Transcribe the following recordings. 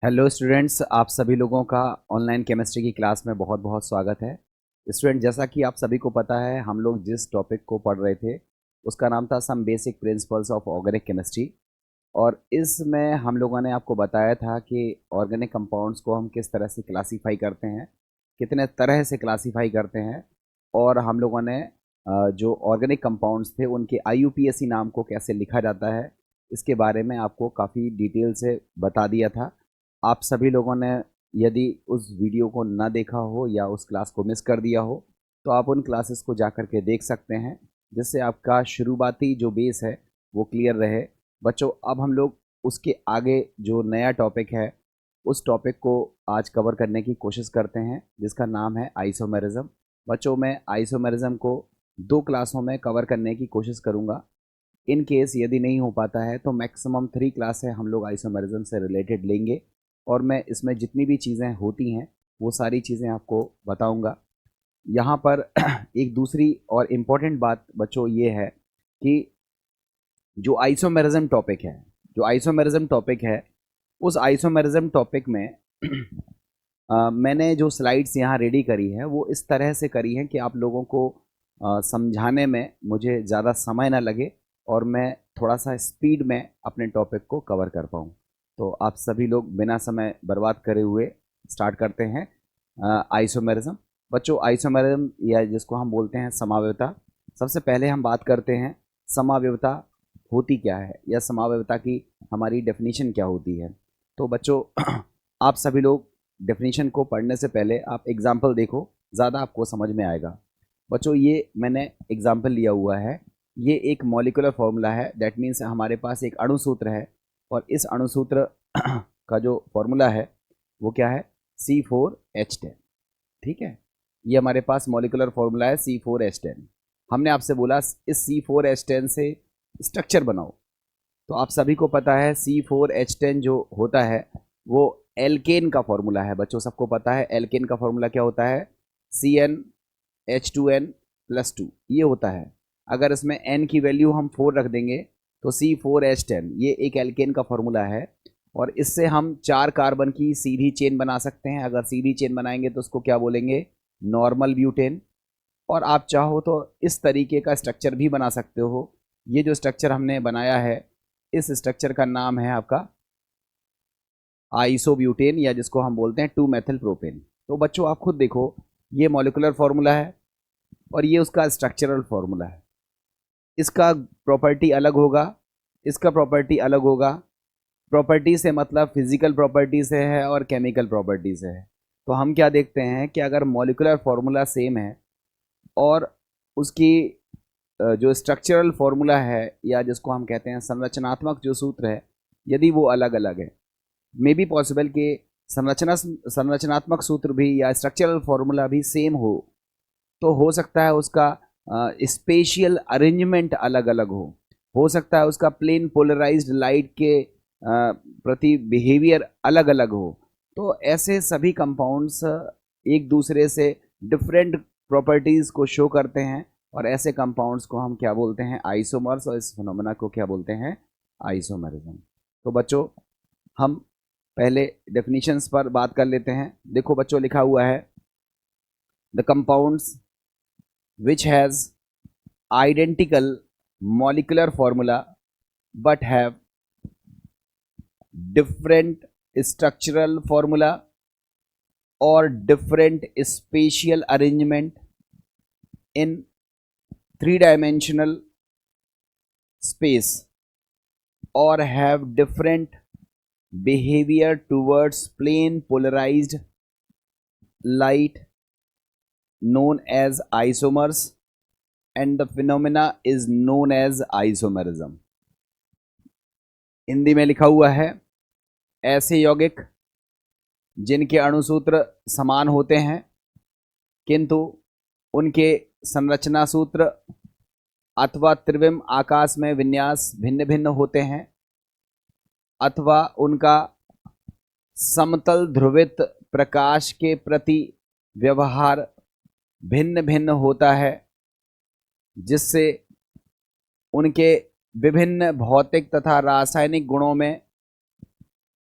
Hello students, आप सभी लोगों का ऑनलाइन केमिस्ट्री की क्लास में बहुत बहुत स्वागत है। स्टूडेंट, जैसा कि आप सभी को पता है, हम लोग जिस टॉपिक को पढ़ रहे थे उसका नाम था some basic principles of organic chemistry. और इसमें हम लोगों ने आपको बताया था कि ऑर्गेनिक कंपाउंड्स को हम किस तरह से क्लासीफाई करते हैं, कितने तरह से क्लासीफाई करते हैं। और हम लोगों ने जो ऑर्गेनिक कंपाउंड्स थे उनके IUPAC नाम को कैसे लिखा जाता है, इसके बारे में आपको काफ़ी डिटेल से बता दिया था। आप सभी लोगों ने यदि उस वीडियो को ना देखा हो या उस क्लास को मिस कर दिया हो तो आप उन क्लासेस को जा कर के देख सकते हैं, जिससे आपका शुरुआती जो बेस है वो क्लियर रहे। बच्चों, अब हम लोग उसके आगे जो नया टॉपिक है उस टॉपिक को आज कवर करने की कोशिश करते हैं, जिसका नाम है आइसोमेरिज्म। बच्चों, मैं आइसोमेरिज्म को 2 क्लासों में कवर करने की कोशिश करूंगा। इन केस यदि नहीं हो पाता है तो मैक्सिमम 3 क्लास है हम लोग आइसोमेरिज्म से रिलेटेड लेंगे, और मैं इसमें जितनी भी चीज़ें होती हैं वो सारी चीज़ें आपको बताऊंगा। यहाँ पर एक दूसरी और इम्पॉर्टेंट बात बच्चों ये है कि जो आइसोमेरिज्म टॉपिक है उस आइसोमेरिज्म टॉपिक में मैंने जो स्लाइड्स यहाँ रेडी करी है वो इस तरह से करी है कि आप लोगों को समझाने में मुझे ज़्यादा समय ना लगे और मैं थोड़ा सा स्पीड में अपने टॉपिक को कवर कर पाऊँ। तो आप सभी लोग बिना समय बर्बाद करे हुए स्टार्ट करते हैं आइसोमेरिज्म। बच्चों, आइसोमेरिज्म या जिसको हम बोलते हैं समावयवता, सबसे पहले हम बात करते हैं समावयवता होती क्या है या समावयवता की हमारी डेफिनेशन क्या होती है। तो बच्चों, आप सभी लोग डेफिनेशन को पढ़ने से पहले आप एग्जाम्पल देखो, ज़्यादा आपको समझ में आएगा। बच्चों, ये मैंने एग्जाम्पल लिया हुआ है, ये एक मॉलिकुलर फॉर्मूला है। दैट मीन्स हमारे पास एक अणुसूत्र है और इस अणुसूत्र का जो फॉर्मूला है वो क्या है, C4H10। ठीक है, ये हमारे पास मॉलिकुलर फॉर्मूला है C4H10। हमने आपसे बोला इस C4H10 से स्ट्रक्चर बनाओ। तो आप सभी को पता है C4H10 जो होता है वो एल्केन का फॉर्मूला है। बच्चों, सबको पता है एल्केन का फॉर्मूला क्या होता है, CnH2n+2 ये होता है। अगर इसमें n की वैल्यू हम 4 रख देंगे तो C4H10 ये एक एल्केन का फॉर्मूला है, और इससे हम 4 कार्बन की सीधी चेन बना सकते हैं। अगर सीधी चेन बनाएंगे तो उसको क्या बोलेंगे, नॉर्मल ब्यूटेन। और आप चाहो तो इस तरीके का स्ट्रक्चर भी बना सकते हो। ये जो स्ट्रक्चर हमने बनाया है इस स्ट्रक्चर का नाम है आपका आइसोब्यूटेन, या जिसको हम बोलते हैं 2 मेथिल प्रोपेन। तो बच्चों, आप खुद देखो, ये मॉलिकुलर फॉर्मूला है और ये उसका स्ट्रक्चरल फॉर्मूला है। इसका प्रॉपर्टी अलग होगा, इसका प्रॉपर्टी अलग होगा। प्रॉपर्टी से मतलब फिजिकल प्रॉपर्टी से है और केमिकल प्रॉपर्टी से है। तो हम क्या देखते हैं कि अगर मॉलिकुलर फॉर्मूला सेम है और उसकी जो स्ट्रक्चरल फॉर्मूला है या जिसको हम कहते हैं संरचनात्मक जो सूत्र है, यदि वो अलग अलग है, मे बी पॉसिबल कि संरचनात्मक सूत्र भी या स्ट्रक्चरल फॉर्मूला भी सेम तो हो सकता है उसका स्पेशियल अरेंजमेंट अलग अलग हो सकता है उसका प्लेन पोलराइज्ड लाइट के प्रति बिहेवियर अलग अलग हो। तो ऐसे सभी कंपाउंड्स एक दूसरे से डिफरेंट प्रॉपर्टीज़ को शो करते हैं, और ऐसे कंपाउंड्स को हम क्या बोलते हैं, आइसोमर्स, और इस फिनोमेना को क्या बोलते हैं, आइसोमरिज्म। तो बच्चों, हम पहले डेफिनेशंस पर बात कर लेते हैं। देखो बच्चों, लिखा हुआ है the compounds which has identical molecular formula but have different structural formula or different spatial arrangement in three-dimensional space, or have different behavior towards plane polarized light, known as isomers, and the phenomena is known as isomerism। Hindi में लिखा हुआ है, ऐसे यौगिक जिनके अणुसूत्र समान होते हैं किंतु उनके संरचना सूत्र अथवा त्रिविम आकाश में विन्यास भिन्न भिन्न होते हैं, अथवा उनका समतल ध्रुवित प्रकाश के प्रति व्यवहार भिन्न भिन्न होता है, जिससे उनके विभिन्न भौतिक तथा रासायनिक गुणों में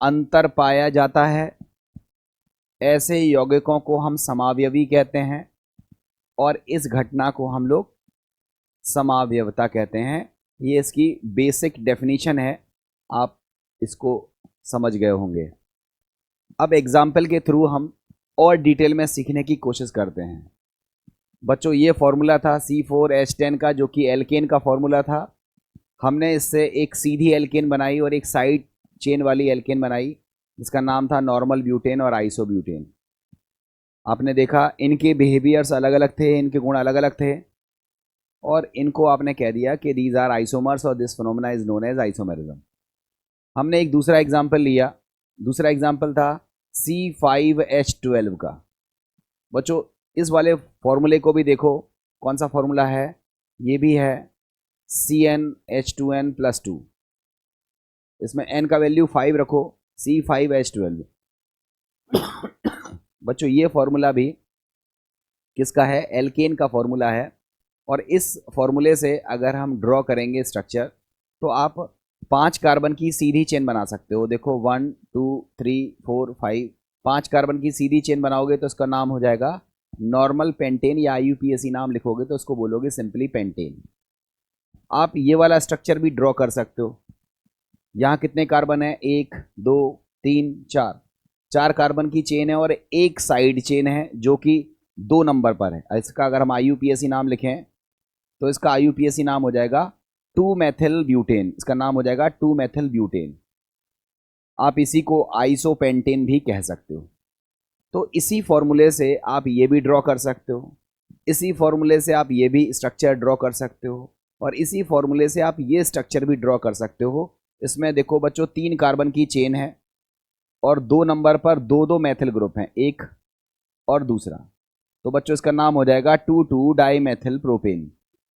अंतर पाया जाता है, ऐसे यौगिकों को हम समावयवी कहते हैं और इस घटना को हम लोग समावयवता कहते हैं। ये इसकी बेसिक डेफिनेशन है, आप इसको समझ गए होंगे। अब एग्जाम्पल के थ्रू हम और डिटेल में सीखने की कोशिश करते हैं। बच्चों ये फॉर्मूला था C4H10 का, जो कि एल्केन का फॉर्मूला था। हमने इससे एक सीधी एल्केन बनाई और एक साइड चेन वाली एल्केन बनाई, जिसका नाम था नॉर्मल ब्यूटेन और आइसोब्यूटेन। आपने देखा इनके बिहेवियर्स अलग अलग थे, इनके गुण अलग अलग थे, और इनको आपने कह दिया कि दीज आर आइसोमर्स और this phenomena is known as isomerism. हमने एक दूसरा एग्जाम्पल लिया, दूसरा एग्जाम्पल था C5H12 का। बच्चों इस वाले फॉर्मूले को भी देखो, कौन सा फॉर्मूला है, ये भी है CnH2n+2। इसमें n का वैल्यू 5 रखो, C5H12। बच्चों ये फॉर्मूला भी किसका है, एल्केन का फॉर्मूला है। और इस फॉर्मूले से अगर हम ड्रॉ करेंगे स्ट्रक्चर, तो आप 5 कार्बन की सीधी चेन बना सकते हो। देखो 1 2 3 4 5, 5 कार्बन की सीधी चेन बनाओगे तो इसका नाम हो जाएगा नॉर्मल पेंटेन, या IUPAC नाम लिखोगे तो उसको बोलोगे सिंपली पेंटेन। आप ये वाला स्ट्रक्चर भी ड्रॉ कर सकते हो। यहाँ कितने कार्बन है, 1 2 3 4, 4 कार्बन की चेन है और एक साइड चेन है जो कि 2 नंबर पर है। इसका अगर हम IUPAC नाम लिखें तो इसका IUPAC नाम हो जाएगा 2 मेथिल ब्यूटेन। इसका नाम हो जाएगा 2 मेथिल ब्यूटेन। आप इसी को आइसोपेंटेन भी कह सकते हो। तो इसी फॉर्मूले से आप ये भी ड्रॉ कर सकते हो, इसी फॉर्मूले से आप ये भी स्ट्रक्चर ड्रॉ कर सकते हो, और इसी फॉर्मूले से आप ये स्ट्रक्चर भी ड्रॉ कर सकते हो। इसमें देखो बच्चों 3 कार्बन की चेन है और 2 नंबर पर 2 मेथिल ग्रुप हैं, एक और दूसरा। तो बच्चों इसका नाम हो जाएगा 2 डाईमेथिल प्रोपेन,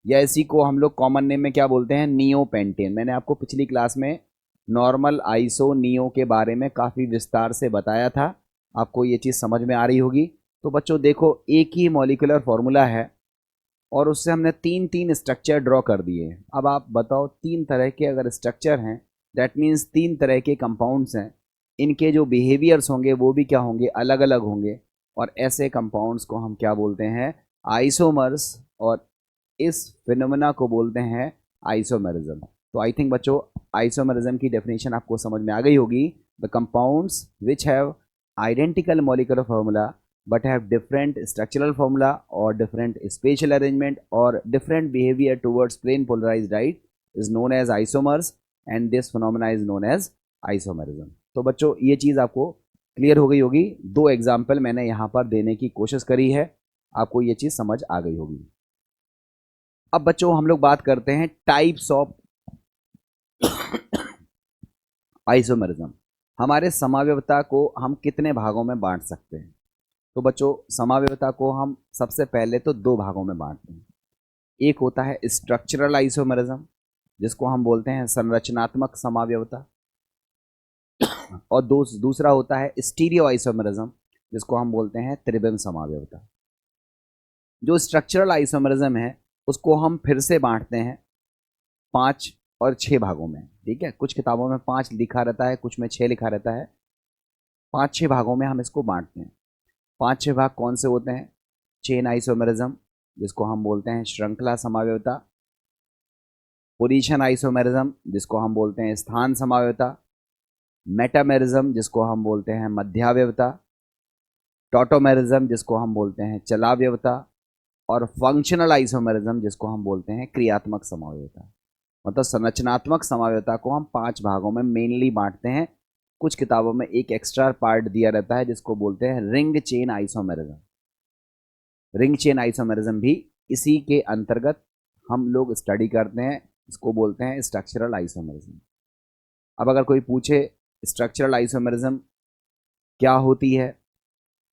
या इसी को हम लोग कॉमन नेम में क्या बोलते हैं, नियोपेंटेन। मैंने आपको पिछली क्लास में नॉर्मल, आइसो, नियो के बारे में काफ़ी विस्तार से बताया था, आपको ये चीज़ समझ में आ रही होगी। तो बच्चों देखो एक ही मॉलिक्यूलर फॉर्मूला है और उससे हमने 3 स्ट्रक्चर ड्रॉ कर दिए। अब आप बताओ 3 तरह के अगर स्ट्रक्चर हैं, दैट मीन्स 3 तरह के कंपाउंड्स हैं, इनके जो बिहेवियर्स होंगे वो भी क्या होंगे, अलग अलग होंगे। और ऐसे कंपाउंड्स को हम क्या बोलते हैं, आइसोमर्स, और इस फिनोमेना को बोलते हैं आइसोमेरिज्म। तो आई थिंक बच्चों आइसोमेरिज्म की डेफिनेशन आपको समझ में आ गई होगी। The compounds which have identical molecular formula but have different structural formula or different spatial arrangement or different behavior towards plane polarized light is known as isomers, and this phenomena is known as isomerism। तो बच्चों ये चीज़ आपको clear हो गई होगी। 2 example मैंने यहाँ पर देने की कोशिश करी है, आपको ये चीज़ समझ आ गई होगी। अब बच्चों हम लोग बात करते हैं टाइप्स ऑफ आइसोमेरिज्म। हमारे समावयवता को हम कितने भागों में बांट सकते हैं। तो बच्चों समावयवता को हम सबसे पहले तो 2 भागों में बांटते हैं। एक होता है स्ट्रक्चरल आइसोमेरिज्म, जिसको हम बोलते हैं संरचनात्मक समावयवता, और दूसरा होता है स्टीरियो आइसोमेरिज्म, जिसको हम बोलते हैं त्रिविम समावयवता। जो स्ट्रक्चरल आइसोमेरिज्म है उसको हम फिर से बांटते हैं 5 और 6 भागों में। ठीक है, कुछ किताबों में 5 लिखा रहता है, कुछ में 6 लिखा रहता है। 5-6 भागों में हम इसको बांटते हैं। 5-6 भाग कौन से होते हैं, चेन आइसोमेरिज्म, जिसको हम बोलते हैं श्रृंखला समावयवता, पोजीशन आइसोमेरिज्म, जिसको हम बोलते हैं स्थान समावयवता, मेटामेरिज्म, जिसको हम बोलते हैं मध्यावयवता, टॉटोमेरिज्म, जिसको हम बोलते हैं चलावयवता, और फंक्शनल आइसोमेरिज्म, जिसको हम बोलते हैं क्रियात्मक समावयवता। मतलब संरचनात्मक समावयवता को हम 5 भागों में मेनली बांटते हैं। कुछ किताबों में एक एक्स्ट्रा पार्ट दिया रहता है जिसको बोलते हैं ring chain isomerism. Ring chain isomerism भी इसी के अंतर्गत हम लोग स्टडी करते हैं, इसको बोलते हैं स्ट्रक्चरल आइसोमेरिज्म। अब अगर कोई पूछे स्ट्रक्चरल आइसोमेरिज्म क्या होती है,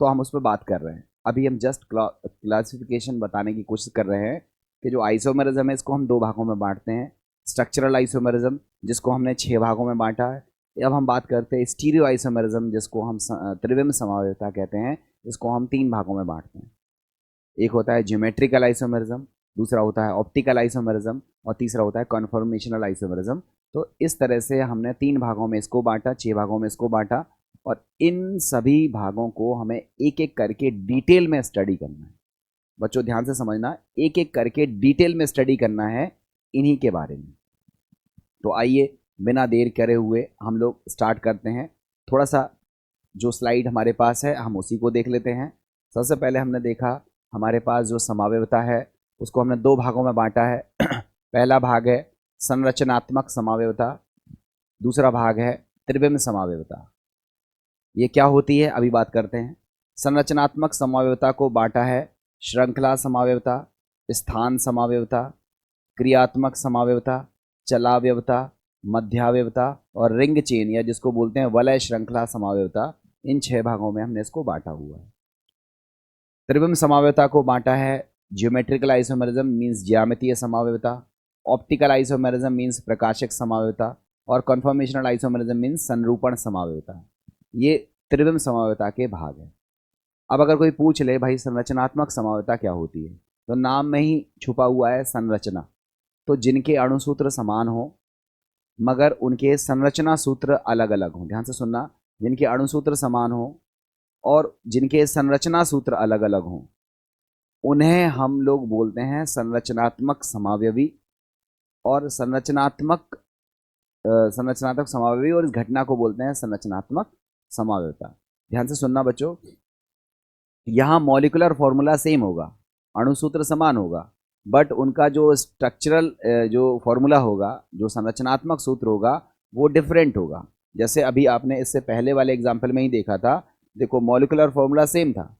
तो हम उस पर बात कर रहे हैं। अभी हम जस्ट क्लासिफिकेशन बताने की कोशिश कर रहे हैं कि जो आइसोमेरिज्म है इसको हम 2 भागों में बांटते हैं। स्ट्रक्चरल आइसोमेरिज्म, जिसको हमने 6 भागों में बांटा है। अब हम बात करते हैं स्टीरियो आइसोमेरिज्म, जिसको हम त्रिविम समावयवता कहते हैं, जिसको हम 3 भागों में बांटते हैं। एक होता है ज्योमेट्रिकल आइसोमेरिज्म, दूसरा होता है ऑप्टिकल आइसोमेरिज्म, और तीसरा होता है कन्फॉर्मेशनल आइसोमेरिज्म। तो इस तरह से हमने 3 भागों में इसको बांटा, 6 भागों में इसको बांटा, और इन सभी भागों को हमें एक एक करके डिटेल में स्टडी करना है। बच्चों ध्यान से समझना, एक एक करके डिटेल में स्टडी करना है इन्हीं के बारे में। तो आइए बिना देर करे हुए हम लोग स्टार्ट करते हैं। थोड़ा सा जो स्लाइड हमारे पास है हम उसी को देख लेते हैं। सबसे पहले हमने देखा हमारे पास जो समावेयता है उसको हमने 2 भागों में बांटा है। पहला भाग है संरचनात्मक समावेयता, दूसरा भाग है त्रिविम समावेयता। ये क्या होती है अभी बात करते हैं। संरचनात्मक समावेयता को बांटा है श्रृंखला समावेयता, स्थान समावेयता, क्रियात्मक समावेयता, चलावेयता, मध्यावेयता और रिंग चेन या जिसको बोलते हैं वलय श्रृंखला समावेयता। इन 6 भागों में हमने इसको बांटा हुआ है। त्रिविम समावेयता को बांटा है ज्योमेट्रिकल आइसोमेरिज्म मीन्स ज्यामितीय समावेयता, ऑप्टिकल आइसोमेरिज्म मीन्स प्रकाशक समावेयता, और कन्फॉर्मेशनल आइसोमेरिज्म मीन्स संरूपण समावेयता। ये त्रिविम समावेयता के भाग हैं। अब अगर कोई पूछ ले भाई संरचनात्मक समावेयता क्या होती है, तो नाम में ही छुपा हुआ है संरचना। तो जिनके अणुसूत्र समान हो मगर उनके संरचना सूत्र अलग अलग हों, ध्यान से सुनना, जिनके अणुसूत्र समान हो और जिनके संरचना सूत्र अलग अलग हों उन्हें हम लोग बोलते हैं संरचनात्मक समावयवी। और संरचनात्मक समावयवी और इस घटना को बोलते हैं संरचनात्मक समावेयता। ध्यान से सुनना बच्चों, यहाँ मॉलिक्यूलर फॉर्मूला सेम होगा, अणुसूत्र समान होगा, बट उनका जो स्ट्रक्चरल जो फॉर्मूला होगा, जो संरचनात्मक सूत्र होगा वो डिफरेंट होगा। जैसे अभी आपने इससे पहले वाले एग्जाम्पल में ही देखा था, देखो मॉलिक्यूलर फॉर्मूला सेम था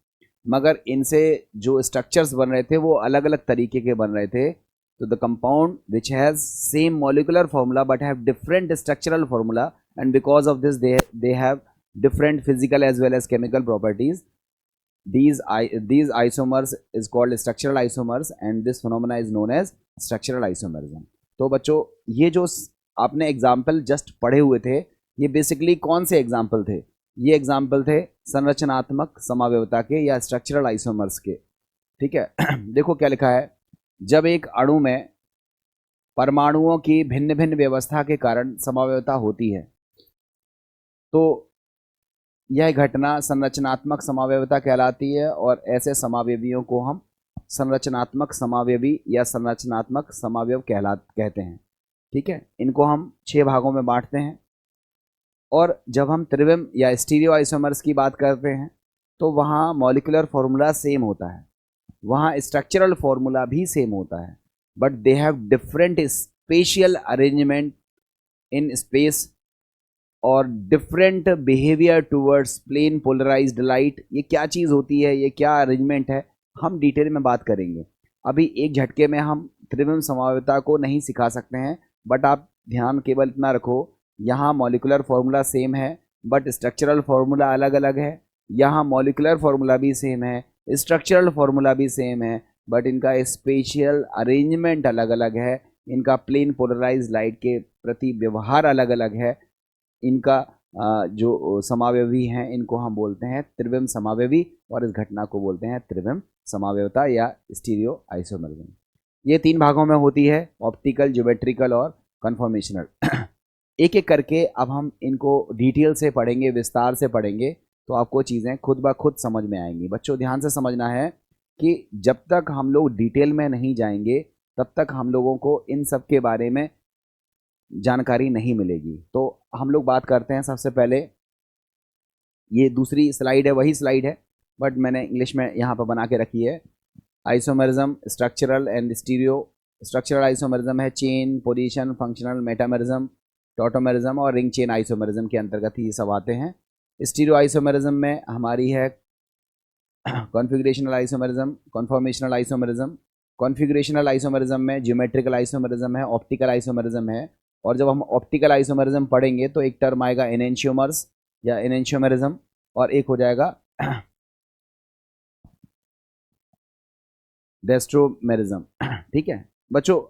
मगर इनसे जो स्ट्रक्चर्स बन रहे थे वो अलग अलग तरीके के बन रहे थे। तो the compound which has same molecular formula but have different structural formula and because of this they have different physical as well as chemical properties. These isomers is called structural isomers and this phenomena is known as structural isomerism. तो बच्चों ये जो आपने example just पढ़े हुए थे ये basically कौन से एग्जाम्पल थे? ये एग्जाम्पल थे संरचनात्मक समावेयता के या स्ट्रक्चरल आइसोमर्स के। ठीक है, देखो क्या लिखा है, जब एक अणु में परमाणुओं की भिन्न भिन्न व्यवस्था के कारण समावेयता होती है तो यह घटना संरचनात्मक समावेयता कहलाती है और ऐसे समावयवियों को हम संरचनात्मक समावयवी या संरचनात्मक समावयव कहते हैं। ठीक है, इनको हम 6 भागों में बांटते हैं। और जब हम त्रिविम या स्टीरियो आइसोमर्स की बात करते हैं तो वहाँ मॉलिक्यूलर फॉर्मूला सेम होता है, वहाँ स्ट्रक्चरल फॉर्मूला भी सेम होता है, but they have different spatial arrangement in space और different behaviour towards plane polarised light. ये क्या चीज़ होती है, ये क्या अरेंजमेंट है, हम डिटेल में बात करेंगे। अभी एक झटके में हम त्रिविम समावेयता को नहीं सिखा सकते हैं, बट आप ध्यान केवल इतना रखो, यहाँ मॉलिक्यूलर फार्मूला सेम है बट स्ट्रक्चरल फार्मूला अलग अलग है, यहाँ मॉलिक्यूलर फार्मूला भी सेम है, स्ट्रक्चरल फार्मूला भी सेम है, बट इनका स्पेशियल अरेंजमेंट अलग अलग है, इनका प्लेन पोलराइज्ड लाइट के प्रति व्यवहार अलग अलग है। इनका जो समावयवी हैं इनको हम बोलते हैं त्रिविम समावयवी और इस घटना को बोलते हैं त्रिविम समावयवता या स्टीरियो आइसोमरिज्म। ये 3 भागों में होती है, ऑप्टिकल, ज्योमेट्रिकल और कन्फॉर्मेशनल। एक एक करके अब हम इनको डिटेल से पढ़ेंगे, विस्तार से पढ़ेंगे, तो आपको चीज़ें खुद ब खुद समझ में आएंगी। बच्चों ध्यान से समझना है कि जब तक हम लोग डिटेल में नहीं जाएंगे तब तक हम लोगों को इन सब के बारे में जानकारी नहीं मिलेगी। तो हम लोग बात करते हैं सबसे पहले, ये दूसरी स्लाइड है, वही स्लाइड है बट मैंने इंग्लिश में यहाँ पर बना के रखी है। Isomerism, structural and stereo. Structural isomerism है chain, position, functional, metamerism, tautomerism और रिंग चेन आइसोमेरिज्म के अंतर्गत ही सब आते हैं। स्टीरियो आइसोमेरिज्म में हमारी है configurational isomerism, conformational isomerism. Configurational isomerism में ज्योमेट्रिकल आइसोमेरिज्म है, ऑप्टिकल आइसोमेरिज्म है। और जब हम ऑप्टिकल आइसोमेरिज्म पढ़ेंगे तो एक टर्म आएगा एनेंशियोमर्स या एनेंशियोमेरिज्म और एक हो जाएगा डेस्ट्रोमेरिज्म। ठीक है बच्चों,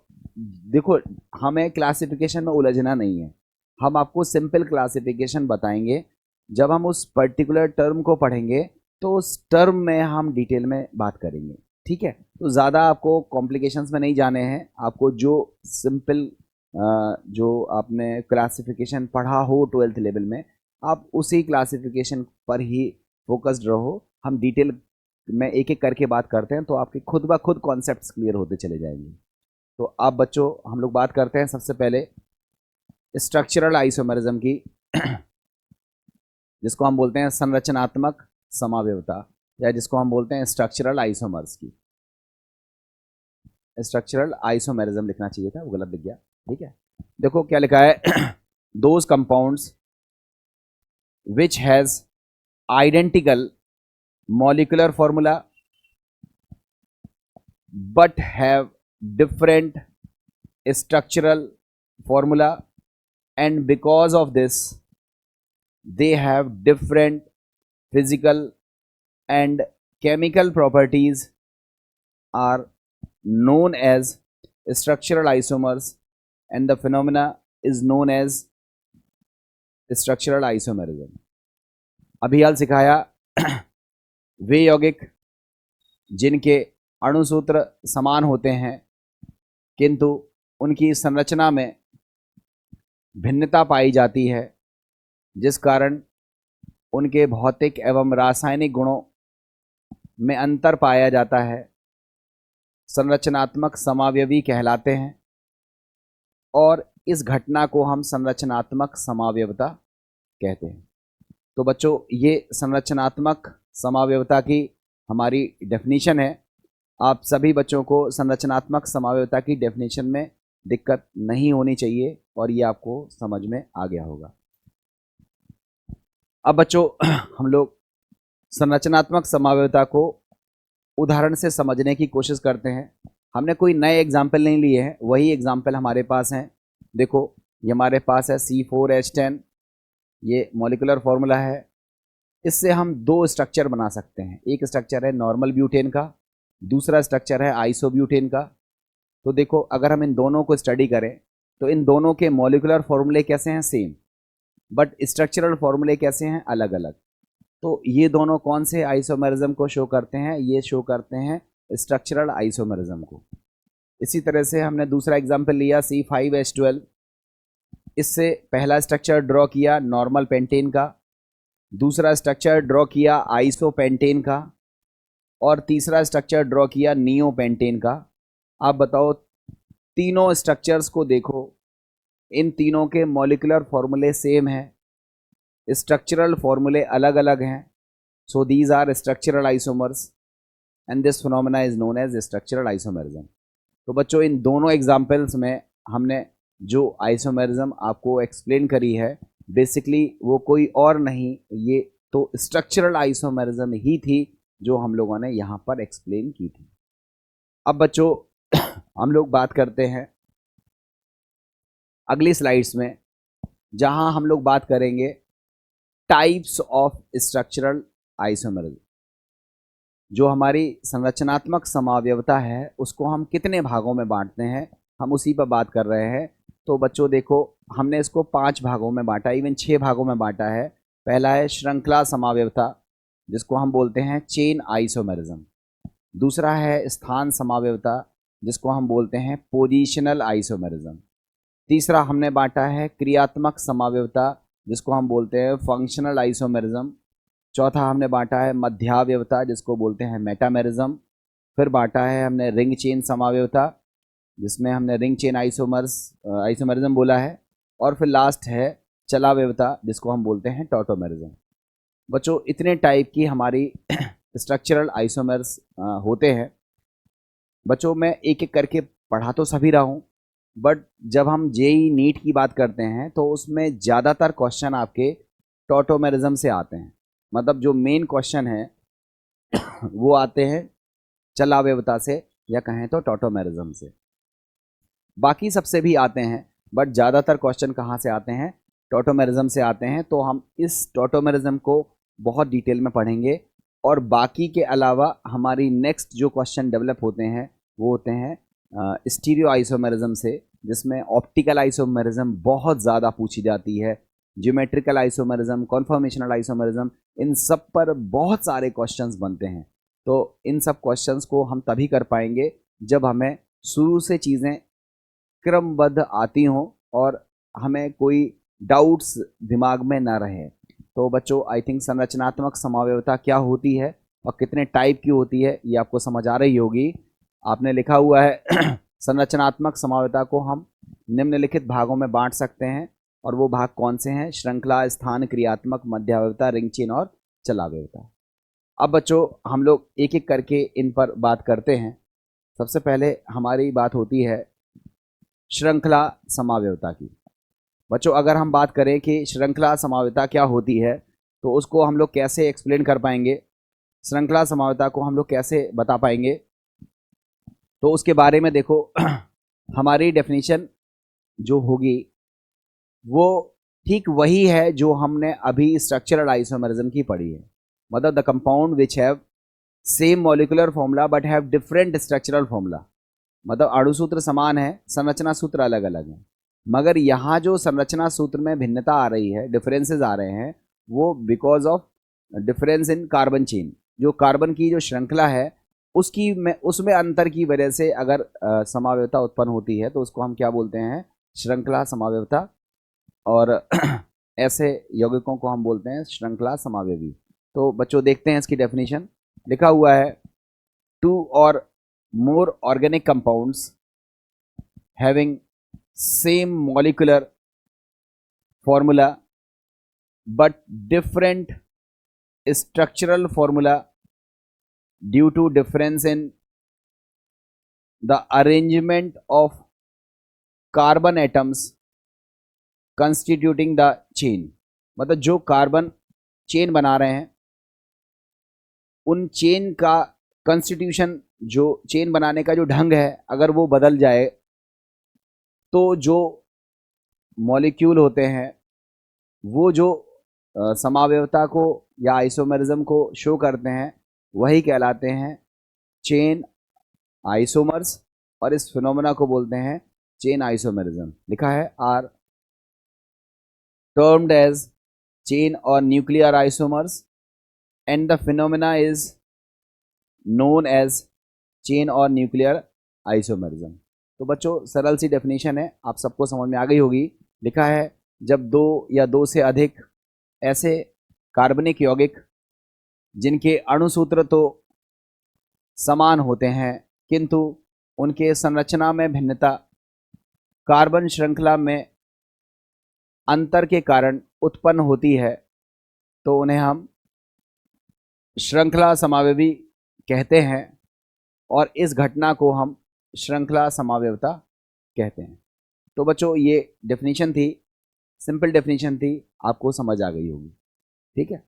देखो हमें क्लासिफिकेशन में उलझना नहीं है, हम आपको सिंपल क्लासिफिकेशन बताएंगे। जब हम उस पर्टिकुलर टर्म को पढ़ेंगे तो उस टर्म में हम डिटेल में बात करेंगे। ठीक है, तो ज़्यादा आपको कॉम्प्लिकेशंस में नहीं जाने हैं, आपको जो सिंपल जो आपने क्लासिफिकेशन पढ़ा हो 12th लेवल में, आप उसी क्लासिफिकेशन पर ही फोकस्ड रहो। हम डिटेल में एक एक करके बात करते हैं तो आपके खुद ब खुद कॉन्सेप्ट्स क्लियर होते चले जाएंगे। तो आप बच्चों, हम लोग बात करते हैं सबसे पहले स्ट्रक्चरल आइसोमेरिज्म की, जिसको हम बोलते हैं संरचनात्मक समावयवता, या जिसको हम बोलते हैं स्ट्रक्चरल आइसोमर्स की। स्ट्रक्चरल आइसोमेरिज्म लिखना चाहिए था, वो गलत लिख गया। ठीक है, देखो क्या लिखा है। Those compounds which has identical molecular formula but have different structural formula, and because of this they have different physical and chemical properties are known as structural isomers, and the phenomena is known as structural isomerism। अभी हाल सिखाया वे यौगिक जिनके अणुसूत्र समान होते हैं किंतु उनकी संरचना में भिन्नता पाई जाती है, जिस कारण उनके भौतिक एवं रासायनिक गुणों में अंतर पाया जाता है, संरचनात्मक समावयवी कहलाते हैं। और इस घटना को हम संरचनात्मक समावयवता कहते हैं। तो बच्चों, ये संरचनात्मक समावयवता की हमारी डेफिनेशन है। आप सभी बच्चों को संरचनात्मक समावयवता की डेफिनेशन में दिक्कत नहीं होनी चाहिए और ये आपको समझ में आ गया होगा। अब बच्चों, हम लोग संरचनात्मक समावयवता को उदाहरण से समझने की कोशिश करते हैं। हमने कोई नए एग्जाम्पल नहीं लिए हैं, वही एग्जाम्पल हमारे पास हैं। देखो, ये हमारे पास है C4H10, ये मॉलिक्यूलर फॉर्मूला है। इससे हम दो स्ट्रक्चर बना सकते हैं। एक स्ट्रक्चर है नॉर्मल ब्यूटेन का, दूसरा स्ट्रक्चर है आइसोब्यूटेन का। तो देखो, अगर हम इन दोनों को स्टडी करें तो इन दोनों के मॉलिक्यूलर फॉर्मूले कैसे हैं? सेम, बट स्ट्रक्चरल फॉर्मूले कैसे हैं? अलग अलग। तो ये दोनों कौन से आइसोमेरिज्म को शो करते हैं? ये शो करते हैं स्ट्रक्चरल आइसोमेरिज्म को। इसी तरह से हमने दूसरा एग्जाम्पल लिया C5H12। इससे पहला स्ट्रक्चर ड्रॉ किया नॉर्मल पेंटेन का, दूसरा स्ट्रक्चर ड्रॉ किया आइसोपेंटेन का, और तीसरा स्ट्रक्चर ड्रॉ किया नियोपेंटेन का। आप बताओ, तीनों स्ट्रक्चर्स को देखो, इन तीनों के मॉलिक्यूलर फॉर्मूले सेम हैं, स्ट्रक्चरल फॉर्मूले अलग अलग हैं। So these are structural isomers and this phenomena is known as structural isomerism. तो बच्चों, इन दोनों एग्जाम्पल्स में हमने जो आइसोमेरिज्म आपको एक्सप्लेन करी है, बेसिकली वो कोई और नहीं, ये तो स्ट्रक्चरल आइसोमेरिज्म ही थी जो हम लोगों ने यहाँ पर एक्सप्लेन की थी। अब बच्चों, हम लोग बात करते हैं अगली स्लाइड्स में, जहां हम लोग बात करेंगे टाइप्स ऑफ स्ट्रक्चरल आइसोमेरिज्म। जो हमारी संरचनात्मक समावयवता है उसको हम कितने भागों में बांटते हैं, हम उसी पर बात कर रहे हैं। तो बच्चों देखो, हमने इसको 5 भागों में बांटा, इवन 6 भागों में बांटा है। पहला है श्रृंखला समावयवता, जिसको हम बोलते हैं चेन आइसोमेरिज्म। दूसरा है स्थान समावयवता, जिसको हम बोलते हैं पोजिशनल आइसोमेरिज्म। तीसरा हमने बांटा है क्रियात्मक समावयवता, जिसको हम बोलते हैं फंक्शनल आइसोमेरिज्म। चौथा हमने बांटा है मध्यावयवता, जिसको बोलते हैं मेटामेरिज्म। फिर बांटा है हमने रिंग चेन समावयवता, जिसमें हमने रिंग चेन आइसोमेरिज्म बोला है। और फिर लास्ट है चलावयवता, जिसको हम बोलते हैं टॉटोमेरिज्म। बच्चों, इतने टाइप की हमारी स्ट्रक्चरल आइसोमर्स होते हैं। बच्चों, मैं एक एक करके पढ़ा तो सभी रहा हूँ, बट जब हम जेई नीट की बात करते हैं तो उसमें ज़्यादातर क्वेश्चन आपके टॉटोमेरिज्म से आते हैं। मतलब जो मेन क्वेश्चन है वो आते हैं चलावयवता से, या कहें तो टॉटोमेरिज्म से। बाकी सबसे भी आते हैं, बट ज़्यादातर क्वेश्चन कहाँ से आते हैं? टॉटोमेरिज्म से आते हैं। तो हम इस टॉटोमेरिज्म को बहुत डिटेल में पढ़ेंगे, और बाकी के अलावा हमारी नेक्स्ट जो क्वेश्चन डेवलप होते हैं वो होते हैं स्टीरियो आइसोमेरिज्म से, जिसमें ऑप्टिकल आइसोमेरिज्म बहुत ज़्यादा पूछी जाती है, ज्योमेट्रिकल आइसोमेरिज्म, कॉन्फॉर्मेशनल आइसोमेरिज्म, इन सब पर बहुत सारे क्वेश्चंस बनते हैं। तो इन सब क्वेश्चंस को हम तभी कर पाएंगे जब हमें शुरू से चीज़ें क्रमबद्ध आती हों और हमें कोई डाउट्स दिमाग में ना रहे। तो बच्चों आई थिंक संरचनात्मक समावयवता क्या होती है और कितने टाइप की होती है ये आपको समझ आ रही होगी। आपने लिखा हुआ है संरचनात्मक समावयवता को हम निम्नलिखित भागों में बांट सकते हैं, और वो भाग कौन से हैं? श्रृंखला, स्थान, क्रियात्मक, मध्यावयवता, रिंग चेन और चलावयवता। अब बच्चों हम लोग एक एक करके इन पर बात करते हैं। सबसे पहले हमारी बात होती है श्रृंखला समावयवता की। बच्चों अगर हम बात करें कि श्रृंखला समावयवता क्या होती है तो उसको हम लोग कैसे एक्सप्लेन कर पाएंगे, श्रृंखला समावयवता को हम लोग कैसे बता पाएंगे, तो उसके बारे में देखो हमारी डेफिनेशन जो होगी वो ठीक वही है जो हमने अभी स्ट्रक्चरल आइसोमरिज्म की पढ़ी है। मतलब the compound which have same molecular formula but have different structural formula. मतलब अणुसूत्र समान है, संरचना सूत्र अलग अलग है, मगर यहाँ जो संरचना सूत्र में भिन्नता आ रही है, डिफरेंसेस आ रहे हैं, वो because of difference in carbon chain. जो कार्बन की जो श्रृंखला है उसमें अंतर की वजह से अगर समावयवता उत्पन्न होती है तो उसको हम क्या बोलते हैं? श्रृंखला समावयवता। और ऐसे यौगिकों को हम बोलते हैं श्रृंखला समावयवी। तो बच्चों देखते हैं इसकी डेफिनेशन। लिखा हुआ है 2 or more organic compounds having same molecular formula but different structural formula due to difference in the arrangement of carbon atoms constituting the chain। मतलब जो कार्बन चेन बना रहे हैं उन चेन का कंस्टिट्यूशन, जो चेन बनाने का जो ढंग है, अगर वो बदल जाए तो जो मॉलिक्यूल होते हैं वो जो समावयवता को या आइसोमरिज्म को शो करते हैं वही कहलाते हैं चेन आइसोमर्स, और इस फिनोमेना को बोलते हैं चेन आइसोमरिज्म। लिखा है आर टर्म्ड एज चेन और nuclear isomers and the phenomena is known as chain और न्यूक्लियर आइसोमरिज्म। तो बच्चों सरल सी डेफिनेशन है, आप सबको समझ में आ गई होगी। लिखा है जब दो या दो से अधिक ऐसे कार्बनिक यौगिक जिनके अणुसूत्र तो समान होते हैं किंतु उनके संरचना में भिन्नता कार्बन श्रृंखला में अंतर के कारण उत्पन्न होती है तो उन्हें हम श्रृंखला समावयवी कहते हैं, और इस घटना को हम श्रृंखला समावयवता कहते हैं। तो बच्चों ये डेफिनेशन थी, सिंपल डेफिनेशन थी, आपको समझ आ गई होगी। ठीक है,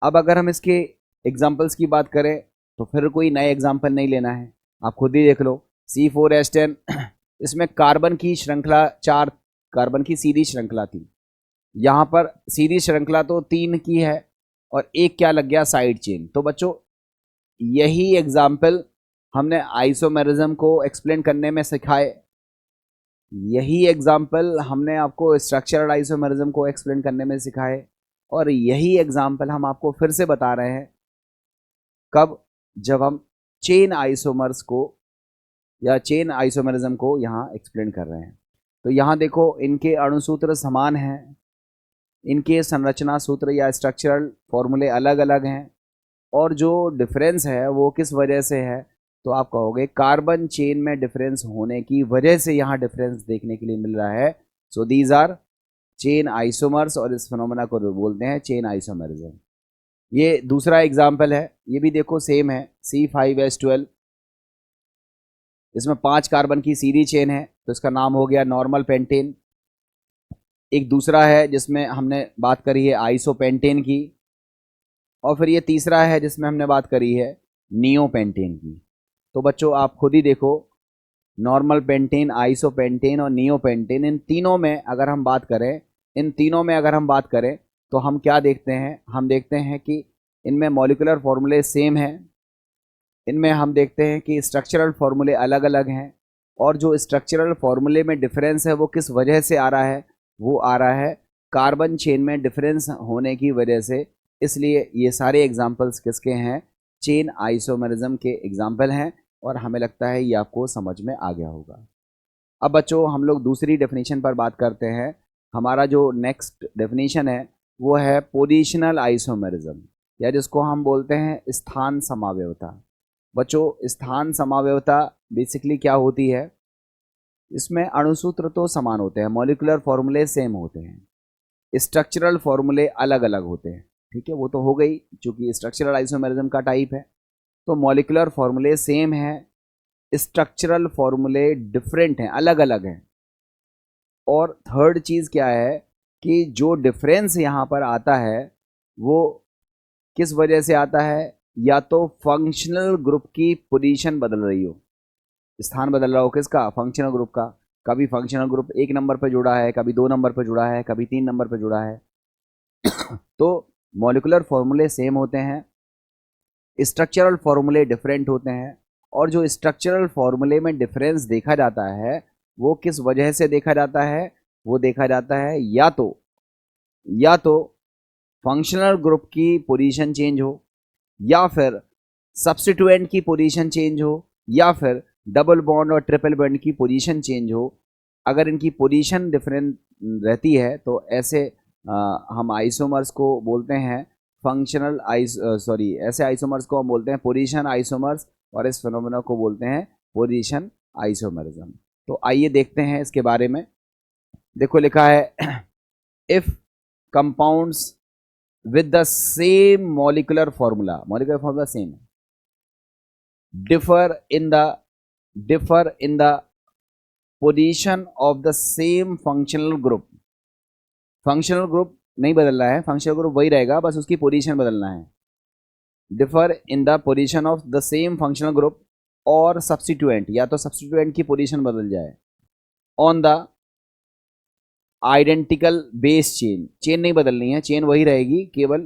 अब अगर हम इसके एग्जांपल्स की बात करें तो फिर कोई नए एग्जांपल नहीं लेना है, आप खुद ही देख लो। C4H10 इसमें कार्बन की श्रृंखला 4 कार्बन की सीधी श्रृंखला थी, यहाँ पर सीधी श्रृंखला तो 3 की है और एक क्या लग गया? Side chain. तो बच्चों यही एग्जाम्पल हमने आइसोमेरिज्म को एक्सप्लेन करने में सिखाए, यही एग्जाम्पल हमने आपको स्ट्रक्चरल आइसोमेरिज्म को एक्सप्लेन करने में सिखाए, और यही एग्जाम्पल हम आपको फिर से बता रहे हैं। कब? जब हम चेन आइसोमर्स को या चेन आइसोमेरिज्म को यहाँ एक्सप्लेन कर रहे हैं। तो यहाँ देखो इनके अणुसूत्र समान हैं, इनके संरचना सूत्र या स्ट्रक्चरल फॉर्मूले अलग अलग हैं, और जो डिफरेंस है वो किस वजह से है? तो आप कहोगे कार्बन चेन में डिफरेंस होने की वजह से यहाँ डिफरेंस देखने के लिए मिल रहा है। So these are chain isomers, और इस फिनोमेना को बोलते हैं चेन आइसोमरिज्म। ये दूसरा एग्जाम्पल है, ये भी देखो सेम है, C5H12 इसमें 5 कार्बन की सीधी चेन है तो इसका नाम हो गया नॉर्मल पेंटेन। एक दूसरा है जिसमें हमने बात करी है आइसोपेंटेन की, और फिर ये तीसरा है जिसमें हमने बात करी है नियोपेंटेन की। तो बच्चों आप खुद ही देखो, नॉर्मल पेंटेन, आइसोपेंटेन और नियोपेंटेन, इन तीनों में अगर हम बात करें तो हम क्या देखते हैं? हम देखते हैं कि इनमें मॉलिक्यूलर फॉर्मूले सेम हैं, इनमें हम देखते हैं कि स्ट्रक्चरल फॉर्मूले अलग अलग हैं, और जो स्ट्रक्चरल फॉर्मूले में डिफरेंस है वो किस वजह से आ रहा है? वो आ रहा है कार्बन चेन में डिफरेंस होने की वजह से। इसलिए ये सारे एग्जाम्पल्स किसके हैं? चेन आइसोमेरिज्म के एग्जाम्पल हैं, और हमें लगता है ये आपको समझ में आ गया होगा। अब बच्चों हम लोग दूसरी डेफिनेशन पर बात करते हैं। हमारा जो नेक्स्ट डेफिनेशन है वो है पोजिशनल आइसोमेरिज्म, या जिसको हम बोलते हैं स्थान समावयवता। बच्चों स्थान समावयवता बेसिकली क्या होती है? इसमें अणुसूत्र तो समान होते हैं, मॉलिक्यूलर फॉर्मूले सेम होते हैं, स्ट्रक्चरल फॉर्मूले अलग अलग होते हैं। ठीक है, वो तो हो गई चूंकि स्ट्रक्चरल आइसोमेरिज्म का टाइप है। तो मॉलिक्यूलर फॉर्मूले सेम है, स्ट्रक्चरल फॉर्मूले डिफरेंट हैं, अलग अलग हैं। और थर्ड चीज़ क्या है कि जो डिफरेंस यहाँ पर आता है वो किस वजह से आता है? या तो फंक्शनल ग्रुप की पोजीशन बदल रही हो, स्थान बदल रहा हो किसका? फंक्शनल ग्रुप का। कभी फंक्शनल ग्रुप 1 नंबर पर जुड़ा है, कभी 2 नंबर पर जुड़ा है, कभी 3 नंबर पर जुड़ा है। तो मॉलिक्यूलर फॉर्मूले सेम होते हैं, स्ट्रक्चरल फॉर्मूले डिफरेंट होते हैं। और जो स्ट्रक्चरल फॉर्मूले में डिफरेंस देखा जाता है वो किस वजह से देखा जाता है? वो देखा जाता है या तो फंक्शनल ग्रुप की पोजीशन चेंज हो, या फिर सब्स्टिट्यूएंट की पोजीशन चेंज हो, या फिर डबल बॉन्ड और ट्रिपल बॉन्ड की पोजीशन चेंज हो। अगर इनकी पोजीशन डिफरेंट रहती है तो ऐसे हम आइसोमर्स को बोलते हैं फंक्शनल ऐसे आइसोमर्स को हम बोलते हैं पोजीशन आइसोमर्स, और इस फिनोमेना को बोलते हैं पोजीशन आइसोमरिज्म। तो आइए देखते हैं इसके बारे में। देखो लिखा है if compounds with the same molecular formula same है, differ in the position of the same functional group। Functional group नहीं बदलना है, फंक्शनल ग्रुप वही रहेगा, बस उसकी पोजीशन बदलना है। Differ in the position of the same functional group, और सब्स्टिट्यूएंट, या तो सब्स्टिट्यूएंट की पोजीशन बदल जाए, on the identical base chain नहीं बदलनी है, चेन वही रहेगी, केवल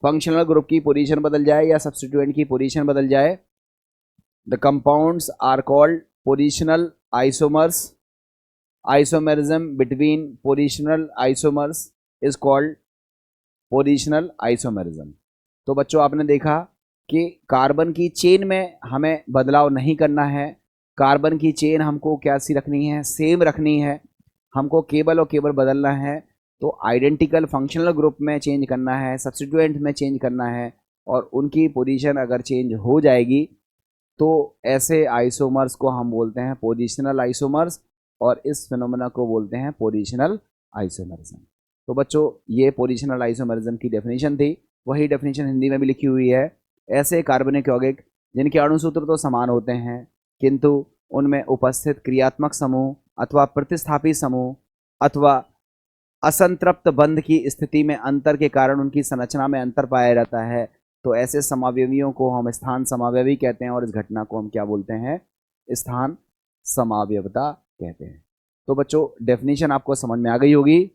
फंक्शनल ग्रुप की पोजीशन बदल जाए या सब्स्टिट्यूएंट की पोजीशन बदल जाए। The compounds are called positional isomers. Isomerism between positional isomers is called positional isomerism. तो बच्चों आपने देखा कि कार्बन की चेन में हमें बदलाव नहीं करना है, कार्बन की चेन हमको क्या सी रखनी है? सेम रखनी है। हमको केवल और केवल बदलना है तो आइडेंटिकल फंक्शनल ग्रुप में चेंज करना है, सब्स्टिट्यूएंट में चेंज करना है, और उनकी पोजीशन अगर चेंज हो जाएगी तो ऐसे आइसोमर्स को हम बोलते हैं पोजिशनल आइसोमर्स, और इस फिनोमेना को बोलते हैं पोजिशनल आइसोमरिज्म। तो बच्चों ये पोजिशनल आइसोमरिज्म की डेफिनेशन थी, वही डेफिनेशन हिंदी में भी लिखी हुई है। ऐसे कार्बनिक यौगिक जिनके अणुसूत्र तो समान होते हैं किंतु उनमें उपस्थित क्रियात्मक समूह अथवा प्रतिस्थापी समूह अथवा असंतृप्त बंध की स्थिति में अंतर के कारण उनकी संरचना में अंतर पाया जाता है, तो ऐसे समावयवियों को हम स्थान समावयवी कहते हैं, और इस घटना को हम क्या बोलते हैं? स्थान समावयवता कहते हैं। तो बच्चों डेफिनेशन आपको समझ में आ गई होगी।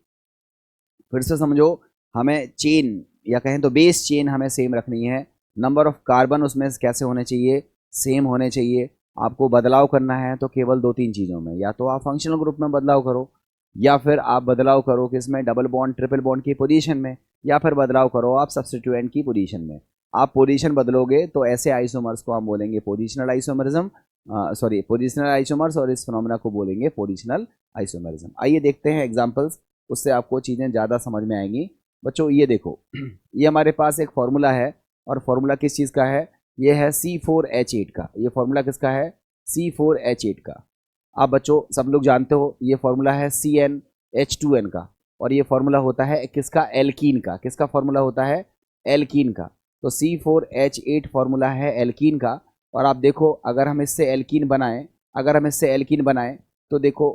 फिर से समझो, हमें चेन या कहें तो बेस चेन हमें सेम रखनी है, नंबर ऑफ कार्बन उसमें कैसे होने चाहिए? सेम होने चाहिए। आपको बदलाव करना है तो केवल 2-3 चीज़ों में, या तो आप फंक्शनल ग्रुप में बदलाव करो, या फिर आप बदलाव करो किसमें? डबल बॉन्ड ट्रिपल बॉन्ड की पोजीशन में, या फिर बदलाव करो आप सब्स्टिट्यूएंट की पोजीशन में। आप पोजीशन बदलोगे तो ऐसे आइसोमर्स को हम बोलेंगे पोजिशनल आइसोमरिज्म, पोजिशनल आइसोमर्स, और इस फिनोमेना को बोलेंगे पोजिशनल आइसोमरिज्म। आइए देखते हैं एग्जाम्पल्स, उससे आपको चीज़ें ज़्यादा समझ में आएंगी। बच्चों ये देखो ये हमारे पास एक फार्मूला है, और फार्मूला किस चीज़ का है? ये है C4H8 का। ये फार्मूला किसका है? C4H8 का। आप बच्चों सब लोग जानते हो ये फार्मूला है CnH2n का, और ये फार्मूला होता है किसका? एल्कीन का। किसका फार्मूला होता है? एल्कीन का। तो C4H8 फार्मूला है एल्कीन का। और आप देखो अगर हम इससे एल्कीन बनाएं तो देखो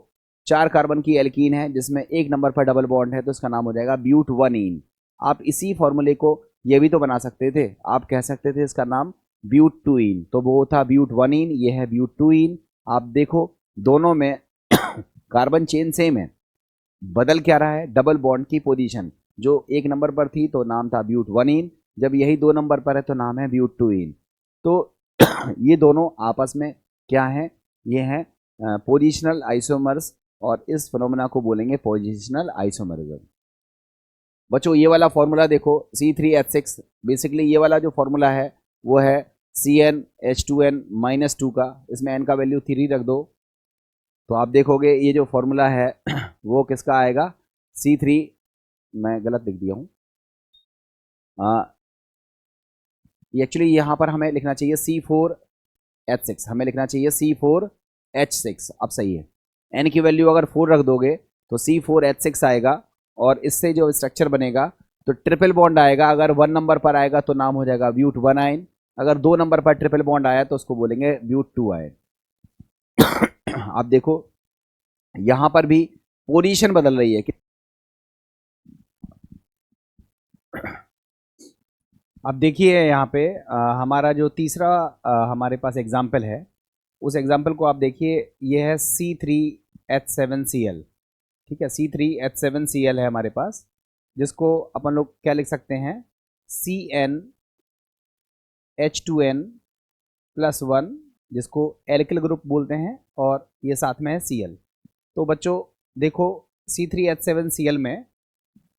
4 कार्बन की एल्कीन है जिसमें 1 नंबर पर डबल बॉन्ड है, तो इसका नाम हो जाएगा ब्यूट-1-ईन। आप इसी फार्मूले को ये भी तो बना सकते थे, आप कह सकते थे इसका नाम ब्यूट-2-ईन, तो वो था ब्यूट-1-ईन, ये है ब्यूट-2-ईन। आप देखो दोनों में कार्बन चेन सेम है, बदल क्या रहा है? डबल बॉन्ड की पोजीशन। जो 1 नंबर पर थी तो नाम था ब्यूट-1-ईन, जब यही 2 नंबर पर है तो नाम है ब्यूट-2-ईन। तो ये दोनों आपस में क्या है? ये हैं पोजिशनल आइसोमर्स, और इस फिनोमेना को बोलेंगे पोजिशनल आइसोमरिज्म। बच्चों ये वाला फॉर्मूला देखो C3H6, बेसिकली ये वाला जो फॉर्मूला है वो है CnH2n-2 का। इसमें n का वैल्यू 3 रख दो, तो आप देखोगे ये जो फॉर्मूला है वो किसका आएगा, C3, मैं गलत लिख दिया हूँ, एक्चुअली यहाँ पर हमें लिखना चाहिए C4H6, हमें लिखना चाहिए C4H6। अब सही है, n की वैल्यू अगर 4 रख दोगे तो C4H6 आएगा, और इससे जो स्ट्रक्चर बनेगा तो ट्रिपल बॉन्ड आएगा। अगर 1 नंबर पर आएगा तो नाम हो जाएगा ब्यूट 1 आयन, अगर 2 नंबर पर ट्रिपल बॉन्ड आया तो उसको बोलेंगे ब्यूट 2 आयन। आप देखो यहां पर भी पोजीशन बदल रही है। अब देखिए यहाँ पे हमारा जो तीसरा हमारे पास एग्जाम्पल है, उस एग्जाम्पल को आप देखिए, ये है C3H7Cl। ठीक है, C3H7Cl है हमारे पास, जिसको अपन लोग क्या लिख सकते हैं, CnH2n+1, जिसको एल्किल ग्रुप बोलते हैं, और ये साथ में है Cl। तो बच्चों देखो, C3H7Cl में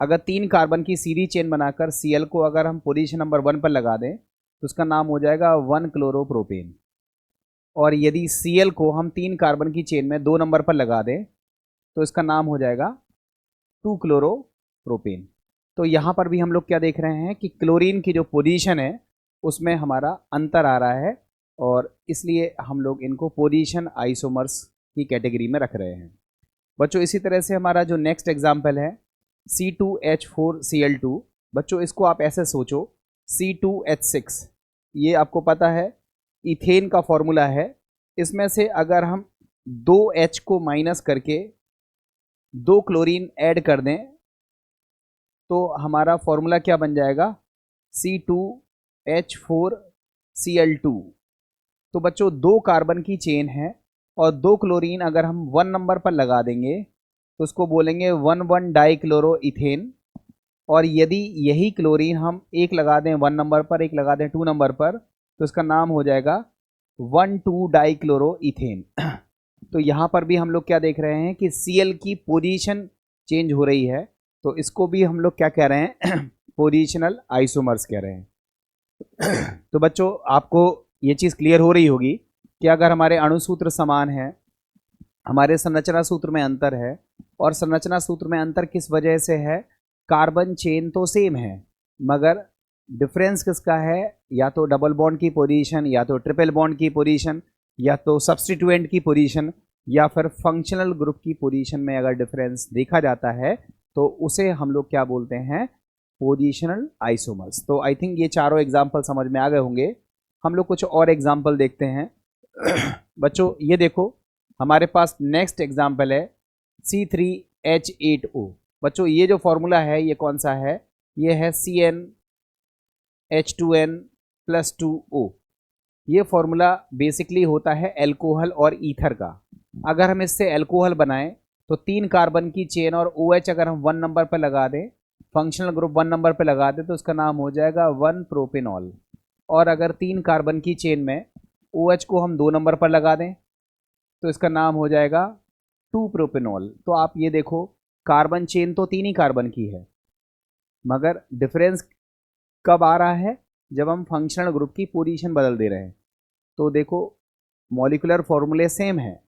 अगर 3 कार्बन की सीरीज चेन बनाकर Cl को अगर हम पोजीशन नंबर 1 पर लगा दें तो उसका नाम हो जाएगा 1 क्लोरोप्रोपेन। और यदि Cl को हम 3 कार्बन की चेन में 2 नंबर पर लगा दें तो इसका नाम हो जाएगा 2 क्लोरोप्रोपेन। तो यहाँ पर भी हम लोग क्या देख रहे हैं कि क्लोरीन की जो पोजीशन है उसमें हमारा अंतर आ रहा है, और इसलिए हम लोग इनको पोजीशन आइसोमर्स की कैटेगरी में रख रहे हैं। बच्चों इसी तरह से हमारा जो नेक्स्ट एग्जाम्पल है C2H4Cl2। बच्चों इसको आप ऐसे सोचो, C2H6 ये आपको पता है इथेन का फॉर्मूला है। इसमें से अगर हम 2 H को माइनस करके 2 क्लोरीन ऐड कर दें तो हमारा फॉर्मूला क्या बन जाएगा, C2H4Cl2। तो बच्चों 2 कार्बन की चेन है और 2 क्लोरीन अगर हम 1 नंबर पर लगा देंगे तो उसको बोलेंगे 1,1 डाइक्लोरो इथेन। और यदि यही क्लोरीन हम एक लगा दें 1 नंबर पर, एक लगा दें 2 नंबर पर, तो इसका नाम हो जाएगा 1,2 डाइक्लोरो इथेन। तो यहाँ पर भी हम लोग क्या देख रहे हैं कि Cl की पोजीशन चेंज हो रही है, तो इसको भी हम लोग क्या कह रहे हैं, पोजिशनल आइसोमर्स कह रहे हैं। तो बच्चों आपको ये चीज़ क्लियर हो रही होगी कि अगर हमारे अणुसूत्र समान है, हमारे संरचना सूत्र में अंतर है, और संरचना सूत्र में अंतर किस वजह से है, कार्बन चेन तो सेम है मगर डिफरेंस किसका है, या तो डबल बॉन्ड की पोजीशन, या तो ट्रिपल बॉन्ड की पोजीशन, या तो सब्स्टिट्यूएंट की पोजीशन, या फिर फंक्शनल ग्रुप की पोजीशन में अगर डिफरेंस देखा जाता है तो उसे हम लोग क्या बोलते हैं, पोजीशनल आइसोमर्स। तो आई थिंक ये चारों एग्जाम्पल समझ में आ गए होंगे। हम लोग कुछ और एग्जाम्पल देखते हैं। बच्चों ये देखो, हमारे पास नेक्स्ट एग्जाम्पल है C3H8O। बच्चों ये जो फॉर्मूला है ये कौन सा है, ये है CnH2n+2O। ये फॉर्मूला बेसिकली होता है एल्कोहल और ईथर का। अगर हम इससे एल्कोहल बनाएं तो 3 कार्बन की चेन और OH अगर हम 1 नंबर पर लगा दें, फंक्शनल ग्रुप 1 नंबर पर लगा दें, तो उसका नाम हो जाएगा 1 प्रोपेनॉल। और अगर 3 कार्बन की चेन में OH को हम 2 नंबर पर लगा दें तो इसका नाम हो जाएगा 2 प्रोपेनॉल। तो आप ये देखो, कार्बन चेन तो 3 ही कार्बन की है मगर डिफरेंस कब आ रहा है, जब हम फंक्शनल ग्रुप की पोजीशन बदल दे रहे हैं। तो देखो मॉलिक्यूलर फॉर्मूले सेम है,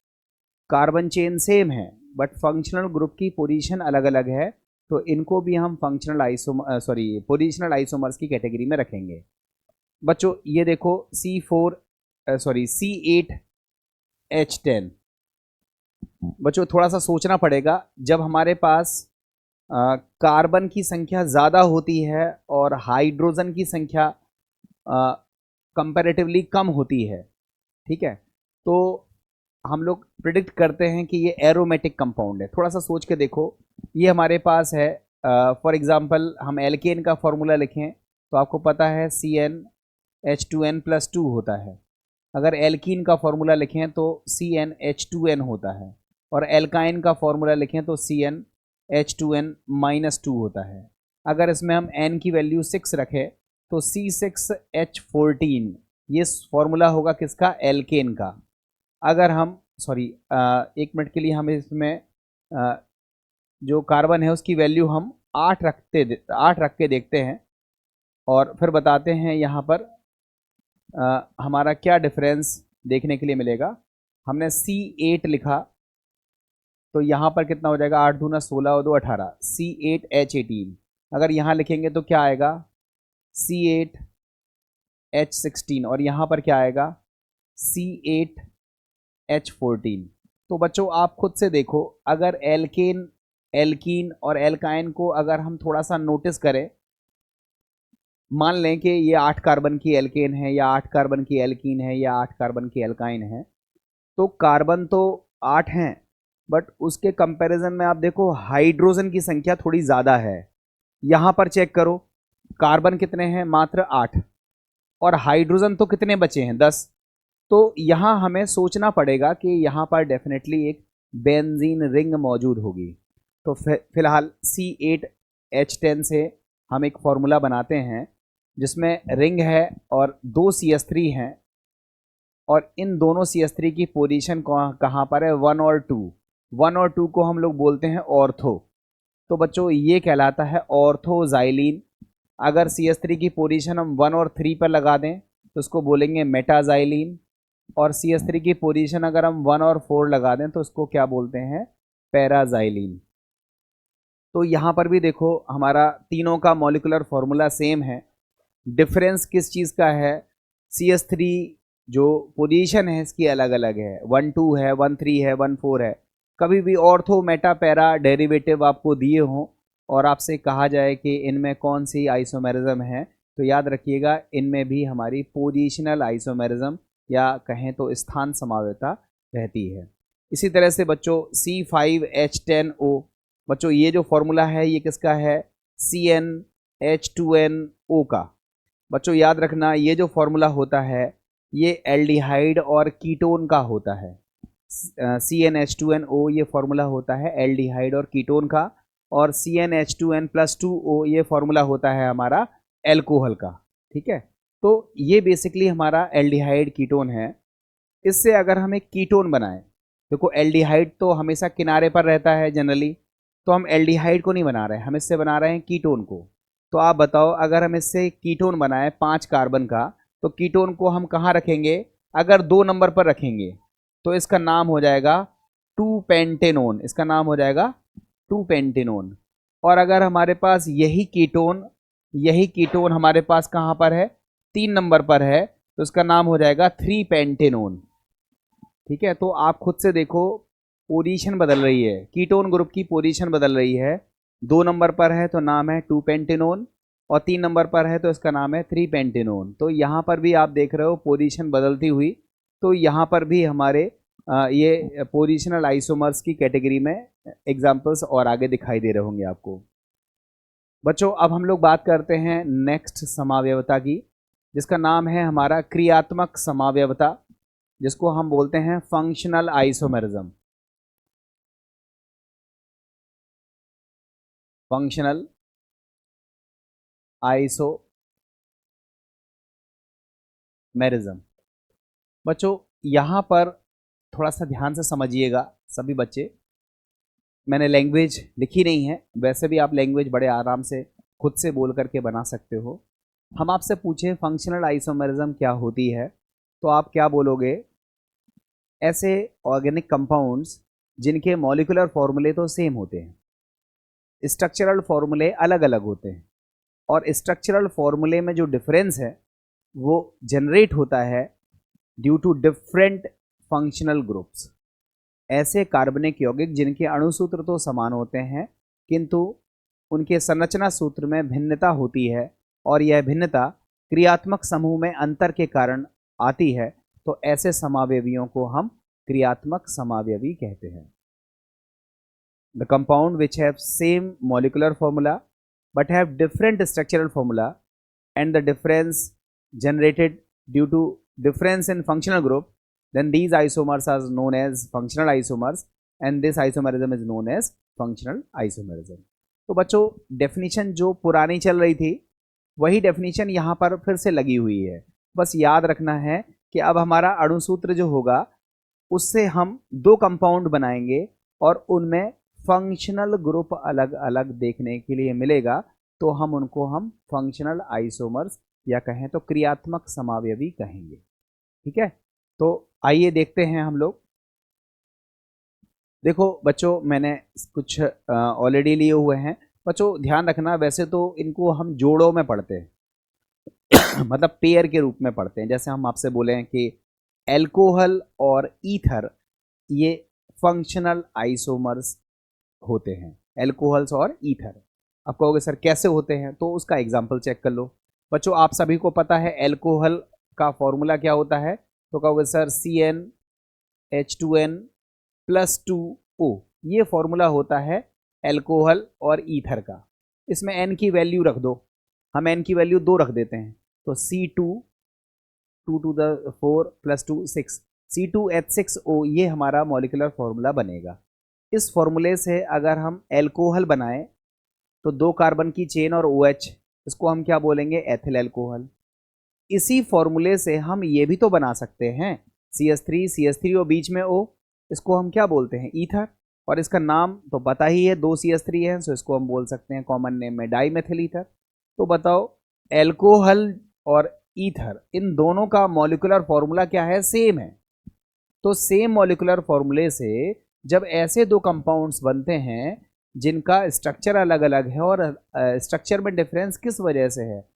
कार्बन चेन सेम है, बट फंक्शनल ग्रुप की पोजीशन अलग अलग है, तो इनको भी हम फंक्शनल पोजीशनल आइसोमर्स की कैटेगरी में रखेंगे। बच्चों ये देखो C8H10। बच्चों थोड़ा सा सोचना पड़ेगा, जब हमारे पास कार्बन की संख्या ज़्यादा होती है और हाइड्रोजन की संख्या कंपैरेटिवली कम होती है, ठीक है, तो हम लोग प्रिडिक्ट करते हैं कि ये एरोमेटिक कंपाउंड है। थोड़ा सा सोच के देखो, ये हमारे पास है, फॉर एग्जांपल हम एल्केन का फॉर्मूला लिखें तो आपको पता है CnH2n+2 होता है। अगर एल्कीन का फॉर्मूला लिखें तो CnH2n होता है, और एल्काइन का फॉर्मूला लिखें तो CnH2n-2 होता है। अगर इसमें हम n की वैल्यू 6 रखें तो C6H14, ये फॉर्मूला होगा किसका, एल्केन का। अगर हम एक मिनट के लिए हम इसमें जो कार्बन है उसकी वैल्यू हम 8 रख के देखते हैं और फिर बताते हैं यहाँ पर हमारा क्या डिफरेंस देखने के लिए मिलेगा। हमने C8 लिखा तो यहाँ पर कितना हो जाएगा, 8 दूना 16 और 2 18, C8H18। अगर यहाँ लिखेंगे तो क्या आएगा, C8H16, और यहाँ पर क्या आएगा, C8H14। तो बच्चों आप खुद से देखो, अगर एल्केन, एल्कीन और एल्काइन को अगर हम थोड़ा सा नोटिस करें, मान लें कि ये 8 कार्बन की एल्केन है या 8 कार्बन की एल्कीन है या 8 कार्बन की एल्काइन है, तो कार्बन तो 8 हैं, बट उसके कंपैरिजन में आप देखो हाइड्रोजन की संख्या थोड़ी ज़्यादा है। यहाँ पर चेक करो, कार्बन कितने हैं, मात्र 8, और हाइड्रोजन तो कितने बचे हैं, 10। तो यहाँ हमें सोचना पड़ेगा कि यहाँ पर डेफिनेटली एक बेंजीन रिंग मौजूद होगी। तो फिलहाल C8H10 से हम एक फॉर्मूला बनाते हैं जिसमें रिंग है और 2 CH3 हैं, और इन दोनों CH3 की पोजीशन कहाँ पर है, 1 और 2। 1 और 2 को हम लोग बोलते हैं ऑर्थो। तो बच्चों ये कहलाता है ऑर्थोजाइलिन। अगर CH3 की पोजीशन हम 1 और 3 पर लगा दें तो उसको बोलेंगे मेटाजाइलिन, और CH3 की पोजीशन अगर हम 1 और 4 लगा दें तो उसको क्या बोलते हैं, पैराजाइलिन। तो यहाँ पर भी देखो हमारा तीनों का मॉलिक्यूलर फॉर्मूला सेम है, डिफरेंस किस चीज़ का है, CH3 जो पोजीशन है इसकी अलग अलग है, 1 2 है, 1 3 है, 1 4 है। कभी भी ऑर्थो मेटा पैरा डेरिवेटिव आपको दिए हों और आपसे कहा जाए कि इनमें कौन सी आइसोमेरिज्म है, तो याद रखिएगा इनमें भी हमारी पोजीशनल आइसोमेरिज्म या कहें तो स्थान समावयता रहती है। इसी तरह से बच्चों C5H10O, बच्चों ये जो फॉर्मूला है ये किसका है, CnH2nO का। बच्चों याद रखना ये जो फॉर्मूला होता है ये एल्डिहाइड और कीटोन का होता है। CnH2nO ये फॉर्मूला होता है एल्डिहाइड और कीटोन का, और CnH2n+2O ये फॉर्मूला होता है हमारा एल्कोहल का। ठीक है, तो ये बेसिकली हमारा एल्डिहाइड कीटोन है। इससे अगर हम एक कीटोन बनाएं, देखो एल्डिहाइड तो हमेशा किनारे पर रहता है जनरली, तो हम एल्डिहाइड को नहीं बना रहे हैं, हम इससे बना रहे हैं कीटोन को। तो आप बताओ अगर हम इससे कीटोन बनाएं 5 कार्बन का, तो कीटोन को हम कहाँ रखेंगे, अगर 2 नंबर पर रखेंगे तो इसका नाम हो जाएगा 2 पेंटेनोन, इसका नाम हो जाएगा 2 पेंटेनोन। और अगर हमारे पास यही कीटोन हमारे पास कहाँ पर है, 3 नंबर पर है, तो इसका नाम हो जाएगा 3 पेंटेनोन। ठीक है, तो आप खुद से देखो पोजीशन बदल रही है, कीटोन ग्रुप की पोजीशन बदल रही है। 2 नंबर पर है तो नाम है 2 पेंटेनोन, और 3 नंबर पर है तो इसका नाम है 3 पेंटेनोन। तो यहाँ पर भी आप देख रहे हो पोजीशन बदलती हुई, तो यहाँ पर भी हमारे ये पोजिशनल आइसोमर्स की कैटेगरी में एग्जाम्पल्स और आगे दिखाई दे रहे होंगे आपको। बच्चों अब हम लोग बात करते हैं नेक्स्ट समावयवता की, जिसका नाम है हमारा क्रियात्मक समावयवता, जिसको हम बोलते हैं फंक्शनल आइसोमेरिज्म। Functional isomerism. बच्चों यहाँ पर थोड़ा सा ध्यान से समझिएगा सभी बच्चे, मैंने लैंग्वेज लिखी नहीं है, वैसे भी आप लैंग्वेज बड़े आराम से खुद से बोल करके बना सकते हो। हम आपसे पूछें फंक्शनल आइसोमेरिज्म क्या होती है, तो आप क्या बोलोगे, ऐसे ऑर्गेनिक कंपाउंड्स जिनके मॉलिक्यूलर फॉर्मूले तो सेम होते हैं, स्ट्रक्चरल फॉर्मूले अलग अलग होते हैं, और स्ट्रक्चरल फॉर्मूले में जो डिफरेंस है वो जनरेट होता है due to different functional groups. ऐसे कार्बनिक यौगिक जिनके अणु सूत्र तो समान होते हैं किंतु उनके संरचना सूत्र में भिन्नता होती है, और यह भिन्नता क्रियात्मक समूह में अंतर के कारण आती है, तो ऐसे समावयवियों को हम क्रियात्मक समावयवी कहते हैं। The compound which have same molecular formula but have different structural formula and the difference generated due to difference in functional group, then these isomers are known as functional isomers and this isomerism is known as functional isomerism. तो बच्चों definition जो पुरानी चल रही थी वही definition यहाँ पर फिर से लगी हुई है। बस याद रखना है कि अब हमारा अणुसूत्र जो होगा उससे हम 2 कंपाउंड बनाएंगे और उनमें फंक्शनल ग्रुप अलग अलग देखने के लिए मिलेगा, तो हम उनको हम फंक्शनल आइसोमर्स या कहें तो क्रियात्मक समावयवी कहेंगे। ठीक है, तो आइए देखते हैं हम लोग देखो बच्चों, मैंने कुछ ऑलरेडी लिए हुए हैं। बच्चों ध्यान रखना, वैसे तो इनको हम जोड़ों में पढ़ते हैं मतलब पेयर के रूप में पढ़ते हैं। जैसे हम आपसे बोले हैं कि एल्कोहल और ईथर ये फंक्शनल आइसोमर्स होते हैं, एल्कोहल्स और ईथर। आप कहोगे सर कैसे होते हैं, तो उसका एग्जांपल चेक कर लो। बच्चों आप सभी को पता है एल्कोहल का फॉर्मूला क्या होता है, तो कहोगे सर CnH2n+2O, ये फॉर्मूला होता है एल्कोहल और ईथर का। इसमें n की वैल्यू रख दो, हम n की वैल्यू 2 रख देते हैं, तो C2 2 to the 4 + 2 6, C2H6O ये हमारा मॉलिक्यूलर फॉर्मूला बनेगा। इस फॉर्मूले से अगर हम एल्कोहल बनाएं तो 2 कार्बन की चेन और OH, इसको हम क्या बोलेंगे, एथिल एल्कोहल। इसी फॉर्मूले से हम ये भी तो बना सकते हैं CH3 और बीच में O, इसको हम क्या बोलते हैं, ईथर। और इसका नाम तो पता ही है, 2 CH3 है, सो इसको हम बोल सकते हैं कॉमन नेम में डाईमेथिल ईथर। तो बताओ एल्कोहल और ईथर इन दोनों का मॉलिक्यूलर फॉर्मूला क्या है, सेम है। तो सेम मॉलिक्यूलर फॉर्मूले से जब ऐसे दो कंपाउंड्स बनते हैं जिनका स्ट्रक्चर अलग अलग है और स्ट्रक्चर में डिफरेंस किस वजह से है,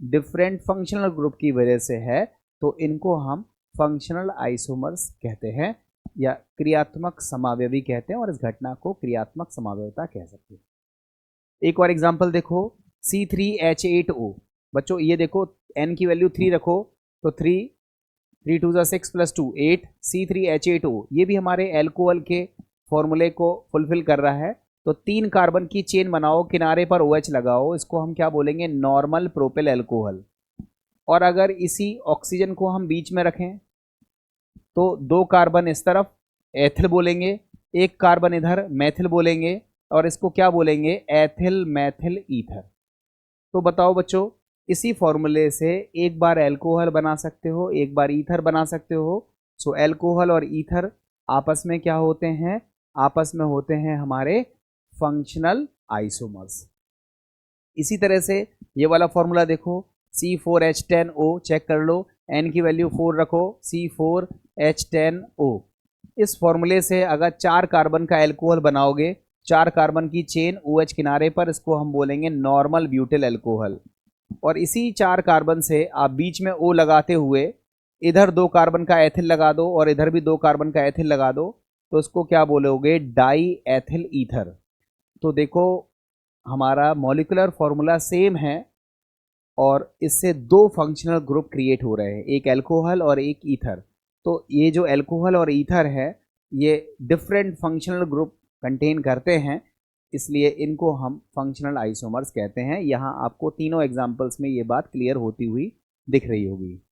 डिफरेंट फंक्शनल ग्रुप की वजह से है, तो इनको हम फंक्शनल आइसोमर्स कहते हैं या क्रियात्मक समावयवी कहते हैं, और इस घटना को क्रियात्मक समावयवता कह सकते हैं। एक और एग्जांपल देखो, C3H8O। बच्चों ये देखो n की वैल्यू 3 रखो, तो 3 2 6 + 2 8, C3H8O ये भी हमारे एल्कोहल के फॉर्मूले को फुलफिल कर रहा है। तो 3 कार्बन की चेन बनाओ, किनारे पर OH लगाओ, इसको हम क्या बोलेंगे, नॉर्मल प्रोपिल एल्कोहल। और अगर इसी ऑक्सीजन को हम बीच में रखें तो 2 कार्बन इस तरफ एथिल बोलेंगे, 1 कार्बन इधर मैथिल बोलेंगे, और इसको क्या बोलेंगे, एथिल मैथिल ईथर। तो बताओ बच्चों, इसी फॉर्मूले से एक बार एल्कोहल बना सकते हो, एक बार ईथर बना सकते हो। सो एल्कोहल और ईथर आपस में क्या होते हैं, आपस में होते हैं हमारे फंक्शनल आइसोमर्स। इसी तरह से ये वाला फॉर्मूला देखो, C4H10O चेक कर लो, n की वैल्यू 4 रखो, C4H10O। इस फॉर्मूले से अगर 4 कार्बन का एल्कोहल बनाओगे, 4 कार्बन की चेन OH किनारे पर, इसको हम बोलेंगे नॉर्मल ब्यूटिल एल्कोहल। और इसी 4 कार्बन से आप बीच में O लगाते हुए इधर 2 कार्बन का एथिल लगा दो और इधर भी 2 कार्बन का एथिल लगा दो, तो इसको क्या बोलोगे, डाई एथिल ईथर। तो देखो हमारा मॉलिक्यूलर फॉर्मूला सेम है और इससे 2 फंक्शनल ग्रुप क्रिएट हो रहे हैं, एक एल्कोहल और एक ईथर। तो ये जो एल्कोहल और ईथर है ये डिफरेंट फंक्शनल ग्रुप कंटेन करते हैं, इसलिए इनको हम फंक्शनल आइसोमर्स कहते हैं। यहाँ आपको तीनों एग्जांपल्स में ये बात क्लियर होती हुई दिख रही होगी।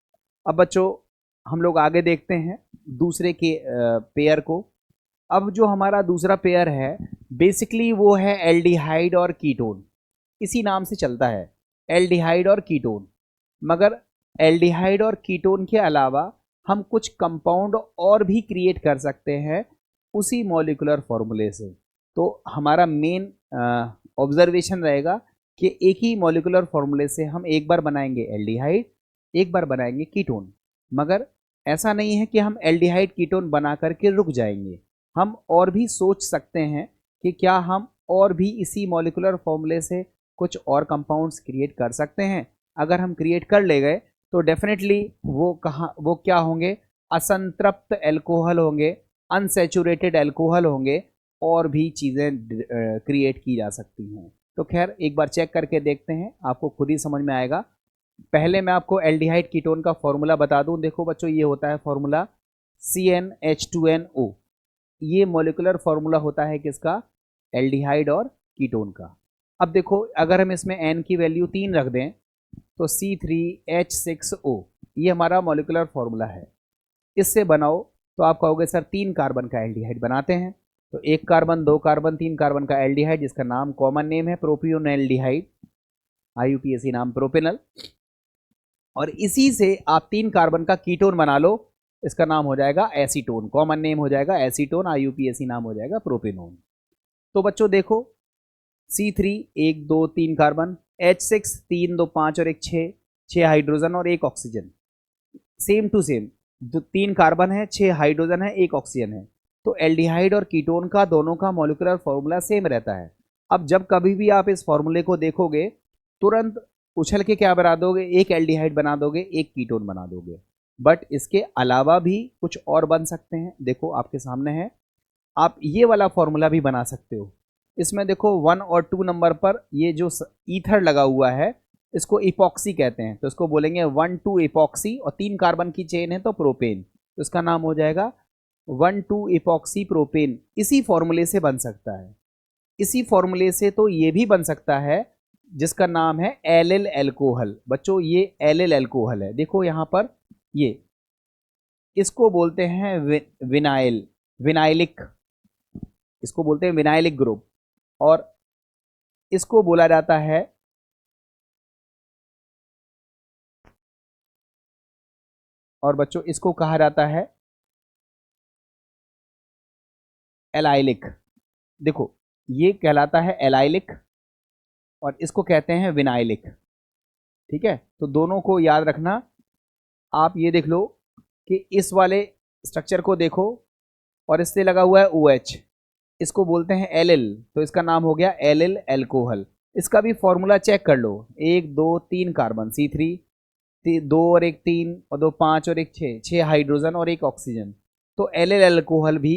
अब बच्चों हम लोग आगे देखते हैं दूसरे के पेयर को। अब जो हमारा दूसरा पेयर है बेसिकली वो है एल्डिहाइड और कीटोन, इसी नाम से चलता है, एल्डिहाइड और कीटोन। मगर एल्डिहाइड और कीटोन के अलावा हम कुछ कंपाउंड और भी क्रिएट कर सकते हैं उसी मॉलिक्यूलर फॉर्मूले से। तो हमारा मेन ऑब्जर्वेशन रहेगा कि एक ही मॉलिक्यूलर फॉर्मूले से हम एक बार बनाएंगे एल्डिहाइड, एक बार बनाएंगे कीटोन। मगर ऐसा नहीं है कि हम एल्डिहाइड कीटोन बना करके रुक जाएंगे, हम और भी सोच सकते हैं कि क्या हम और भी इसी मॉलिक्यूलर फॉर्मूले से कुछ और कंपाउंड्स क्रिएट कर सकते हैं। अगर हम क्रिएट कर ले गए तो डेफिनेटली वो क्या होंगे, असंतृप्त एल्कोहल होंगे, अनसैचुरेटेड एल्कोहल होंगे, और भी चीज़ें क्रिएट की जा सकती हैं। तो खैर एक बार चेक करके देखते हैं, आपको खुद ही समझ में आएगा। पहले मैं आपको एल्डिहाइड कीटोन का फॉर्मूला बता दूं। देखो बच्चों ये होता है फॉर्मूला CnH2nO। ये मॉलिक्यूलर फॉर्मूला होता है किसका, एल्डिहाइड और कीटोन का। अब देखो अगर हम इसमें n की वैल्यू 3 रख दें तो C3H6O ये हमारा मॉलिक्यूलर फॉर्मूला है। इससे बनाओ तो आप कहोगे सर 3 कार्बन का एल्डिहाइड बनाते हैं, तो 1 कार्बन 2 कार्बन 3 कार्बन का एल्डिहाइड जिसका नाम कॉमन नेम है प्रोपियोनेल्डिहाइड, IUPAC नाम प्रोपेनल। और इसी से आप 3 कार्बन का कीटोन बना लो, इसका नाम हो जाएगा एसीटोन, कॉमन नेम हो जाएगा एसीटोन, IUPAC नाम हो जाएगा प्रोपेनोन। तो बच्चों देखो C3 1 2 3 कार्बन, H6 3 2 5 और 1 6 हाइड्रोजन और 1 oxygen, same to same, 3 carbon है 6 हाइड्रोजन है 1 ऑक्सीजन है। तो एल्डिहाइड और कीटोन का दोनों का मॉलिक्यूलर फॉर्मूला सेम रहता है। अब जब कभी भी आप इस फॉर्मूले को देखोगे तुरंत उछल के क्या बना दोगे, एक एल्डिहाइड बना दोगे, एक कीटोन बना दोगे। बट इसके अलावा भी कुछ और बन सकते हैं। देखो आपके सामने है, आप ये वाला फॉर्मूला भी बना सकते हो। इसमें देखो 1 और 2 नंबर पर ये जो ईथर लगा हुआ है इसको इपॉक्सी कहते हैं, तो इसको बोलेंगे 1,2 इपॉक्सी, और 3 कार्बन की चेन है तो प्रोपेन, तो इसका नाम हो जाएगा 1,2 इपॉक्सी प्रोपेन। इसी फॉर्मूले से बन सकता है। इसी फॉर्मूले से तो ये भी बन सकता है जिसका नाम है एलिल एल्कोहल। बच्चों ये एलिल एल्कोहल है, देखो यहाँ पर ये, इसको बोलते हैं विनाइल, विनाइलिक, इसको बोलते हैं विनाइलिक ग्रुप, और इसको बोला जाता है और बच्चों इसको कहा जाता है एलाइलिक। देखो ये कहलाता है एलाइलिक और इसको कहते हैं विनाइलिक। ठीक है, तो दोनों को याद रखना। आप ये देख लो कि इस वाले स्ट्रक्चर को देखो और इससे लगा हुआ है OH, इसको बोलते हैं एलिल, तो इसका नाम हो गया एलिल एल्कोहल। इसका भी फॉर्मूला चेक कर लो, 1 2 3 कार्बन C3, 2 और 1 3 और 2 5 और 1 6, 6 हाइड्रोजन और 1 ऑक्सीजन। तो एलिल एल्कोहल भी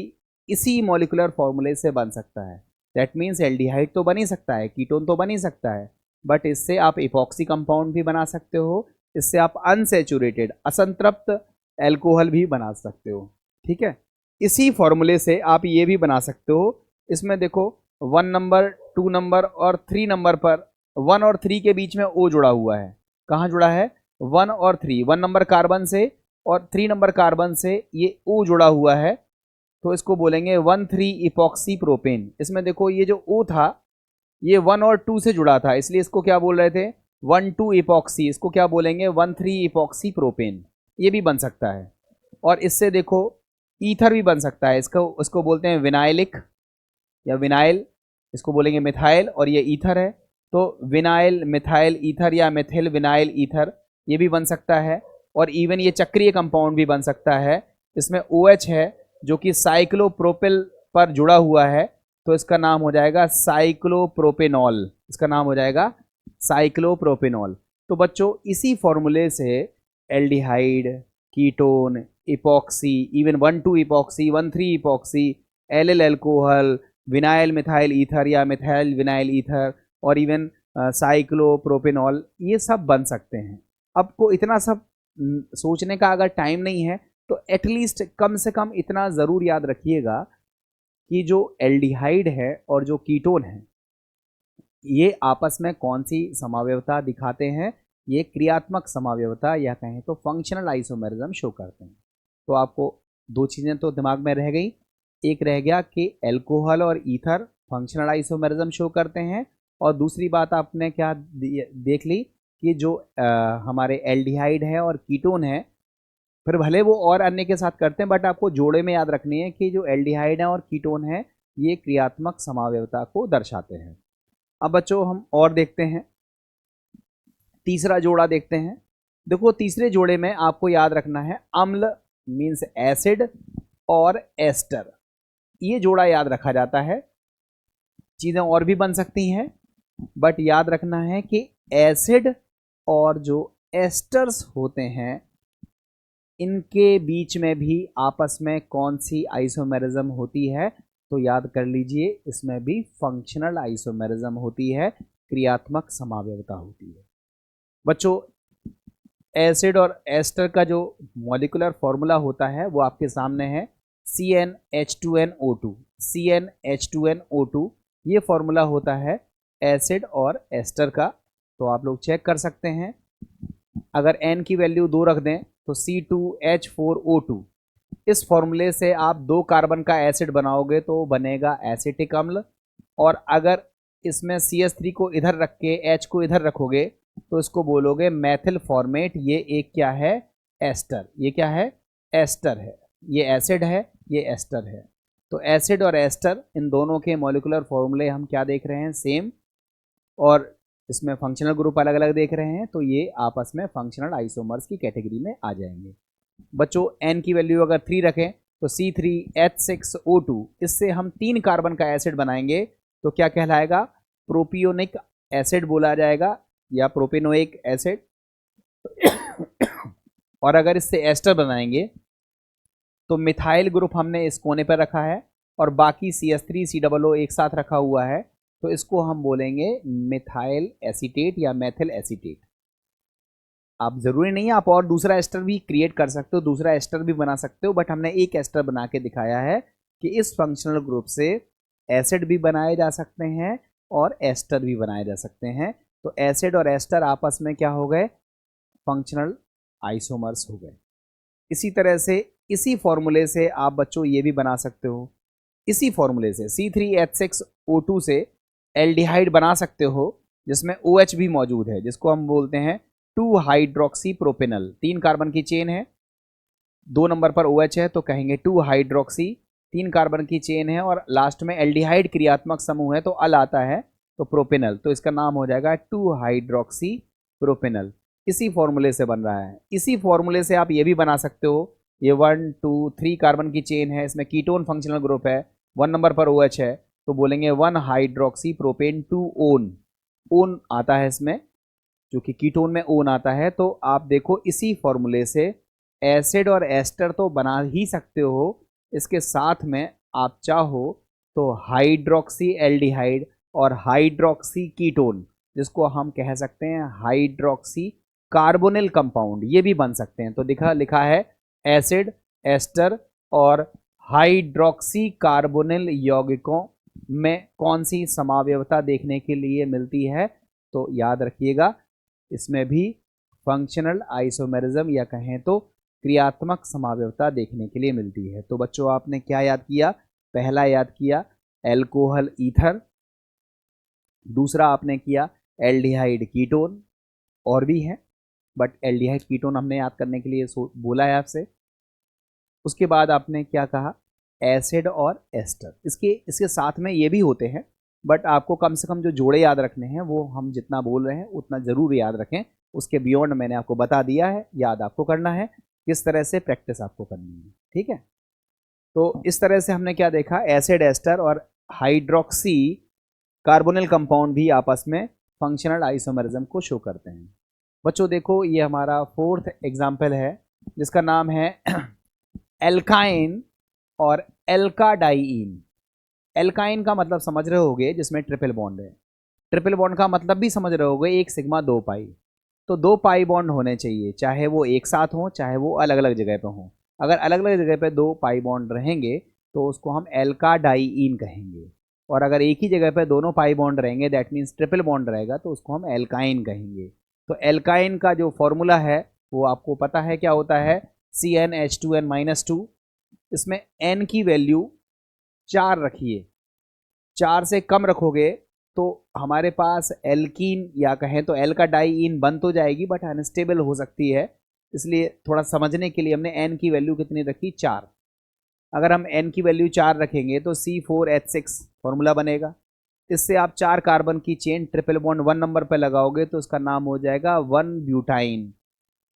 इसी मॉलिक्यूलर फॉर्मूले से बन सकता है। दैट मीन्स एल्डिहाइड तो बन ही सकता है, कीटोन तो बन ही सकता है, बट इससे आप इपॉक्सी कंपाउंड भी बना सकते हो, इससे आप अनसैचुरेटेड असंतृप्त एल्कोहल भी बना सकते हो। ठीक है, इसी फॉर्मूले से आप ये भी बना सकते हो। इसमें देखो 1 नंबर 2 नंबर और 3 नंबर पर 1 और 3 के बीच में O जुड़ा हुआ है। कहाँ जुड़ा है? 1 और 3, 1 नंबर कार्बन से और 3 नंबर कार्बन से ये O जुड़ा हुआ है, तो इसको बोलेंगे 1,3 इपॉक्सी प्रोपेन। इसमें देखो ये जो O था ये 1 और 2 से जुड़ा था, इसलिए इसको क्या बोल रहे थे? 1,2 इपॉक्सी। इसको क्या बोलेंगे? 1,3 इपॉक्सी प्रोपेन। ये भी बन सकता है। और इससे देखो ईथर भी बन सकता है, इसको बोलते हैं विनाइलिक या विनाइल, इसको बोलेंगे मिथाइल, और ये ईथर है, तो विनाइल मिथाइल ईथर या मिथिल विनाइल ईथर ये भी बन सकता है। और इवन ये चक्रीय कंपाउंड भी बन सकता है। इसमें OH है जो कि साइक्लोप्रोपिल पर जुड़ा हुआ है, तो इसका नाम हो जाएगा साइक्लोप्रोपेनॉल, इसका नाम हो जाएगा साइक्लोप्रोपेनॉल। तो बच्चों इसी फॉर्मूले से aldehyde, ketone, epoxy, even 1,2 epoxy, 1,3 epoxy, allyl alcohol, vinyl methyl ether या मिथाइल विनाइल ईथर, और इवन साइक्लोप्रोपेनॉल, ये सब बन सकते हैं। आपको इतना सब सोचने का अगर टाइम नहीं है तो एटलीस्ट कम से कम इतना ज़रूर याद रखिएगा कि जो एल्डिहाइड है और जो कीटोन है ये आपस में कौन सी समावयवता दिखाते हैं? ये क्रियात्मक समावयवता या कहें तो फंक्शनल आइसोमेरिज्म शो करते हैं। तो आपको 2 चीज़ें तो दिमाग में रह गई। एक रह गया कि एल्कोहल और ईथर फंक्शनल आइसोमेरिज्म शो करते हैं, और दूसरी बात आपने क्या देख ली कि जो हमारे एल्डिहाइड है और कीटोन है, फिर भले वो और अन्य के साथ करते हैं, बट आपको जोड़े में याद रखनी है कि जो एल्डिहाइड है और कीटोन है ये क्रियात्मक समावयवता को दर्शाते हैं। अब बच्चों हम और देखते हैं, तीसरा जोड़ा देखते हैं। देखो तीसरे जोड़े में आपको याद रखना है अम्ल मीन्स एसिड और एस्टर, ये जोड़ा याद रखा जाता है। चीज़ें और भी बन सकती हैं, बट याद रखना है कि एसिड और जो एस्टर्स होते हैं इनके बीच में भी आपस में कौन सी आइसोमेरिज्म होती है? तो याद कर लीजिए, इसमें भी फंक्शनल आइसोमेरिज्म होती है, क्रियात्मक समावयवता होती है। बच्चों एसिड और एस्टर का जो मॉलिक्यूलर फॉर्मूला होता है वो आपके सामने है, CnH2nO2। CnH2nO2 ये फॉर्मूला होता है एसिड और एस्टर का, तो आप लोग चेक कर सकते हैं। अगर n की वैल्यू 2 रख दें तो C2H4O2, इस फॉर्मूले से आप 2 कार्बन का एसिड बनाओगे तो बनेगा एसिटिक अम्ल, और अगर इसमें CH3 को इधर रख के H को इधर रखोगे तो इसको बोलोगे मैथिल फॉर्मेट। ये एक क्या है? एस्टर। ये क्या है? एस्टर है। ये एसिड है, ये एस्टर है। तो एसिड और एस्टर इन दोनों के मॉलिक्यूलर फॉर्मूले हम क्या देख रहे हैं? सेम, और इसमें फंक्शनल ग्रुप अलग अलग देख रहे हैं, तो ये आपस में फंक्शनल आइसोमर्स की कैटेगरी में आ जाएंगे। बच्चों n की वैल्यू अगर 3 रखें तो C3H6O2, इससे हम 3 कार्बन का एसिड बनाएंगे तो क्या कहलाएगा? प्रोपियोनिक एसिड बोला जाएगा या प्रोपेनोइक एसिड। और अगर इससे एस्टर बनाएंगे तो मिथाइल ग्रुप हमने इस कोने पर रखा है और बाकी CH3COO एक साथ रखा हुआ है, तो इसको हम बोलेंगे मिथाइल एसीटेट या मेथिल एसीटेट। आप जरूरी नहीं है, आप और दूसरा एस्टर भी क्रिएट कर सकते हो, दूसरा एस्टर भी बना सकते हो, बट हमने एक एस्टर बना के दिखाया है कि इस फंक्शनल ग्रुप से एसिड भी बनाए जा सकते हैं और एस्टर भी बनाए जा सकते हैं। तो एसिड और एस्टर आपस में क्या हो गए? फंक्शनल आइसोमर्स हो गए। इसी तरह से इसी फॉर्मूले से आप बच्चों ये भी बना सकते हो, इसी फॉर्मूले से C3H6O2 से एल्डिहाइड बना सकते हो जिसमें OH भी मौजूद है, जिसको हम बोलते हैं 2 हाइड्रोक्सी प्रोपेनल। 3 कार्बन की चेन है, 2 नंबर पर OH है तो कहेंगे 2 हाइड्रोक्सी, 3 कार्बन की चेन है और लास्ट में एल्डिहाइड क्रियात्मक समूह है तो अल आता है तो प्रोपेनल, तो इसका नाम हो जाएगा 2 हाइड्रोक्सी प्रोपेनल। इसी फॉर्मूले से बन रहा है। इसी फॉर्मूले से आप ये भी बना सकते हो, ये 1 2 3 कार्बन की चेन है, इसमें कीटोन फंक्शनल ग्रुप है, 1 नंबर पर OH है तो बोलेंगे 1 हाइड्रोक्सी प्रोपेन 2 ओन। ओन आता है इसमें, जो कि कीटोन में ओन आता है। तो आप देखो इसी फॉर्मूले से एसिड और एस्टर तो बना ही सकते हो, इसके साथ में आप चाहो तो हाइड्रोक्सी एल्डिहाइड और हाइड्रोक्सी कीटोन, जिसको हम कह सकते हैं हाइड्रोक्सी कार्बोनिल कंपाउंड, ये भी बन सकते हैं। तो लिखा है एसिड, एस्टर और हाइड्रोक्सी कार्बोनिल यौगिकों में कौन सी समावयवता देखने के लिए मिलती है? तो याद रखिएगा, इसमें भी फंक्शनल आइसोमेरिज्म या कहें तो क्रियात्मक समावयवता देखने के लिए मिलती है। तो बच्चों आपने क्या याद किया? पहला याद किया एल्कोहल ईथर, दूसरा आपने किया एल्डिहाइड कीटोन, और भी है बट एल्डिहाइड कीटोन हमने याद करने के लिए बोला है आपसे। उसके बाद आपने क्या कहा? एसिड और एस्टर। इसके साथ में ये भी होते हैं, बट आपको कम से कम जो जोड़े याद रखने हैं वो हम जितना बोल रहे हैं उतना ज़रूर याद रखें। उसके बियॉन्ड मैंने आपको बता दिया है, याद आपको करना है, किस तरह से प्रैक्टिस आपको करनी है। ठीक है, तो इस तरह से हमने क्या देखा? एसिड, एस्टर और हाइड्रोक्सी कार्बोनिल कंपाउंड भी आपस में फंक्शनल आइसोमेरिज्म को शो करते हैं। बच्चों देखो, ये हमारा 4th एग्जाम्पल है जिसका नाम है एल्काइन और एल्काडाइइन। एल्काइन का मतलब समझ रहे होगे, जिसमें ट्रिपल बॉन्ड है। ट्रिपल बॉन्ड का मतलब भी समझ रहे होगे, 1 सिग्मा 2 पाई। तो 2 पाई बॉन्ड होने चाहिए, चाहे वो एक साथ हो चाहे वो अलग अलग जगह पे हों। अगर अलग अलग जगह पे 2 पाई बॉन्ड रहेंगे तो उसको हम एल्काडाइइन कहेंगे, और अगर एक ही जगह पे दोनों पाई बॉन्ड रहेंगे, दैट मीन्स ट्रिपल बॉन्ड रहेगा, तो उसको हम एल्काइन कहेंगे। तो एल्काइन का जो फॉर्मूला है वो आपको पता है क्या होता है? CnH2n-2। इसमें n की वैल्यू 4 रखिए, 4 से कम रखोगे तो हमारे पास एल्कीन या कहें तो एल्काडाइइन बन तो जाएगी बट अनस्टेबल हो सकती है। इसलिए थोड़ा समझने के लिए हमने n की वैल्यू कितनी रखी? 4। अगर हम n की वैल्यू 4 रखेंगे तो C4H6 फॉर्मूला बनेगा। इससे आप 4 कार्बन की चेन ट्रिपल बॉन्ड 1 नंबर पर लगाओगे तो उसका नाम हो जाएगा 1 ब्यूटाइन।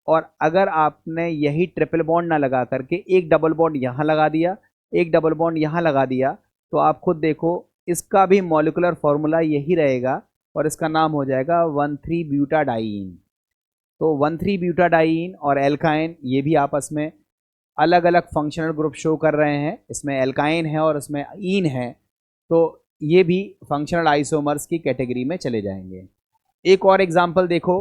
और अगर आपने यही ट्रिपल बॉन्ड ना लगा करके एक डबल बॉन्ड यहाँ लगा दिया, एक डबल बॉन्ड यहाँ लगा दिया, तो आप खुद देखो इसका भी मॉलिक्यूलर फॉर्मूला यही रहेगा और इसका नाम हो जाएगा 1,3 ब्यूटाडाइइन। तो 1,3 ब्यूटाडाइइन और एल्काइन ये भी आपस में अलग अलग फंक्शनल ग्रुप शो कर रहे हैं। इसमें एल्काइन है और इसमें ईन है, तो ये भी फंक्शनल आइसोमर्स की कैटेगरी में चले जाएंगे। एक और एग्जांपल देखो,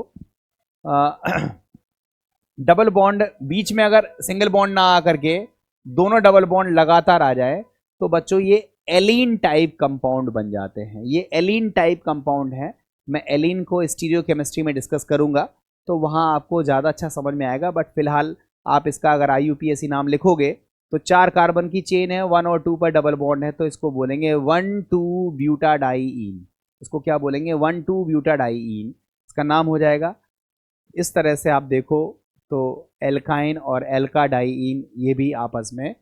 डबल बॉन्ड बीच में अगर सिंगल बॉन्ड ना आकर के दोनों डबल बॉन्ड लगातार आ जाए तो बच्चों ये एलीन टाइप कंपाउंड बन जाते हैं। ये एलीन टाइप कंपाउंड है। मैं एलीन को स्टीरियोकेमिस्ट्री में डिस्कस करूंगा तो वहां आपको ज़्यादा अच्छा समझ में आएगा, बट फिलहाल आप इसका अगर IUPAC नाम लिखोगे तो 4 कार्बन की चेन है, 1 और 2 पर डबल बॉन्ड है, तो इसको बोलेंगे 1,2 ब्यूटाडाइइन। इसको क्या बोलेंगे? 1,2 ब्यूटाडाइइन, इसका नाम हो जाएगा। इस तरह से आप देखो तो एल्काइन और एल्काडाइइन ये भी आपस में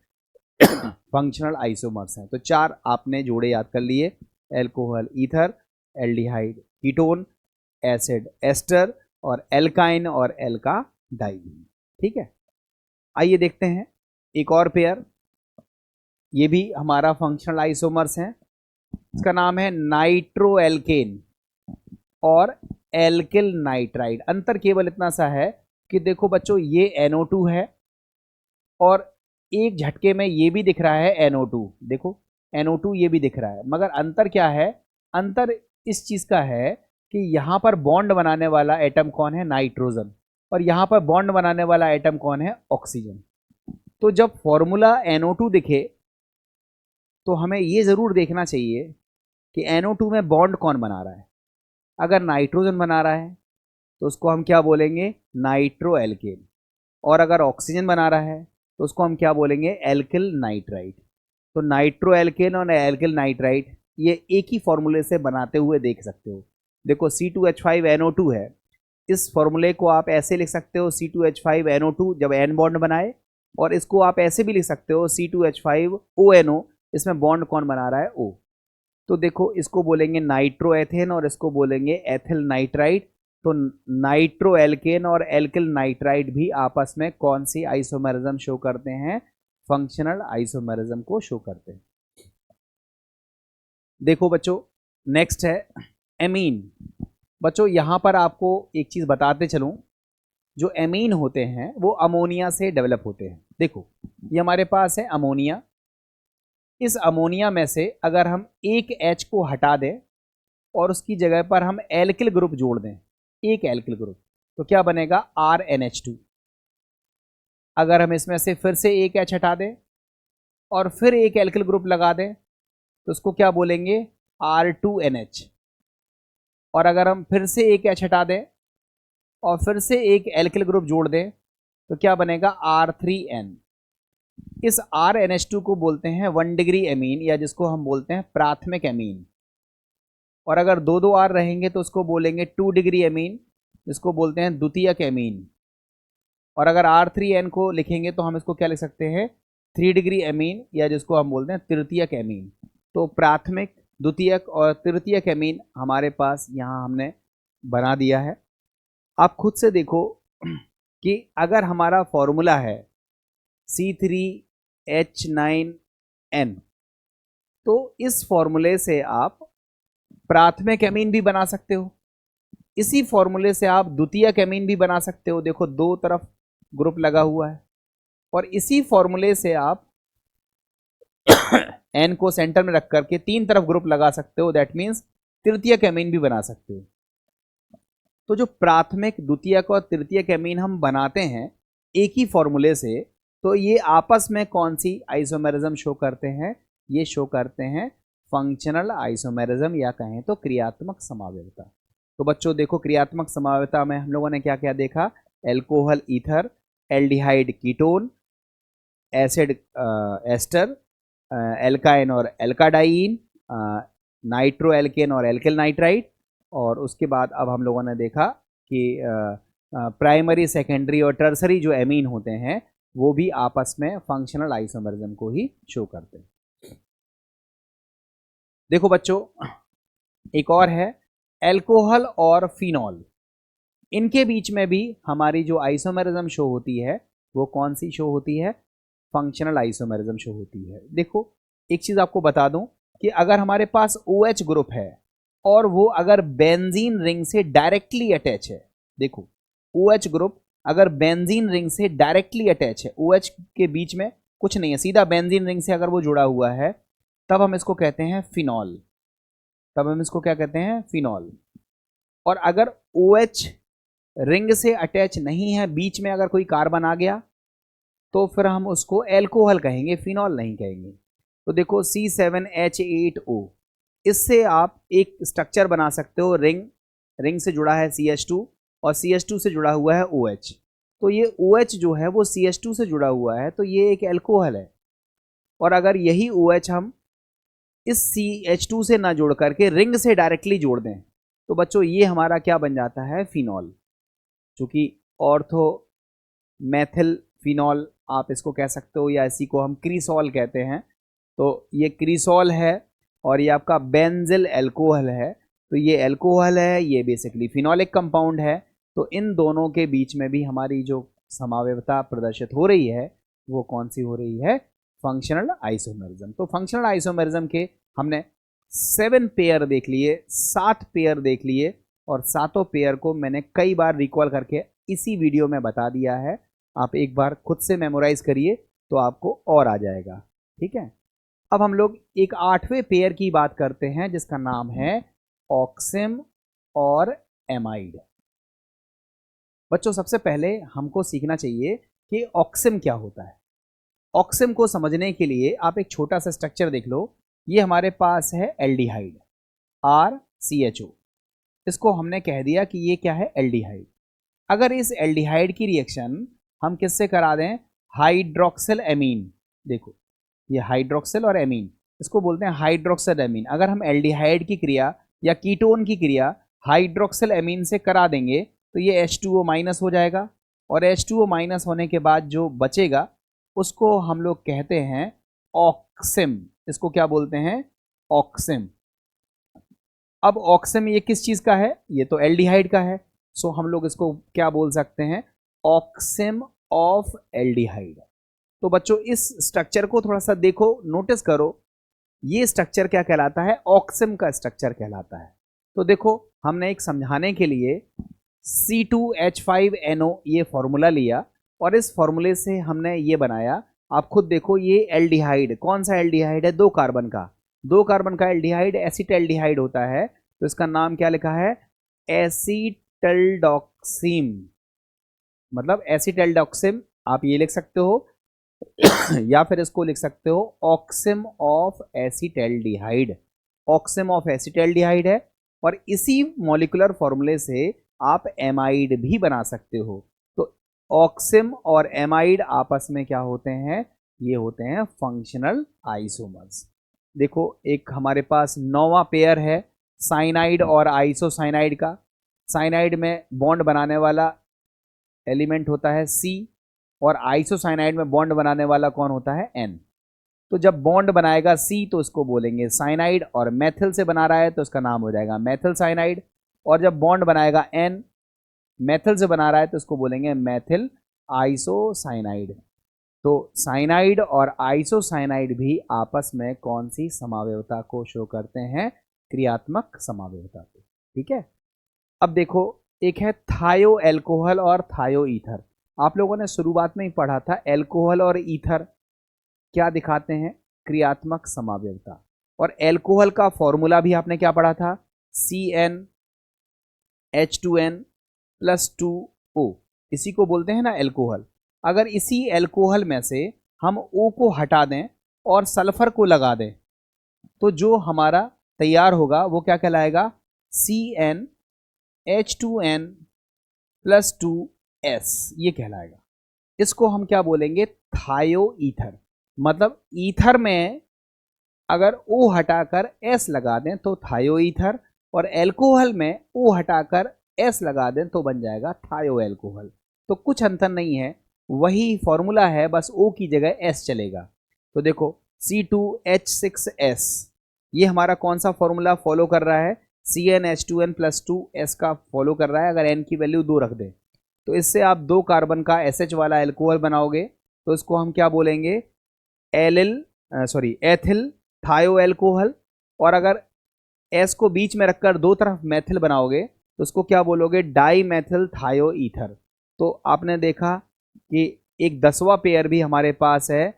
फंक्शनल आइसोमर्स हैं। तो 4 आपने जोड़े याद कर लिए, alcohol ether, aldehyde ketone, acid ester और एल्काइन और एल्काडाइइन। ठीक है, आइए देखते हैं एक और पेयर। ये भी हमारा फंक्शनल आइसोमर्स है। इसका नाम है नाइट्रो एल्केन और एल्किल नाइट्राइड। अंतर केवल इतना सा है कि देखो बच्चों, ये NO2 है और एक झटके में ये भी दिख रहा है NO2। देखो NO2 ये भी दिख रहा है, मगर अंतर क्या है? अंतर इस चीज का है कि यहां पर बॉन्ड बनाने वाला एटम कौन है? नाइट्रोजन। और यहां पर बॉन्ड बनाने वाला एटम कौन है? ऑक्सीजन। तो जब फॉर्मूला NO2 दिखे तो हमें ये जरूर देखना चाहिए कि NO2 में बॉन्ड कौन बना रहा है। अगर नाइट्रोजन बना रहा है तो उसको हम क्या बोलेंगे? Nitro alkane. और अगर ऑक्सीजन बना रहा है तो उसको हम क्या बोलेंगे? Alkyl nitride. तो नाइट्रो एल्केन और एल्किल नाइट्राइड ये एक ही फॉर्मूले से बनाते हुए देख सकते हो। देखो C2H5NO2 है, इस फॉर्मूले को आप ऐसे लिख सकते हो C2H5NO2 जब N बॉन्ड बनाए, और इसको आप ऐसे भी लिख सकते हो C2H5ONO, इसमें बॉन्ड कौन बना रहा है? O। तो देखो इसको बोलेंगे नाइट्रो एथेन और इसको बोलेंगे एथिल नाइट्राइड। तो नाइट्रो एल्केन और एल्किल नाइट्राइड भी आपस में कौन सी आइसोमेरिज्म शो करते हैं? फंक्शनल आइसोमेरिज्म को शो करते हैं। देखो बच्चों, नेक्स्ट है एमीन। बच्चों यहां पर आपको एक चीज बताते चलूं, जो एमीन होते हैं वो अमोनिया से डेवलप होते हैं। देखो ये हमारे पास है अमोनिया। इस अमोनिया में से अगर हम एक H को हटा दें और उसकी जगह पर हम एल्किल ग्रुप जोड़ दें, एक एल्किल ग्रुप, तो क्या बनेगा? RNH2। अगर हम इसमें से फिर से एक H हटा दें और फिर एक एल्किल ग्रुप लगा दें तो उसको क्या बोलेंगे? R2NH। और अगर हम फिर से एक H हटा दें और फिर से एक एल्किल ग्रुप जोड़ दें तो क्या बनेगा? R3N। इस RNH2 को बोलते हैं 1 डिग्री एमीन, या जिसको हम बोलते हैं प्राथमिक एमीन। और अगर दो दो R रहेंगे तो उसको बोलेंगे 2 डिग्री एमीन, जिसको बोलते हैं द्वितीयक एमीन। और अगर R3N को लिखेंगे तो हम इसको क्या लिख सकते हैं? 3 डिग्री एमीन, या जिसको हम बोलते हैं तृतीयक एमीन। तो प्राथमिक, द्वितीयक और तृतीयक एमीन हमारे पास यहाँ हमने बना दिया है। आप खुद से देखो कि अगर हमारा फॉर्मूला है C3H9N, तो इस फॉर्मूले से आप प्राथमिक एमीन भी बना सकते हो, इसी फॉर्मूले से आप द्वितीयक एमीन भी बना सकते हो। देखो दो तरफ ग्रुप लगा हुआ है, और इसी फॉर्मूले से आप N को सेंटर में रख करके तीन तरफ ग्रुप लगा सकते हो, दैट मीन्स तृतीयक एमीन भी बना सकते हो। तो जो प्राथमिक, द्वितीयक और तृतीयक एमीन हम बनाते हैं एक ही फॉर्मूले से, तो ये आपस में कौन सी आइसोमेरिज्म शो करते हैं? ये शो करते हैं फंक्शनल आइसोमेरिज्म, या कहें तो क्रियात्मक समावेयता। तो बच्चों देखो, क्रियात्मक समावेयता में हम लोगों ने क्या क्या देखा? Alcohol ether, aldehyde ketone, acid ester, alkyne और एल्काडाइन, नाइट्रो एल्केन और एल्किल नाइट्राइड। और उसके बाद अब हम लोगों ने देखा कि प्राइमरी, सेकेंडरी और टर्सरी जो एमीन होते हैं वो भी आपस में फंक्शनल आइसोमेरिज्म को ही शो करते हैं। देखो बच्चों, एक और है एल्कोहल और फिनॉल। इनके बीच में भी हमारी जो आइसोमेरिज्म शो होती है वो कौन सी शो होती है? फंक्शनल आइसोमेरिज्म शो होती है। देखो एक चीज आपको बता दूं कि अगर हमारे पास OH ग्रुप है और वो अगर बेंजीन रिंग से डायरेक्टली अटैच है, देखो OH ग्रुप अगर बेंजीन रिंग से डायरेक्टली अटैच है, OH के बीच में कुछ नहीं है, सीधा बेंजीन रिंग से अगर वो जुड़ा हुआ है, तब हम इसको कहते हैं फिनॉल। तब हम इसको क्या कहते हैं? फिनॉल। और अगर OH रिंग से अटैच नहीं है, बीच में अगर कोई कार्बन आ गया, तो फिर हम उसको एल्कोहल कहेंगे, फिनॉल नहीं कहेंगे। तो देखो C7H8O, इससे आप एक स्ट्रक्चर बना सकते हो, रिंग से जुड़ा है CH2 और CH2 से जुड़ा हुआ है OH। तो ये OH जो है वो CH2 से जुड़ा हुआ है, तो ये एक एल्कोहल है। और अगर यही OH हम इस CH2 से ना जोड़ करके रिंग से डायरेक्टली जोड़ दें, तो बच्चों ये हमारा क्या बन जाता है? फिनॉल। चूंकि ऑर्थो मैथिल फिनॉल आप इसको कह सकते हो, या इसी को हम क्रीसॉल कहते हैं। तो ये क्रीसॉल है और ये आपका बेंजिल एल्कोहल है। तो ये एल्कोहल है, ये बेसिकली फिनॉलिक कंपाउंड है। तो इन दोनों के बीच में भी हमारी जो समावेयता प्रदर्शित हो रही है वो कौन सी हो रही है? Functional isomerism. तो फंक्शनल आइसोमेरिज्म के हमने 7 पेयर देख लिए, 7 पेयर देख लिए, और सातों पेयर को मैंने कई बार रिकॉल करके इसी वीडियो में बता दिया है। आप एक बार खुद से मेमोराइज करिए तो आपको और आ जाएगा। ठीक है, अब हम लोग एक 8वें पेयर की बात करते हैं जिसका नाम है ऑक्सिम और एमाइड। बच्चों सबसे पहले हमको सीखना चाहिए कि ऑक्सिम क्या होता है। ऑक्सिम को समझने के लिए आप एक छोटा सा स्ट्रक्चर देख लो। ये हमारे पास है एल्डिहाइड, RCHO। इसको हमने कह दिया कि ये क्या है, एल्डिहाइड। अगर इस एल्डिहाइड की रिएक्शन हम किससे करा दें, हाइड्रोक्सिल एमीन, देखो ये हाइड्रोक्सिल और एमीन, इसको बोलते हैं हाइड्रोक्सिल एमीन। अगर हम एल्डिहाइड की क्रिया या कीटोन की क्रिया हाइड्रोक्सिल एमीन से करा देंगे तो ये H2O माइनस हो जाएगा, और H2O माइनस होने के बाद जो बचेगा उसको हम लोग कहते हैं ऑक्सिम। इसको क्या बोलते हैं, ऑक्सिम। अब ऑक्सिम ये किस चीज का है, ये तो एल्डिहाइड का है, सो हम लोग इसको क्या बोल सकते हैं, ऑक्सिम ऑफ एल्डिहाइड। तो बच्चों इस स्ट्रक्चर को थोड़ा सा देखो, नोटिस करो, ये स्ट्रक्चर क्या कहलाता है, ऑक्सिम का स्ट्रक्चर कहलाता है। तो देखो हमने एक समझाने के लिए C2H5NO ये फॉर्मूला लिया, और इस फॉर्मूले से हमने ये बनाया। आप खुद देखो, ये एल्डिहाइड, कौन सा एल्डिहाइड है, 2 कार्बन का, 2 कार्बन का एल्डिहाइड एसिटल्डिहाइड होता है। तो इसका नाम क्या लिखा है, एसिटल्डॉक्सिम, मतलब एसिटल्डॉक्सिम आप ये लिख सकते हो या फिर इसको लिख सकते हो ऑक्सिम ऑफ एसिटल्डिहाइड। ऑक्सिम ऑफ एसिटल्डिहाइड है, और इसी मॉलिक्यूलर फॉर्मूले से आप एमाइड भी बना सकते हो। तो ऑक्सिम और एमाइड आपस में क्या होते हैं, ये होते हैं फंक्शनल आइसोमर्स। देखो एक हमारे पास 9वां पेयर है साइनाइड और आइसोसाइनाइड का। साइनाइड में बॉन्ड बनाने वाला एलिमेंट होता है C, और आइसोसाइनाइड में बॉन्ड बनाने वाला कौन होता है, N। तो जब बॉन्ड बनाएगा C तो इसको बोलेंगे साइनाइड, और मेथिल से बना रहा है तो इसका नाम हो जाएगा मेथिल साइनाइड। और जब बॉन्ड बनाएगा N, मेथिल से बना रहा है तो इसको बोलेंगे मेथिल आइसोसाइनाइड। तो साइनाइड और आइसोसाइनाइड भी आपस में कौन सी समावयवता को शो करते हैं, क्रियात्मक समावयवता को। ठीक है, अब देखो एक है थायो एल्कोहल और थायो ईथर। आप लोगों ने शुरुआत में ही पढ़ा था, एल्कोहल और ईथर क्या दिखाते हैं, क्रियात्मक समावयवता। और एल्कोहल का फॉर्मूला भी आपने क्या पढ़ा था, CnH2n+2O, इसी को बोलते हैं ना एल्कोहल। अगर इसी एल्कोहल में से हम O को हटा दें और सल्फर को लगा दें तो जो हमारा तैयार होगा वो क्या कहलाएगा, CnH2n+2S, ये कहलाएगा। इसको हम क्या बोलेंगे, थायो ईथर। मतलब ईथर में अगर O हटाकर S लगा दें तो थायो ईथर, और एल्कोहल में O हटाकर S लगा दें तो बन जाएगा थायो एल्कोहल। तो कुछ अंतर नहीं है, वही फॉर्मूला है, बस O की जगह S चलेगा। तो देखो C2H6S, ये हमारा कौन सा फॉर्मूला फॉलो कर रहा है, CnH2n+2S का फॉलो कर रहा है। अगर N की वैल्यू 2 रख दें तो इससे आप 2 कार्बन का SH वाला एल्कोहल बनाओगे, तो इसको हम क्या बोलेंगे, एथिल थायो एल्कोहल। और अगर S को बीच में रखकर दो तरफ मेथिल बनाओगे तो उसको क्या बोलोगे, डाई मेथिल थायो ईथर। तो आपने देखा कि एक 10वां पेयर भी हमारे पास है,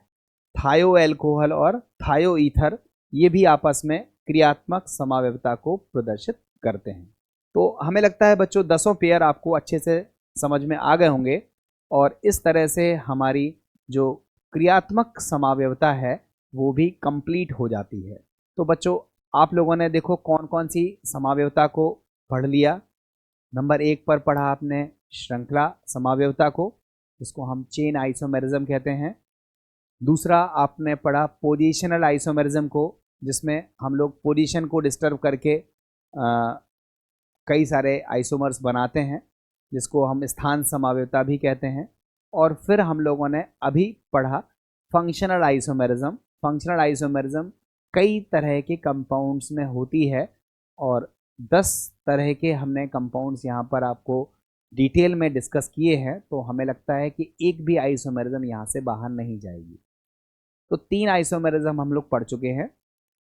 थायो एल्कोहल और थायो ईथर, ये भी आपस में क्रियात्मक समावयवता को प्रदर्शित करते हैं। तो हमें लगता है बच्चों 10 पेयर आपको अच्छे से समझ में आ गए होंगे, और इस तरह से हमारी जो क्रियात्मक समावयवता है वो भी कंप्लीट हो जाती है। तो बच्चों आप लोगों ने देखो कौन कौन सी समावयवता को पढ़ लिया। नंबर 1 पर पढ़ा आपने श्रृंखला समावयवता को, जिसको हम चेन आइसोमेरिज्म कहते हैं। दूसरा आपने पढ़ा पोजिशनल आइसोमेरिज्म को, जिसमें हम लोग पोजीशन को डिस्टर्ब करके कई सारे आइसोमर्स बनाते हैं, जिसको हम स्थान समावयवता भी कहते हैं। और फिर हम लोगों ने अभी पढ़ा फंक्शनल आइसोमेरिज्म। फंक्शनल आइसोमेरिज्म कई तरह के कंपाउंड्स में होती है, और 10 तरह के हमने कंपाउंड्स यहाँ पर आपको डिटेल में डिस्कस किए हैं। तो हमें लगता है कि एक भी आइसोमेरिज्म यहाँ से बाहर नहीं जाएगी। तो 3 आइसोमेरिज्म हम लोग पढ़ चुके हैं।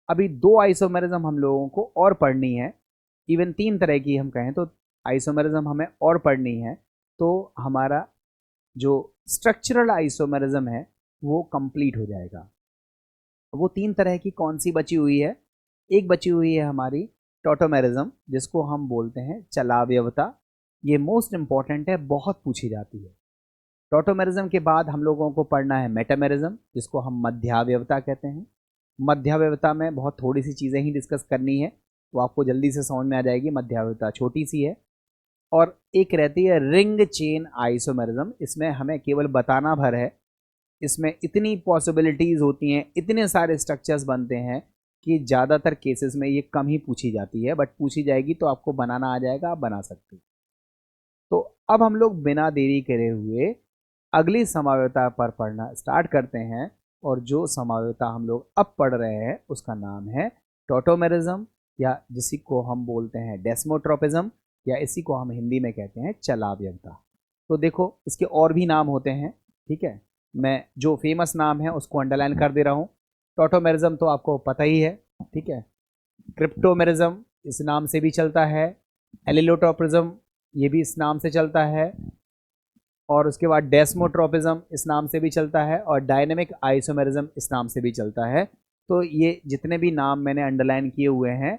अभी 2 आइसोमेरिज्म हम लोगों को और पढ़नी है। इवन 3 तरह की हम कहें तो आइसोमेरिज्म हमें और पढ़नी है, तो हमारा जो स्ट्रक्चरल आइसोमेरिज्म है वो कंप्लीट हो जाएगा। वो 3 तरह की कौन सी बची हुई है? एक बची हुई है हमारी टॉटोमेरिज्म, जिसको हम बोलते हैं चलावयवता। ये मोस्ट इंपॉर्टेंट है, बहुत पूछी जाती है। टॉटोमेरिज्म के बाद हम लोगों को पढ़ना है मेटामेरिज्म, जिसको हम मध्यावयवता कहते हैं। मध्यावयवता में बहुत थोड़ी सी चीज़ें ही डिस्कस करनी है, तो आपको जल्दी से समझ में आ जाएगी। मध्यावयवता छोटी सी है। और एक रहती है रिंग चेन आइसोमेरिज्म, इसमें हमें केवल बताना भर है। इसमें इतनी पॉसिबिलिटीज़ होती हैं, इतने सारे स्ट्रक्चर्स बनते हैं कि ज़्यादातर केसेस में ये कम ही पूछी जाती है, बट पूछी जाएगी तो आपको बनाना आ जाएगा, आप बना सकते हो। तो अब हम लोग बिना देरी करे हुए अगली समावयवता पर पढ़ना स्टार्ट करते हैं। और जो समावयवता हम लोग अब पढ़ रहे हैं उसका नाम है टॉटोमेरिज्म, या जिसी को हम बोलते हैं डेस्मोट्रोपिज्म, या इसी को हम हिंदी में कहते हैं चलावयवता। तो देखो इसके और भी नाम होते हैं, ठीक है। मैं जो फेमस नाम है उसको अंडरलाइन कर दे रहा हूँ। टॉटोमेरिज्म तो आपको पता ही है, ठीक है। क्रिप्टोमेरिज्म इस नाम से भी चलता है। एलिलोट्रोपिज्म ये भी इस नाम से चलता है। और उसके बाद डेस्मोट्रोपिज्म इस नाम से भी चलता है। और डायनेमिक आइसोमेरिज्म इस नाम से भी चलता है। तो ये जितने भी नाम मैंने अंडरलाइन किए हुए हैं,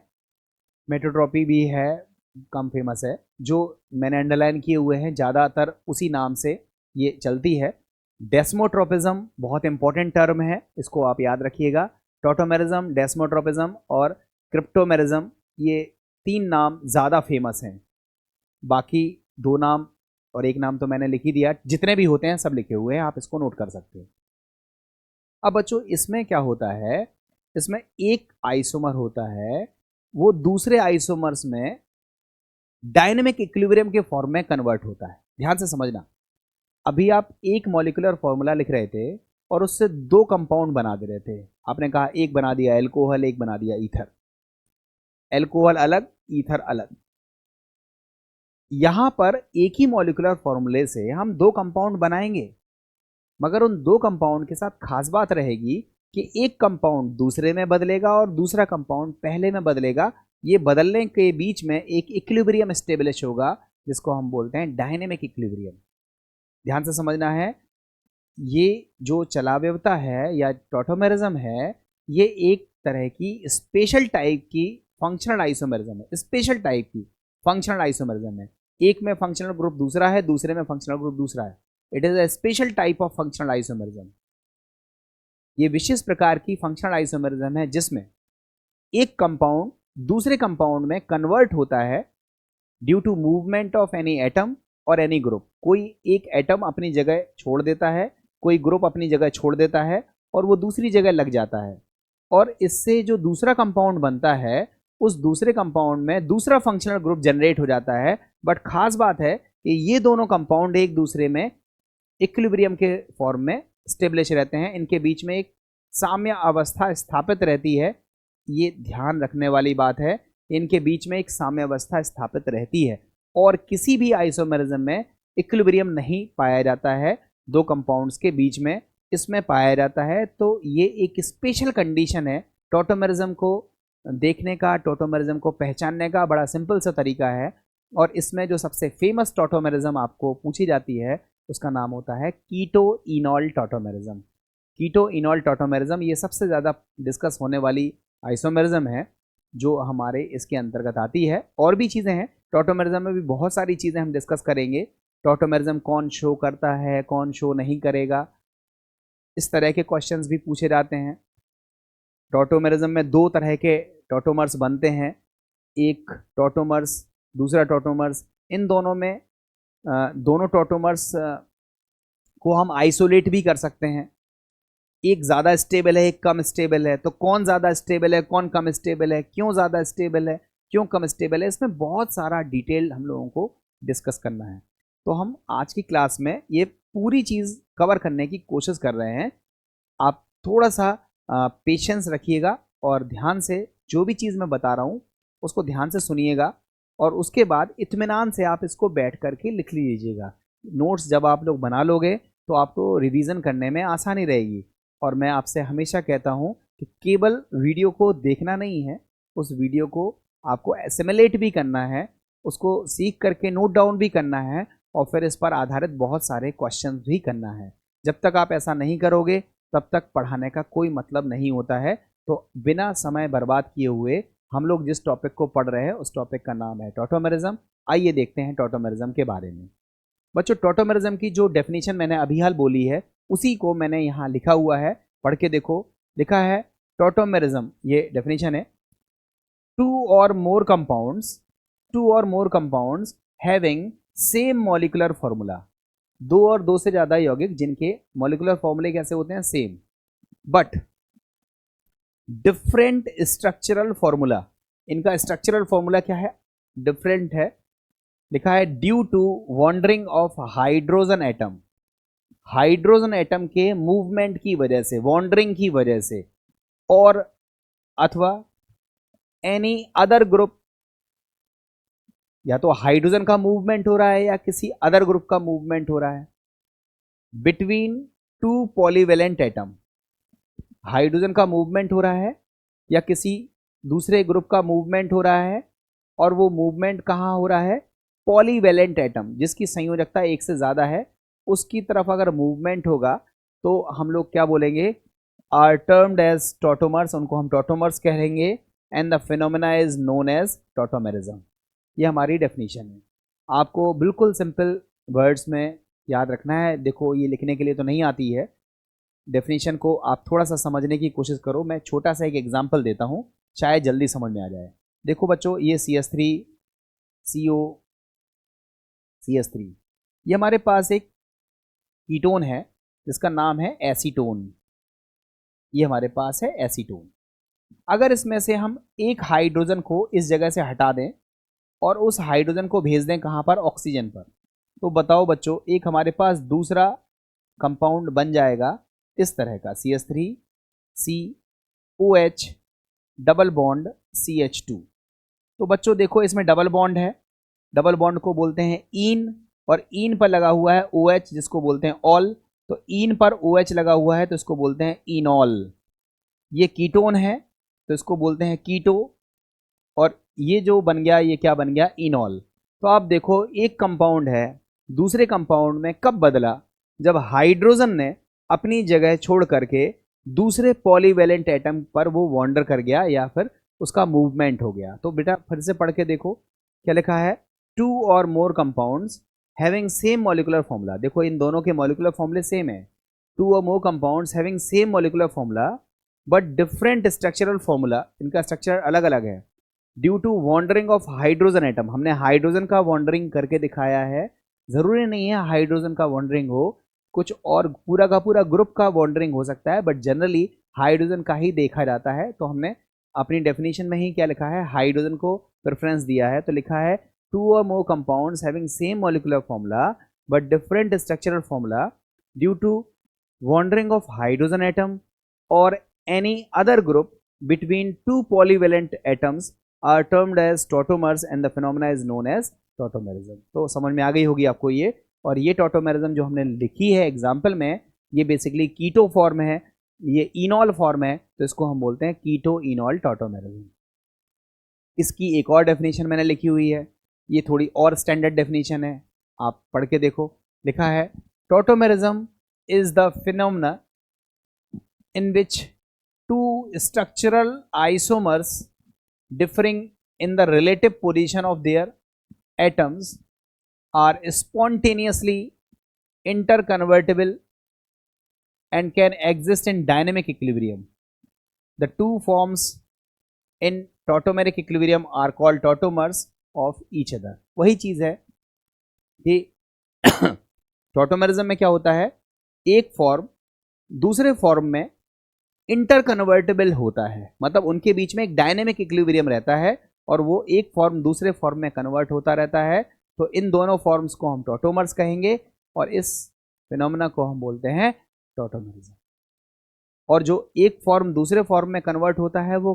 मेटोट्रॉपी भी है, कम फेमस है। जो मैंने अंडरलाइन किए हुए हैं ज़्यादातर उसी नाम से ये चलती है। डेस्मोट्रोपिज्म बहुत इंपॉर्टेंट टर्म है, इसको आप याद रखिएगा। टॉटोमेरिज्म, डेस्मोट्रोपिज्म और क्रिप्टोमेरिज्म, ये 3 नाम ज़्यादा फेमस हैं। बाकी 2 नाम और 1 नाम तो मैंने लिख ही दिया, जितने भी होते हैं सब लिखे हुए हैं, आप इसको नोट कर सकते हैं। अब बच्चों इसमें क्या होता है, इसमें एक आइसोमर होता है, वो दूसरे आइसोमर्स में डायनेमिक इक्विलिब्रियम के फॉर्म में कन्वर्ट होता है। ध्यान से समझना। अभी आप एक मॉलिक्यूलर फॉर्मूला लिख रहे थे और उससे 2 कंपाउंड बना दे रहे थे। आपने कहा एक बना दिया एल्कोहल, एक बना दिया ईथर। एल्कोहल अलग, ईथर अलग। यहां पर एक ही मॉलिक्यूलर फॉर्मूले से हम 2 कंपाउंड बनाएंगे, मगर उन 2 कंपाउंड के साथ खास बात रहेगी कि एक कंपाउंड दूसरे में बदलेगा और दूसरा कंपाउंड पहले में बदलेगा। ये बदलने के बीच में एक इक्विलिब्रियम एस्टेब्लिश होगा, जिसको हम बोलते हैं डायनेमिक इक्विलिब्रियम। ध्यान से समझना है। ये जो चलावयवता है या टॉटोमेरिज्म है, ये एक तरह की स्पेशल टाइप की फंक्शनल आइसोमेरिज्म है। स्पेशल टाइप की फंक्शनल आइसोमेरिज्म है। एक में फंक्शनल ग्रुप दूसरा है, दूसरे में फंक्शनल ग्रुप दूसरा है। It is a special type of functional isomerism. ये विशेष प्रकार की फंक्शनल आइसोमेरिज्म है जिसमें एक कंपाउंड दूसरे कंपाउंड में कन्वर्ट होता है due to movement of any atom और एनी ग्रुप। कोई एक एटम अपनी जगह छोड़ देता है, कोई ग्रुप अपनी जगह छोड़ देता है और वो दूसरी जगह लग जाता है। और इससे जो दूसरा कंपाउंड बनता है, उस दूसरे कंपाउंड में दूसरा फंक्शनल ग्रुप जनरेट हो जाता है। बट खास बात है कि ये दोनों कंपाउंड एक दूसरे में इक्विलिब्रियम के फॉर्म में स्टेब्लिश रहते हैं। इनके बीच में एक साम्य अवस्था स्थापित रहती है। ये ध्यान रखने वाली बात है, इनके बीच में एक साम्य अवस्था स्थापित रहती है और किसी भी आइसोमेरिज्म में इक्विलिब्रियम नहीं पाया जाता है 2 कंपाउंड्स के बीच में, इसमें पाया जाता है। तो ये एक स्पेशल कंडीशन है। टॉटोमेरिज्म को देखने का, टॉटोमेरिज्म को पहचानने का बड़ा सिंपल सा तरीका है। और इसमें जो सबसे फेमस टॉटोमेरिज्म आपको पूछी जाती है उसका नाम होता है कीटो इनॉल टॉटोमेरिज्म। कीटो इनॉल टॉटोमेरिज्म ये सबसे ज़्यादा डिस्कस होने वाली आइसोमेरिज्म है जो हमारे इसके अंतर्गत आती है। और भी चीज़ें हैं, टॉटोमेरिज्म में भी बहुत सारी चीज़ें हम डिस्कस करेंगे। टॉटोमेरिज्म कौन शो करता है, कौन शो नहीं करेगा, इस तरह के क्वेश्चंस भी पूछे जाते हैं। टॉटोमेरिज्म में 2 तरह के टॉटोमर्स बनते हैं, एक टॉटोमर्स, दूसरा टॉटोमर्स। इन दोनों में दोनों टॉटोमर्स को हम आइसोलेट भी कर सकते हैं। एक ज़्यादा स्टेबल है, एक कम स्टेबल है। तो कौन ज़्यादा स्टेबल है, कौन कम स्टेबल है, क्यों ज़्यादा स्टेबल है, क्यों कम स्टेबल है, इसमें बहुत सारा डिटेल हम लोगों को डिस्कस करना है। तो हम आज की क्लास में ये पूरी चीज़ कवर करने की कोशिश कर रहे हैं। आप थोड़ा सा पेशेंस रखिएगा और ध्यान से जो भी चीज़ मैं बता रहा हूँ उसको ध्यान से सुनिएगा और उसके बाद इत्मीनान से आप इसको बैठ करके लिख लीजिएगा। नोट्स जब आप लोग बना लोगे तो आपको रिवीजन करने में आसानी रहेगी। और मैं आपसे हमेशा कहता हूं कि केवल वीडियो को देखना नहीं है, उस वीडियो को आपको एसिमुलेट भी करना है, उसको सीख करके नोट डाउन भी करना है और फिर इस पर आधारित बहुत सारे क्वेश्चंस भी करना है। जब तक आप ऐसा नहीं करोगे तब तक पढ़ाने का कोई मतलब नहीं होता है। तो बिना समय बर्बाद किए हुए हम लोग जिस टॉपिक को पढ़ रहे हैं उस टॉपिक का नाम है टॉटोमेरिज्म। आइए देखते हैं टॉटोमेरिज्म के बारे में। बच्चों, टॉटोमेरिज्म की जो डेफिनेशन मैंने अभी हाल बोली है उसी को मैंने यहाँ लिखा हुआ है, पढ़ के देखो। लिखा है टॉटोमेरिज्म, ये डेफिनेशन है, टू और more compounds having same molecular formula. दो और दो से ज्यादा यौगिक जिनके मॉलिक्यूलर फॉर्मूले कैसे होते हैं, same, but different structural formula. इनका स्ट्रक्चरल फॉर्मूला क्या है, डिफरेंट है। लिखा है due to wandering of hydrogen atom, hydrogen atom के मूवमेंट की वजह से, वॉन्डरिंग की वजह से, और अथवा एनी अदर ग्रुप, या तो हाइड्रोजन का मूवमेंट हो रहा है या किसी अदर ग्रुप का मूवमेंट हो रहा है between two polyvalent atom. Hydrogen का मूवमेंट हो रहा है या किसी दूसरे ग्रुप का मूवमेंट हो रहा है, और वो मूवमेंट कहाँ हो रहा है, पॉलीवेलेंट एटम जिसकी संयोजकता एक से ज़्यादा है उसकी तरफ अगर मूवमेंट होगा तो हम लोग क्या बोलेंगे, आर टर्म्ड एज टॉटोमर्स, उनको हम टॉटोमर्स कहेंगे, and the phenomena is known as tautomerism. ये हमारी डेफिनेशन है। आपको बिल्कुल सिंपल वर्ड्स में याद रखना है। देखो, ये लिखने के लिए तो नहीं आती है, डेफिनेशन को आप थोड़ा सा समझने की कोशिश करो। मैं छोटा सा एक एग्जांपल देता हूँ, शायद जल्दी समझ में आ जाए। देखो बच्चों, ये CH3 CO CH3, ये हमारे पास एक कीटोन है जिसका नाम है एसीटोन। ये हमारे पास है एसीटोन। अगर इसमें से हम एक हाइड्रोजन को इस जगह से हटा दें और उस हाइड्रोजन को भेज दें कहाँ पर, ऑक्सीजन पर, तो बताओ बच्चों, एक हमारे पास दूसरा कंपाउंड बन जाएगा इस तरह का, CH3 COH double bond CH2। तो बच्चों देखो, इसमें डबल बॉन्ड है, डबल बॉन्ड को बोलते हैं ईन, और ईन पर लगा हुआ है OH जिसको बोलते हैं ऑल। तो ईन पर OH लगा हुआ है तो इसको बोलते हैं इनॉल। ये कीटोन है तो इसको बोलते हैं कीटो, और ये जो बन गया ये क्या बन गया, इनॉल। तो आप देखो, एक कंपाउंड है दूसरे कंपाउंड में कब बदला, जब हाइड्रोजन ने अपनी जगह छोड़ करके दूसरे पॉलीवेलेंट एटम पर वो वॉन्डर कर गया या फिर उसका मूवमेंट हो गया। तो बेटा फिर से पढ़ के देखो क्या लिखा है, टू और more compounds having same molecular formula. देखो, इन दोनों के मॉलिक्यूलर फॉर्मूले सेम है, टू और more compounds having same molecular formula but different structural formula, इनका स्ट्रक्चर अलग अलग है, due to wandering of hydrogen atom. हमने हाइड्रोजन का वॉन्डरिंग करके दिखाया है, जरूरी नहीं है हाइड्रोजन का वॉन्डरिंग हो, कुछ और पूरा का पूरा ग्रुप का वॉन्डरिंग हो सकता है, बट जनरली हाइड्रोजन का ही देखा जाता है। तो हमने अपनी डेफिनेशन में ही क्या लिखा है, हाइड्रोजन को प्रेफरेंस दिया है। तो लिखा है टू और more compounds having same molecular formula but different structural formula due to wandering of hydrogen atom और any other group between two polyvalent atoms are termed as tautomers and the phenomena is known as tautomerism. तो समझ में आ गई होगी आपको ये। और ये टॉटोमेरिज्म जो हमने लिखी है एग्जाम्पल में, ये बेसिकली कीटो फॉर्म है, ये इनॉल फॉर्म है, तो इसको हम बोलते हैं कीटो इनॉल टॉटोमेरिज्म। इसकी एक और डेफिनेशन मैंने लिखी हुई है, ये थोड़ी और स्टैंडर्ड डेफिनेशन है, आप पढ़ के देखो। लिखा है tautomerism is the phenomena in which two structural isomers differing in the relative position of their atoms are spontaneously interconvertible and can exist in dynamic equilibrium. The two forms in tautomeric equilibrium are called tautomers of each other. वही चीज है कि tautomerism में क्या होता है, एक form दूसरे फॉर्म में इंटरकन्वर्टेबल होता है, मतलब उनके बीच में एक डायनेमिक इक्विलिब्रियम रहता है और वो एक फॉर्म दूसरे फॉर्म में कन्वर्ट होता रहता है। तो इन दोनों फॉर्म्स को हम टॉटोमर्स कहेंगे और इस फिनोमेना को हम बोलते हैं टॉटोमेरिज्म। और जो एक फॉर्म दूसरे फॉर्म में कन्वर्ट होता है वो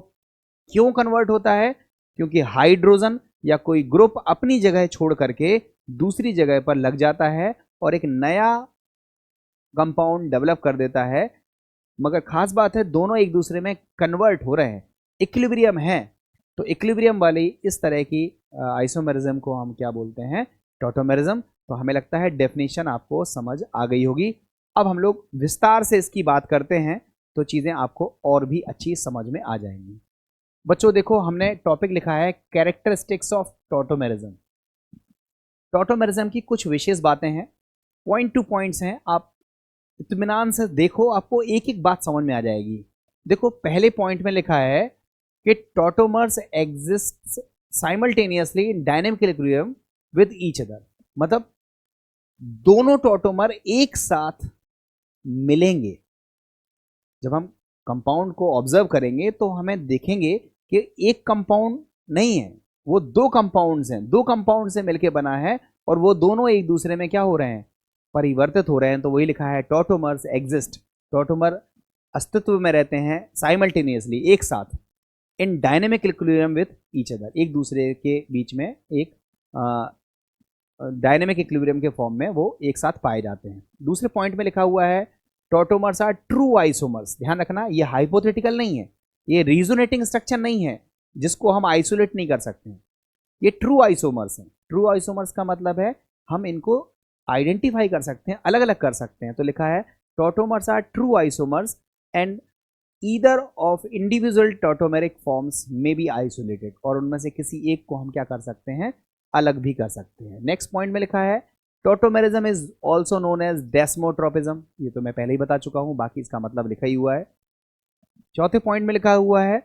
क्यों कन्वर्ट होता है, क्योंकि हाइड्रोजन या कोई ग्रुप अपनी जगह छोड़ करके दूसरी जगह पर लग जाता है और एक नया कंपाउंड डेवलप कर देता है मगर खास बात है दोनों एक दूसरे में कन्वर्ट हो रहे हैं, इक्विलिब्रियम है। तो इक्विलिब्रियम वाली इस तरह की आइसोमेरिज्म को हम क्या बोलते हैं, टॉटोमेरिज्म। तो हमें लगता है डेफिनेशन आपको समझ आ गई होगी। अब हम लोग विस्तार से इसकी बात करते हैं तो चीज़ें आपको और भी अच्छी समझ में आ जाएंगी। बच्चों देखो, हमने टॉपिक लिखा है कैरेक्टरिस्टिक्स ऑफ टॉटोमेरिज्म। टॉटोमेरिज्म की कुछ विशेष बातें हैं, पॉइंट टू पॉइंट्स हैं, आप इत्मीनान से देखो, आपको एक एक बात समझ में आ जाएगी। देखो पहले पॉइंट में लिखा है कि tautomers exist simultaneously in dynamic equilibrium with each other. मतलब दोनों टॉटोमर एक साथ मिलेंगे। जब हम कंपाउंड को ऑब्जर्व करेंगे तो हमें देखेंगे कि एक कंपाउंड नहीं है, वो दो कंपाउंड्स हैं, दो कंपाउंड से मिलकर बना है और वो दोनों एक दूसरे में क्या हो रहे हैं, परिवर्तित हो रहे हैं। तो वही लिखा है टॉटोमर्स एग्जिस्ट, टॉटोमर अस्तित्व में रहते हैं साइमल्टेनियसली, एक साथ, in dynamic equilibrium with each other, एक दूसरे के बीच में एक डायनेमिक इक्विलिब्रियम के फॉर्म में वो एक साथ पाए जाते हैं। दूसरे पॉइंट में लिखा हुआ है टॉटोमर्स आर ट्रू आइसोमर्स। ध्यान रखना, ये हाइपोथेटिकल नहीं है, ये रीजोनेटिंग स्ट्रक्चर नहीं है जिसको हम आइसोलेट नहीं कर सकते हैं, ये ट्रू आइसोमर्स हैं। ट्रू आइसोमर्स का मतलब है हम इनको आइडेंटिफाई कर सकते हैं, अलग अलग कर सकते हैं। तो लिखा है tautomers are true isomers and either of individual tautomeric forms में बी आइसोलेटेड, और उनमें से किसी एक को हम क्या कर सकते हैं, अलग भी कर सकते हैं। नेक्स्ट पॉइंट में लिखा है tautomerism is also known as desmotropism. ये तो मैं पहले ही बता चुका हूं, बाकी इसका मतलब लिखा ही हुआ है। चौथे पॉइंट में लिखा हुआ है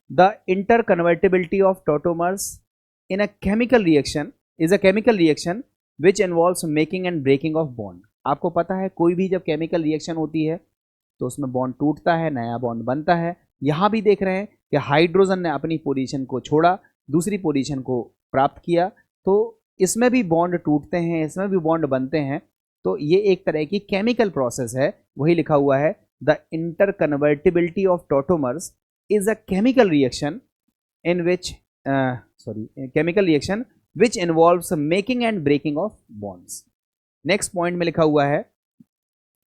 the interconvertibility of tautomers in a chemical reaction is a chemical reaction which involves making and breaking of bond. आपको पता है कोई भी जब केमिकल रिएक्शन होती है तो उसमें बॉन्ड टूटता है, नया बॉन्ड बनता है। यहां भी देख रहे हैं कि हाइड्रोजन ने अपनी पोजीशन को छोड़ा, दूसरी पोजीशन को प्राप्त किया, तो इसमें भी बॉन्ड टूटते हैं, इसमें भी बॉन्ड बनते हैं। तो ये एक तरह की केमिकल प्रोसेस है। वही लिखा हुआ है the interconvertibility of tautomers is a chemical reaction in which chemical reaction which involves making and breaking of bonds. Next point में लिखा हुआ है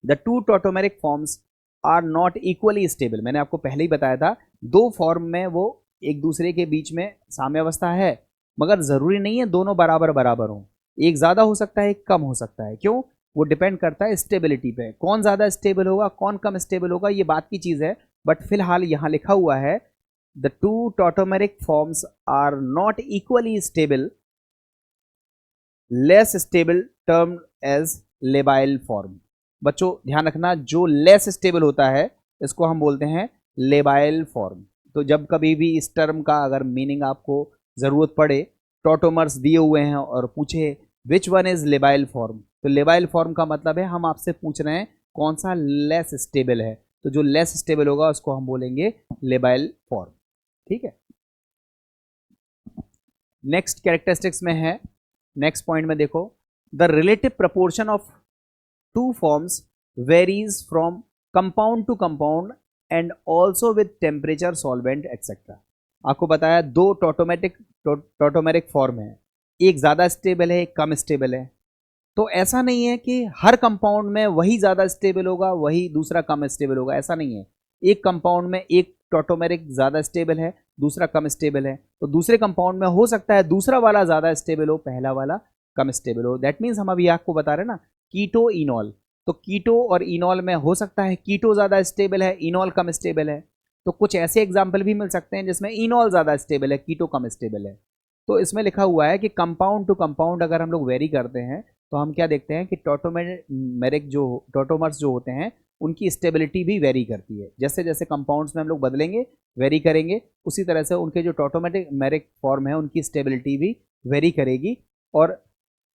the two tautomeric forms are not equally stable. मैंने आपको पहले ही बताया था, दो फॉर्म में वो एक दूसरे के बीच में साम्यावस्था है, मगर जरूरी नहीं है दोनों बराबर बराबर हों, एक ज्यादा हो सकता है, एक कम हो सकता है। क्यों? वो डिपेंड करता है स्टेबिलिटी पे, कौन ज्यादा स्टेबल होगा, कौन कम स्टेबल होगा, ये बात की चीज है। बट फिलहाल यहां लिखा हुआ है the two tautomeric forms are not equally stable, less stable term as labile form. बच्चों ध्यान रखना, जो लेस स्टेबल होता है इसको हम बोलते हैं लेबाइल फॉर्म। तो जब कभी भी इस टर्म का अगर मीनिंग आपको जरूरत पड़े, टॉटोमर्स दिए हुए हैं और पूछे which one is labile form, तो लेबाइल फॉर्म का मतलब है हम आपसे पूछ रहे हैं कौन सा लेस स्टेबल है। तो जो लेस स्टेबल होगा उसको हम बोलेंगे लेबाइल फॉर्म। ठीक है। नेक्स्ट कैरेक्टरिस्टिक्स में है, नेक्स्ट पॉइंट में देखो the relative proportion of two forms varies from compound to compound and also with temperature, solvent etcetera. आपको बताया दो टॉटोमेरिक फॉर्म है, एक ज़्यादा स्टेबल है, एक कम स्टेबल है। तो ऐसा नहीं है कि हर कंपाउंड में वही ज़्यादा स्टेबल होगा, वही दूसरा कम स्टेबल होगा, ऐसा नहीं है। एक कंपाउंड में एक टॉटोमेरिक ज़्यादा स्टेबल है, दूसरा कम स्टेबल है, तो दूसरे कंपाउंड में हो सकता है दूसरा वाला ज़्यादा स्टेबल हो, पहला वाला कम स्टेबल हो। दैट मीन्स हम अभी आपको बता रहे हैं ना, कीटो इनॉल, तो कीटो और इनॉल में हो सकता है कीटो ज़्यादा स्टेबल है, इनॉल कम स्टेबल है। तो कुछ ऐसे एग्जाम्पल भी मिल सकते हैं जिसमें इनॉल ज़्यादा स्टेबल है, कीटो कम स्टेबल है। तो इसमें लिखा हुआ है कि कंपाउंड टू कंपाउंड अगर हम लोग वेरी करते हैं तो हम क्या देखते हैं कि टॉटोमर्स जो होते हैं उनकी स्टेबिलिटी भी वेरी करती है। जैसे जैसे कंपाउंड्स में हम लोग बदलेंगे, वेरी करेंगे, उसी तरह से उनके जो टॉटोमेरिक फॉर्म है उनकी स्टेबिलिटी भी वेरी करेगी। और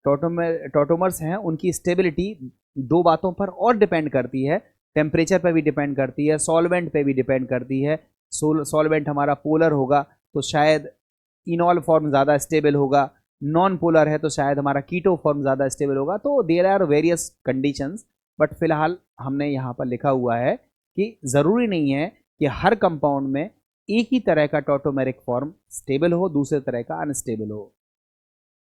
टॉटोमर्स हैं उनकी स्टेबिलिटी दो बातों पर और डिपेंड करती है, टेम्परेचर पर भी डिपेंड करती है, सॉल्वेंट पे भी डिपेंड करती है। सॉल्वेंट हमारा पोलर होगा तो शायद इनॉल फॉर्म ज़्यादा स्टेबल होगा, नॉन पोलर है तो शायद हमारा कीटो फॉर्म ज़्यादा स्टेबल होगा। तो there are various conditions, but फिलहाल हमने यहाँ पर लिखा हुआ है कि ज़रूरी नहीं है कि हर कंपाउंड में एक ही तरह का टॉटोमेरिक फॉर्म स्टेबल हो, दूसरे तरह का अनस्टेबल हो।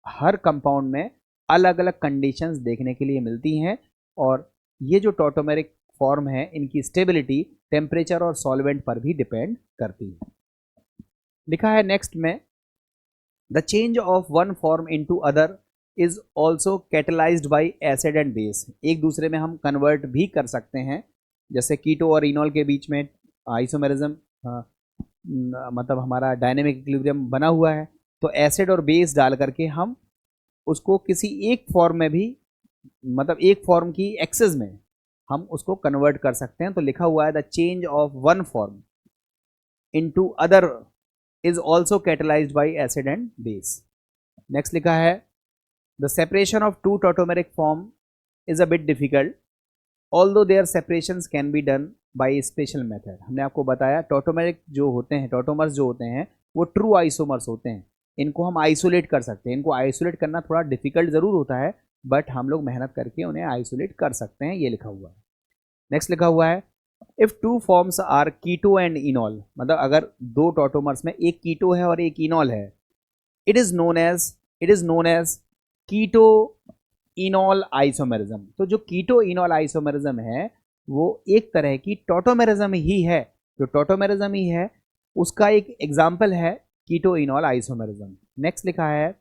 हर कंपाउंड में अलग अलग कंडीशंस देखने के लिए मिलती हैं, और ये जो टॉटोमेरिक फॉर्म है इनकी स्टेबिलिटी टेम्परेचर और सॉल्वेंट पर भी डिपेंड करती है। लिखा है नेक्स्ट में, the change of one form into other is also catalysed by acid and base. एक दूसरे में हम कन्वर्ट भी कर सकते हैं, जैसे कीटो और इनॉल के बीच में आइसोमेरिज्म मतलब हमारा डायनेमिक इक्विलिब्रियम बना हुआ है, तो एसिड और बेस डाल करके हम उसको किसी एक फॉर्म में भी, मतलब एक फॉर्म की एक्सेस में हम उसको कन्वर्ट कर सकते हैं। तो लिखा हुआ है the change of one form into other is also catalysed by acid and base. Next लिखा है, the separation of two tautomeric form is a bit difficult although their separations can be done by special method. हमने आपको बताया tautomeric जो होते हैं, tautomers जो होते हैं वो ट्रू आइसोमर्स होते हैं, इनको हम आइसोलेट कर सकते हैं। इनको आइसोलेट करना थोड़ा डिफिकल्ट ज़रूर होता है, बट हम लोग मेहनत करके उन्हें आइसोलेट कर सकते हैं, ये लिखा हुआ है। नेक्स्ट लिखा हुआ है, if two forms are keto and enol, मतलब अगर दो टॉटोमर्स में एक कीटो है और एक इनॉल है, it is known as keto enol isomerism. तो जो कीटो इनॉल आइसोमेरिज्म है वो एक तरह की टॉटोमेरिज्म ही है, जो टॉटोमेरिज्म ही है उसका एक एग्जाम्पल है कीटो इनॉल आइसोमेरिज्म। नेक्स्ट लिखा है,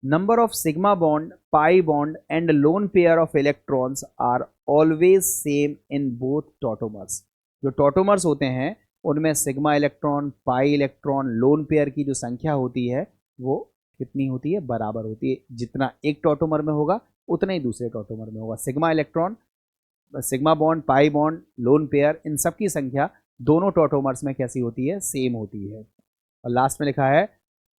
number of sigma bond, pi bond and lone pair of electrons are always same in both tautomers. जो टॉटोमर्स होते हैं उनमें sigma electron, pi electron, lone pair की जो संख्या होती है वो कितनी होती है, बराबर होती है। जितना एक टॉटोमर में होगा उतना ही दूसरे टॉटोमर में होगा। Sigma electron, sigma bond, pi bond, lone pair, इन सब की संख्या दोनों टॉटोमर्स में कैसी होती है, सेम होती है। और लास्ट में लिखा है,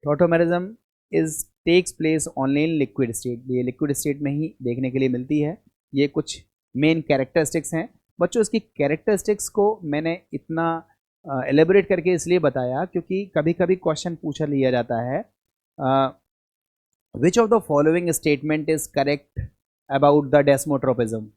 tautomerism is takes place only in liquid state. ये लिक्विड स्टेट में ही देखने के लिए मिलती है। ये कुछ मेन कैरेक्टरिस्टिक्स हैं बच्चों। इसकी कैरेक्टरिस्टिक्स को मैंने इतना एलेबोरेट करके इसलिए बताया क्योंकि कभी कभी क्वेश्चन पूछा लिया जाता है, which of the following statement is correct about the desmotropism,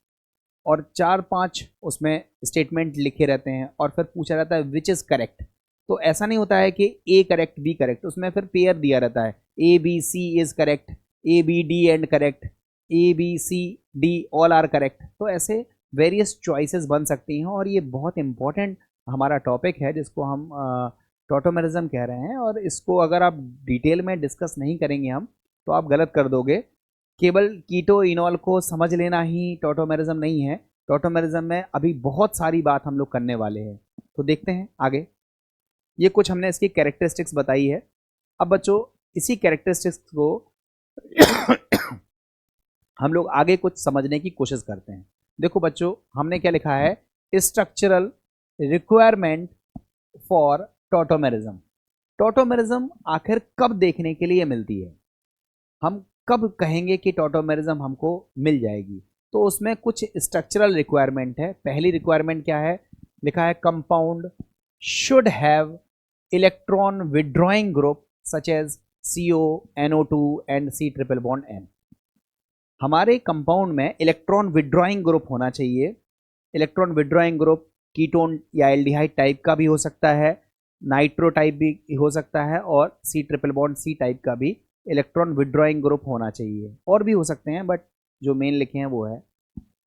और 4-5 उसमें स्टेटमेंट लिखे रहते हैं और फिर पूछा जाता है विच इज़ करेक्ट। तो ऐसा नहीं होता है कि ए करेक्ट बी करेक्ट, उसमें फिर पेयर दिया रहता है, A B C is correct, A B D and correct, A B C D all are correct. तो ऐसे वेरियस चॉइसेस बन सकती हैं और ये बहुत इंपॉर्टेंट हमारा टॉपिक है जिसको हम टॉटोमेरिज्म कह रहे हैं। और इसको अगर आप डिटेल में डिस्कस नहीं करेंगे हम तो आप गलत कर दोगे। केवल कीटो इनॉल को समझ लेना ही टॉटोमेरिज्म नहीं है, टॉटोमेरिज्म में अभी बहुत सारी बात हम लोग करने वाले हैं। तो देखते हैं आगे। ये कुछ हमने इसकी कैरेक्टरिस्टिक्स बताई है। अब बच्चों इसी कैरेक्टरिस्टिक्स को हम लोग आगे कुछ समझने की कोशिश करते हैं। देखो बच्चों, हमने क्या लिखा है, structural requirement for tautomerism. Tautomerism आखिर कब देखने के लिए मिलती है, हम कब कहेंगे कि टॉटोमेरिज्म हमको मिल जाएगी। तो उसमें कुछ स्ट्रक्चरल रिक्वायरमेंट है। पहली रिक्वायरमेंट क्या है, लिखा है compound should have electron withdrawing group such as CO, NO2 and C triple bond N। हमारे कंपाउंड में इलेक्ट्रॉन विड्रॉइंग ग्रुप होना चाहिए। इलेक्ट्रॉन विड्रॉइंग ग्रुप कीटोन या एल्डिहाइड टाइप का भी हो सकता है, नाइट्रो टाइप भी हो सकता है, और C triple bond C type का भी इलेक्ट्रॉन विड्रॉइंग ग्रुप होना चाहिए। और भी हो सकते हैं बट जो मेन लिखे हैं वो है।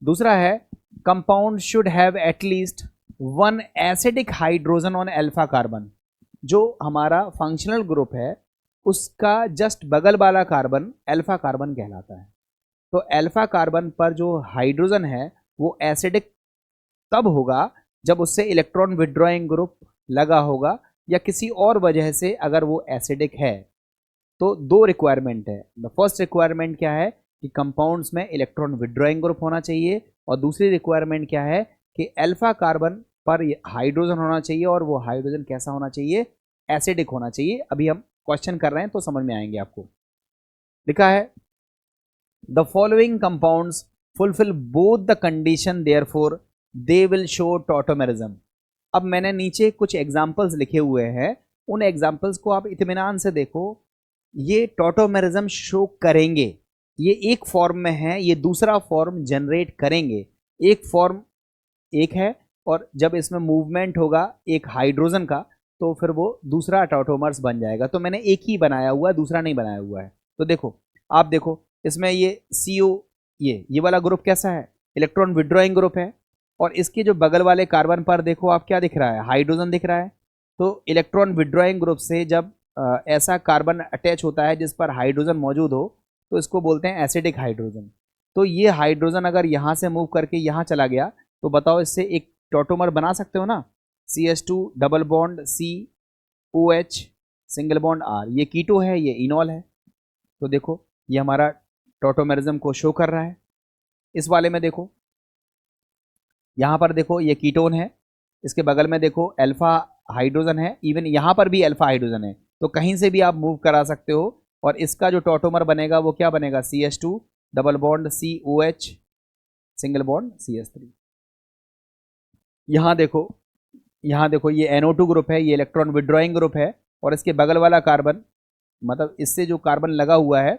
दूसरा है compound should have at least 1 acidic hydrogen on alpha carbon. जो हमारा फंक्शनल ग्रुप है उसका जस्ट बगल वाला कार्बन अल्फा कार्बन कहलाता है। तो अल्फा कार्बन पर जो हाइड्रोजन है वो एसिडिक तब होगा जब उससे इलेक्ट्रॉन विड्रॉइंग ग्रुप लगा होगा, या किसी और वजह से अगर वो एसिडिक है। तो दो रिक्वायरमेंट है। द फर्स्ट रिक्वायरमेंट क्या है कि कंपाउंड्स में इलेक्ट्रॉन विड्रॉइंग ग्रुप होना चाहिए, और दूसरी रिक्वायरमेंट क्या है कि अल्फा कार्बन पर हाइड्रोजन होना चाहिए, और वो हाइड्रोजन कैसा होना चाहिए, एसिडिक होना चाहिए। अभी हम क्वेश्चन कर रहे हैं तो समझ में आएंगे आपको। लिखा है the following compounds fulfil both the condition therefore they will show tautomerism. अब मैंने नीचे कुछ एग्जांपल्स लिखे हुए हैं, उन एग्जांपल्स को आप इत्मीनान से देखो। ये टॉटोमेरिज्म शो करेंगे, ये एक फॉर्म में है, ये दूसरा फॉर्म जनरेट करेंगे। एक फॉर्म एक है, और जब इसमें मूवमेंट होगा एक हाइड्रोजन का तो फिर वो दूसरा टॉटोमर्स बन जाएगा। तो मैंने एक ही बनाया हुआ है, दूसरा नहीं बनाया हुआ है। तो देखो, आप देखो इसमें ये CO, ये वाला ग्रुप कैसा है, इलेक्ट्रॉन विड्रॉइंग ग्रुप है। और इसके जो बगल वाले कार्बन पर देखो आप क्या दिख रहा है, हाइड्रोजन दिख रहा है। तो इलेक्ट्रॉन विड्रॉइंग ग्रुप से जब ऐसा कार्बन अटैच होता है जिस पर हाइड्रोजन मौजूद हो तो इसको बोलते हैं एसिडिक हाइड्रोजन। तो ये हाइड्रोजन अगर यहाँ से मूव करके यहाँ चला गया तो बताओ इससे एक टॉटोमर बना सकते हो ना। CH2 double bond COH single bond R, ये कीटो है, ये इनॉल है। तो देखो ये हमारा टॉटोमेरिज्म को शो कर रहा है। इस वाले में देखो, यहाँ पर देखो ये कीटोन है, इसके बगल में देखो अल्फा हाइड्रोजन है, इवन यहाँ पर भी अल्फा हाइड्रोजन है। तो कहीं से भी आप मूव करा सकते हो और इसका जो टॉटोमर बनेगा वो क्या बनेगा, CH2 double bond COH single bond CH3। यहाँ देखो ये NO2 ग्रुप है, ये इलेक्ट्रॉन विड्रॉइंग ग्रुप है और इसके बगल वाला कार्बन, मतलब इससे जो कार्बन लगा हुआ है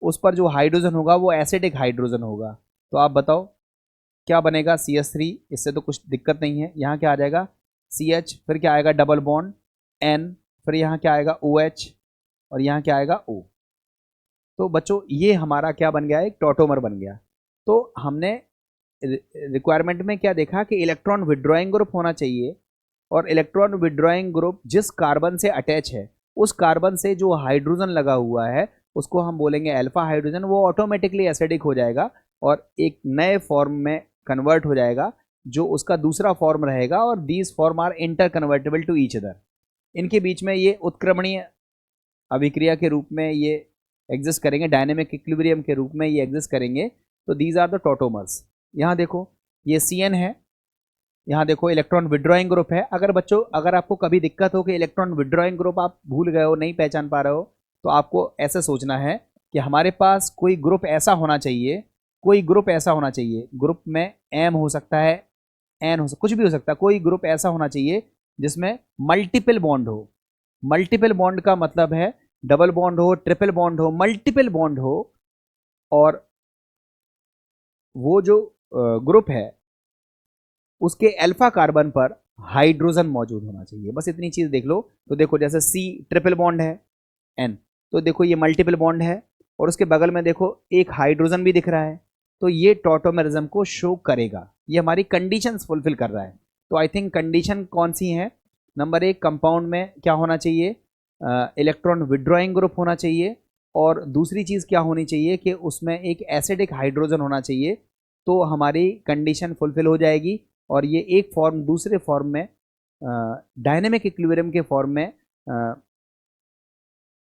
उस पर जो हाइड्रोजन होगा वो एसिडिक हाइड्रोजन होगा। तो आप बताओ क्या बनेगा, CH3, इससे तो कुछ दिक्कत नहीं है। यहाँ क्या आ जाएगा CH, फिर क्या आएगा डबल बॉन्ड N, फिर यहाँ क्या आएगा OH और यहाँ क्या आएगा O। तो बच्चों ये हमारा क्या बन गया, एक टॉटोमर बन गया। तो हमने रिक्वायरमेंट में क्या देखा कि इलेक्ट्रॉन विड्रॉइंग ग्रुप होना चाहिए और इलेक्ट्रॉन विड्रॉइंग ग्रुप जिस कार्बन से अटैच है उस कार्बन से जो हाइड्रोजन लगा हुआ है उसको हम बोलेंगे अल्फा हाइड्रोजन, वो ऑटोमेटिकली एसिडिक हो जाएगा और एक नए फॉर्म में कन्वर्ट हो जाएगा जो उसका दूसरा फॉर्म रहेगा और these form are inter convertible to each other. इनके बीच में ये उत्क्रमणीय अभिक्रिया के रूप में ये एग्जिस्ट करेंगे, डायनेमिक इक्विलिब्रियम के रूप में ये एग्जिस्ट करेंगे। तो दीज आर द टॉटोमर्स। यहाँ देखो ये CN है, यहाँ देखो इलेक्ट्रॉन विड्रॉइंग ग्रुप है। अगर बच्चों अगर आपको कभी दिक्कत हो कि इलेक्ट्रॉन विड्रॉइंग ग्रुप आप भूल गए हो, नहीं पहचान पा रहे हो, तो आपको ऐसे सोचना है कि हमारे पास कोई ग्रुप ऐसा होना चाहिए, कोई ग्रुप ऐसा होना चाहिए, ग्रुप में M हो सकता है, N हो सकता, कुछ भी हो सकता है, कोई ग्रुप ऐसा होना चाहिए जिसमें मल्टीपल बॉन्ड हो। मल्टीपल बॉन्ड का मतलब है डबल बॉन्ड हो, ट्रिपल बॉन्ड हो, मल्टीपल बॉन्ड हो और वो जो ग्रुप है उसके अल्फा कार्बन पर हाइड्रोजन मौजूद होना चाहिए। बस इतनी चीज देख लो। तो देखो जैसे C ट्रिपल बॉन्ड है N, तो देखो ये मल्टीपल बॉन्ड है और उसके बगल में देखो एक हाइड्रोजन भी दिख रहा है, तो ये टॉटोमेरिज्म को शो करेगा, ये हमारी कंडीशंस फुलफिल कर रहा है। तो आई थिंक कंडीशन कौन सी है, नंबर 1 कंपाउंड में क्या होना चाहिए, इलेक्ट्रॉन विड्रॉइंग ग्रुप होना चाहिए और दूसरी चीज़ क्या होनी चाहिए कि उसमें एक एसिडिक हाइड्रोजन होना चाहिए। तो हमारी कंडीशन फुलफिल हो जाएगी और ये एक फॉर्म दूसरे फॉर्म में डायनेमिक इक्विलिब्रियम के फॉर्म में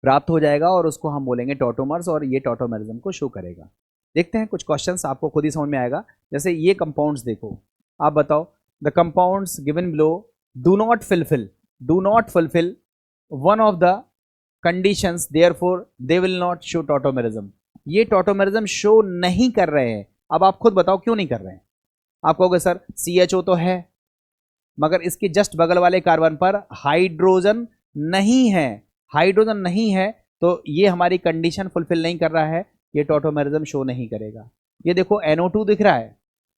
प्राप्त हो जाएगा और उसको हम बोलेंगे टॉटोमर्स और ये टॉटोमेरिज्म को शो करेगा। देखते हैं कुछ क्वेश्चंस, आपको खुद ही समझ में आएगा। जैसे ये कंपाउंड्स देखो, आप बताओ the compounds given below do not fulfil one of the conditions, therefore they will not show tautomerism. ये टॉटोमेरिज्म शो नहीं कर रहे हैं। अब आप खुद बताओ क्यों नहीं कर रहे हैं। आप कहोगे सर CHO तो है मगर इसके जस्ट बगल वाले कार्बन पर हाइड्रोजन नहीं है, हाइड्रोजन नहीं है तो ये हमारी कंडीशन फुलफिल नहीं कर रहा है, ये टॉटोमेरिज्म शो नहीं करेगा। ये देखो NO2 दिख रहा है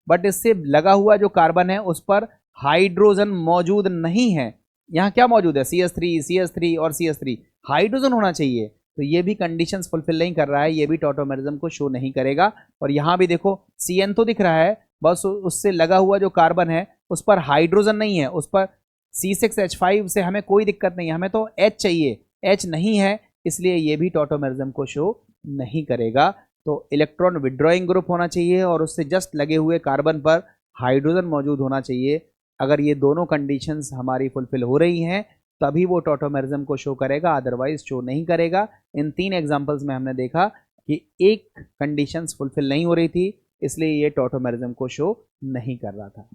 बट इससे लगा हुआ जो कार्बन है उस पर हाइड्रोजन मौजूद नहीं है। यहाँ क्या मौजूद है, CH3 और CH3, हाइड्रोजन होना चाहिए, तो ये भी कंडीशंस फुलफिल नहीं कर रहा है, ये भी टॉटोमेरिज्म को शो नहीं करेगा। और यहाँ भी देखो CN तो दिख रहा है, बस उससे लगा हुआ जो कार्बन है उस पर हाइड्रोजन नहीं है, उस पर C6H5 से हमें कोई दिक्कत नहीं है, हमें तो H चाहिए, H नहीं है, इसलिए ये भी टॉटोमेरिज्म को शो नहीं करेगा। तो इलेक्ट्रॉन विड्रॉइंग ग्रुप होना चाहिए और उससे जस्ट लगे हुए कार्बन पर हाइड्रोजन मौजूद होना चाहिए। अगर ये दोनों कंडीशंस हमारी फुलफिल हो रही हैं तभी वो टॉटोमेरिज्म को शो करेगा, अदरवाइज शो नहीं करेगा। इन 3 एग्जांपल्स में हमने देखा कि एक कंडीशंस फुलफिल नहीं हो रही थी, इसलिए ये टॉटोमेरिज्म को शो नहीं कर रहा था।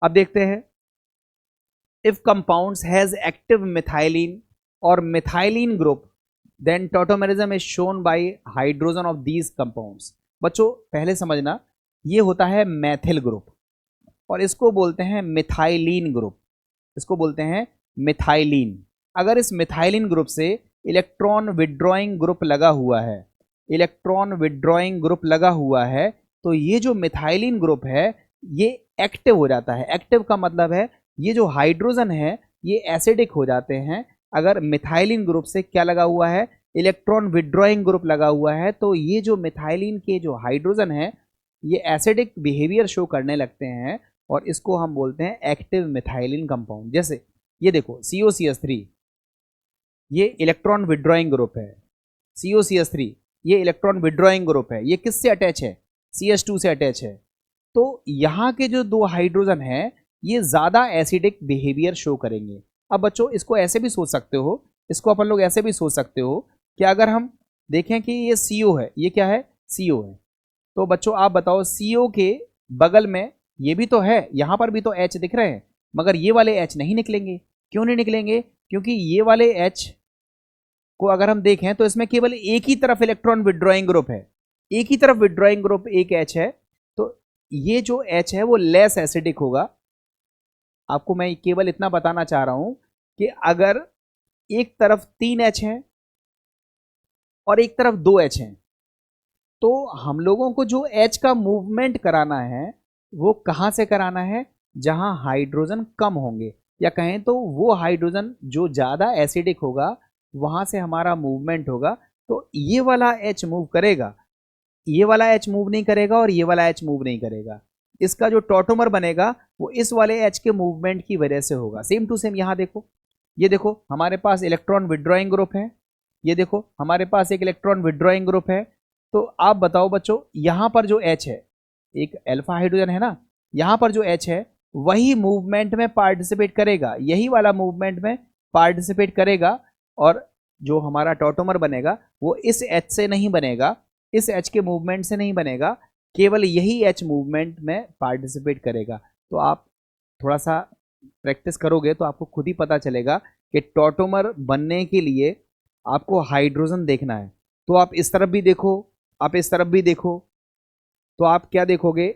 अब देखते हैं, if compounds has active methylene और methylene group then tautomerism is shown by hydrogen of these compounds. बच्चों पहले समझना, ये होता है मैथिल ग्रुप और इसको बोलते हैं मिथाइलिन ग्रुप, इसको बोलते हैं मिथाइलिन। अगर इस मिथाइलिन ग्रुप से इलेक्ट्रॉन विड्रॉइंग ग्रुप लगा हुआ है, इलेक्ट्रॉन विड्रॉइंग ग्रुप लगा हुआ है, तो ये जो मिथाइलिन ग्रुप है ये एक्टिव हो जाता है। एक्टिव का मतलब है ये जो हाइड्रोजन है ये एसिडिक हो जाते हैं। अगर मिथाइलिन ग्रुप से क्या लगा हुआ है, इलेक्ट्रॉन विड्रॉइंग ग्रुप लगा हुआ है, तो ये जो मिथाइलिन के जो हाइड्रोजन है ये एसिडिक बिहेवियर शो करने लगते हैं और इसको हम बोलते हैं एक्टिव मिथाइलिन कंपाउंड। जैसे ये देखो COCH3, ये इलेक्ट्रॉन विड्रॉइंग ग्रुप है। COCH3 ये इलेक्ट्रॉन विड्रॉइंग ग्रुप है। ये किससे अटैच है? CH2 से अटैच है। तो यहाँ के जो दो हाइड्रोजन है ये ज़्यादा एसिडिक बिहेवियर शो करेंगे। अब बच्चों इसको ऐसे भी सोच सकते हो, इसको अपन लोग ऐसे भी सोच सकते हो कि अगर हम देखें कि ये CO है, ये क्या है? CO है। तो बच्चों आप बताओ CO के बगल में ये भी तो है, यहाँ पर भी तो H दिख रहे हैं, मगर ये वाले H नहीं निकलेंगे। क्यों नहीं निकलेंगे? क्योंकि ये वाले H को अगर हम देखें तो इसमें केवल एक ही तरफ इलेक्ट्रॉन विड्रॉइंग ग्रुप है, एक ही तरफ विड्रॉइंग ग्रुप एक H है। तो ये जो H है वो लेस एसिडिक होगा। आपको मैं केवल इतना बताना चाह रहा हूं कि अगर एक तरफ 3H है और एक तरफ 2H है, तो हम लोगों को जो H का मूवमेंट कराना है वो कहां से कराना है? जहां हाइड्रोजन कम होंगे, या कहें तो वो हाइड्रोजन जो ज्यादा एसिडिक होगा वहां से हमारा मूवमेंट होगा। तो ये वाला H मूव करेगा, ये वाला H मूव नहीं करेगा और ये वाला H मूव नहीं करेगा। इसका जो टॉटोमर बनेगा वो इस वाले H के मूवमेंट की वजह से होगा। सेम टू सेम यहां देखो, ये देखो हमारे पास इलेक्ट्रॉन विड्रॉइंग ग्रुप है, ये देखो हमारे पास एक इलेक्ट्रॉन विड्रॉइंग ग्रुप है। तो आप बताओ बच्चों, यहां पर जो H है, एक अल्फा हाइड्रोजन है ना, यहां पर जो H है वही मूवमेंट में पार्टिसिपेट करेगा, यही वाला मूवमेंट में पार्टिसिपेट करेगा। और जो हमारा टॉटोमर बनेगा वो इस H से नहीं बनेगा, इस H के मूवमेंट से नहीं बनेगा, केवल यही H मूवमेंट में पार्टिसिपेट करेगा। तो आप थोड़ा सा प्रैक्टिस करोगे तो आपको खुद ही पता चलेगा कि टॉटोमर बनने के लिए आपको हाइड्रोजन देखना है। तो आप इस तरफ भी देखो, आप इस तरफ भी देखो, तो आप क्या देखोगे?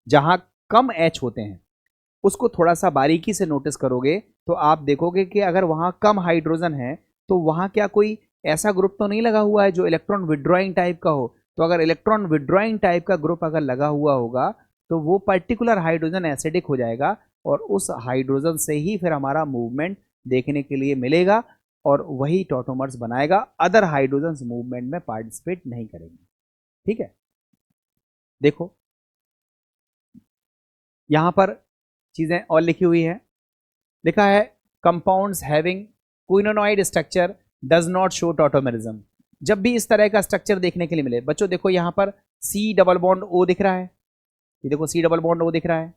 जहां कम H होते हैं उसको थोड़ा सा बारीकी से नोटिस करोगे तो आप देखोगे कि अगर वहां कम हाइड्रोजन है तो वहां क्या कोई ऐसा ग्रुप तो नहीं लगा हुआ है जो इलेक्ट्रॉन विड्रॉइंग टाइप का हो। तो अगर इलेक्ट्रॉन विड्रॉइंग टाइप का ग्रुप अगर लगा हुआ होगा तो वो पर्टिकुलर हाइड्रोजन एसिडिक हो जाएगा और उस हाइड्रोजन से ही फिर हमारा मूवमेंट देखने के लिए मिलेगा और वही टॉटोमर्स बनाएगा। अदर हाइड्रोजन मूवमेंट में पार्टिसिपेट नहीं करेंगे। ठीक है, देखो यहां पर चीजें और लिखी हुई है, लिखा है compounds having quinonoid structure does not show tautomerism. जब भी इस तरह का स्ट्रक्चर देखने के लिए मिले, बच्चों देखो यहां पर C डबल बॉन्ड O दिख रहा है, ये देखो C डबल बॉन्ड O दिख रहा है।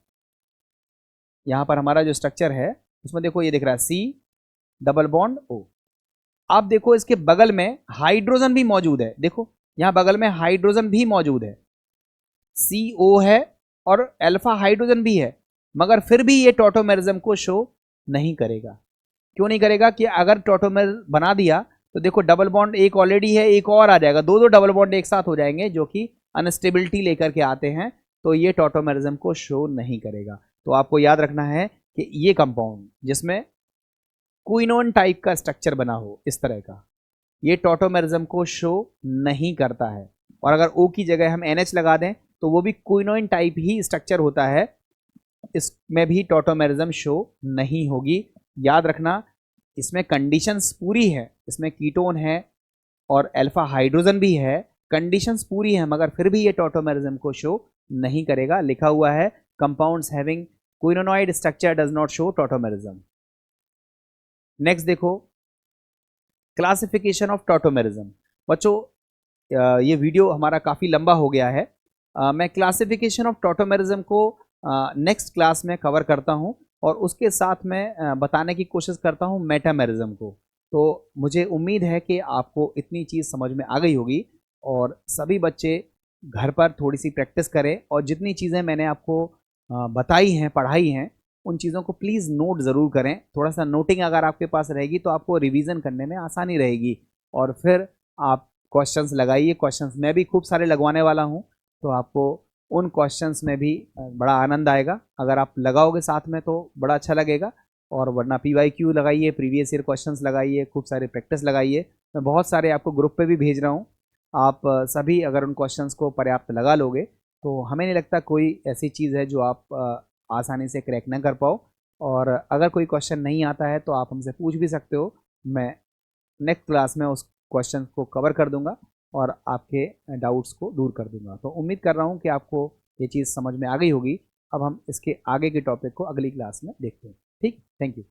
यहां पर हमारा जो स्ट्रक्चर है उसमें देखो ये दिख रहा है C डबल बॉन्ड O। आप देखो इसके बगल में हाइड्रोजन भी मौजूद है, देखो यहां बगल में हाइड्रोजन भी मौजूद है, CO है और अल्फा हाइड्रोजन भी है, मगर फिर भी ये टॉटोमेरिज्म को शो नहीं करेगा। क्यों नहीं करेगा? कि अगर टॉटोमेर बना दिया तो देखो डबल बॉन्ड एक ऑलरेडी है, एक और आ जाएगा, दो दो डबल बॉन्ड एक साथ हो जाएंगे जो कि अनस्टेबिलिटी लेकर के आते हैं, तो ये टॉटोमेरिज्म को शो नहीं करेगा। तो आपको याद रखना है कि ये कंपाउंड जिसमें क्विनोन टाइप का स्ट्रक्चर बना हो इस तरह का, ये टॉटोमेरिज्म को शो नहीं करता है। और अगर O की जगह हम NH लगा दें तो वो भी क्विनोइन टाइप ही स्ट्रक्चर होता है, इसमें भी टॉटोमेरिज्म शो नहीं होगी। याद रखना इसमें कंडीशंस पूरी है, इसमें कीटोन है और अल्फा हाइड्रोजन भी है, कंडीशंस पूरी है, मगर फिर भी ये टॉटोमेरिज्म को शो नहीं करेगा। लिखा हुआ है compounds having quinonoid structure does not show tautomerism. Next देखो क्लासिफिकेशन ऑफ टॉटोमेरिज्म। बच्चों ये वीडियो हमारा काफ़ी लंबा हो गया है, मैं क्लासिफिकेशन ऑफ टॉटोमेरिज्म को नेक्स्ट क्लास में कवर करता हूं और उसके साथ में बताने की कोशिश करता हूं मेटामेरिज्म को। तो मुझे उम्मीद है कि आपको इतनी चीज़ समझ में आ गई होगी और सभी बच्चे घर पर थोड़ी सी प्रैक्टिस करें और जितनी चीज़ें मैंने आपको बताई हैं, पढ़ाई हैं, उन चीज़ों को प्लीज़ नोट ज़रूर करें। थोड़ा सा नोटिंग अगर आपके पास रहेगी तो आपको रिवीजन करने में आसानी रहेगी और फिर आप क्वेश्चंस लगाइए। क्वेश्चंस मैं भी खूब सारे लगवाने वाला हूं, तो आपको उन क्वेश्चंस में भी बड़ा आनंद आएगा। अगर आप लगाओगे साथ में तो बड़ा अच्छा लगेगा, और वरना PYQ लगाइए, प्रीवियस ईयर क्वेश्चंस लगाइए, खूब सारे प्रैक्टिस लगाइए। मैं बहुत सारे आपको ग्रुप पे भी भेज रहा हूँ, आप सभी अगर उन क्वेश्चंस को पर्याप्त लगा लोगे तो हमें नहीं लगता कोई ऐसी चीज़ है जो आप आसानी से क्रैक ना कर पाओ। और अगर कोई क्वेश्चन नहीं आता है तो आप हमसे पूछ भी सकते हो, मैं नेक्स्ट क्लास में उस क्वेश्चन को कवर कर दूंगा और आपके डाउट्स को दूर कर दूंगा। तो उम्मीद कर रहा हूँ कि आपको ये चीज़ समझ में आ गई होगी। अब हम इसके आगे के टॉपिक को अगली क्लास में देखते हैं। ठीक, थैंक यू।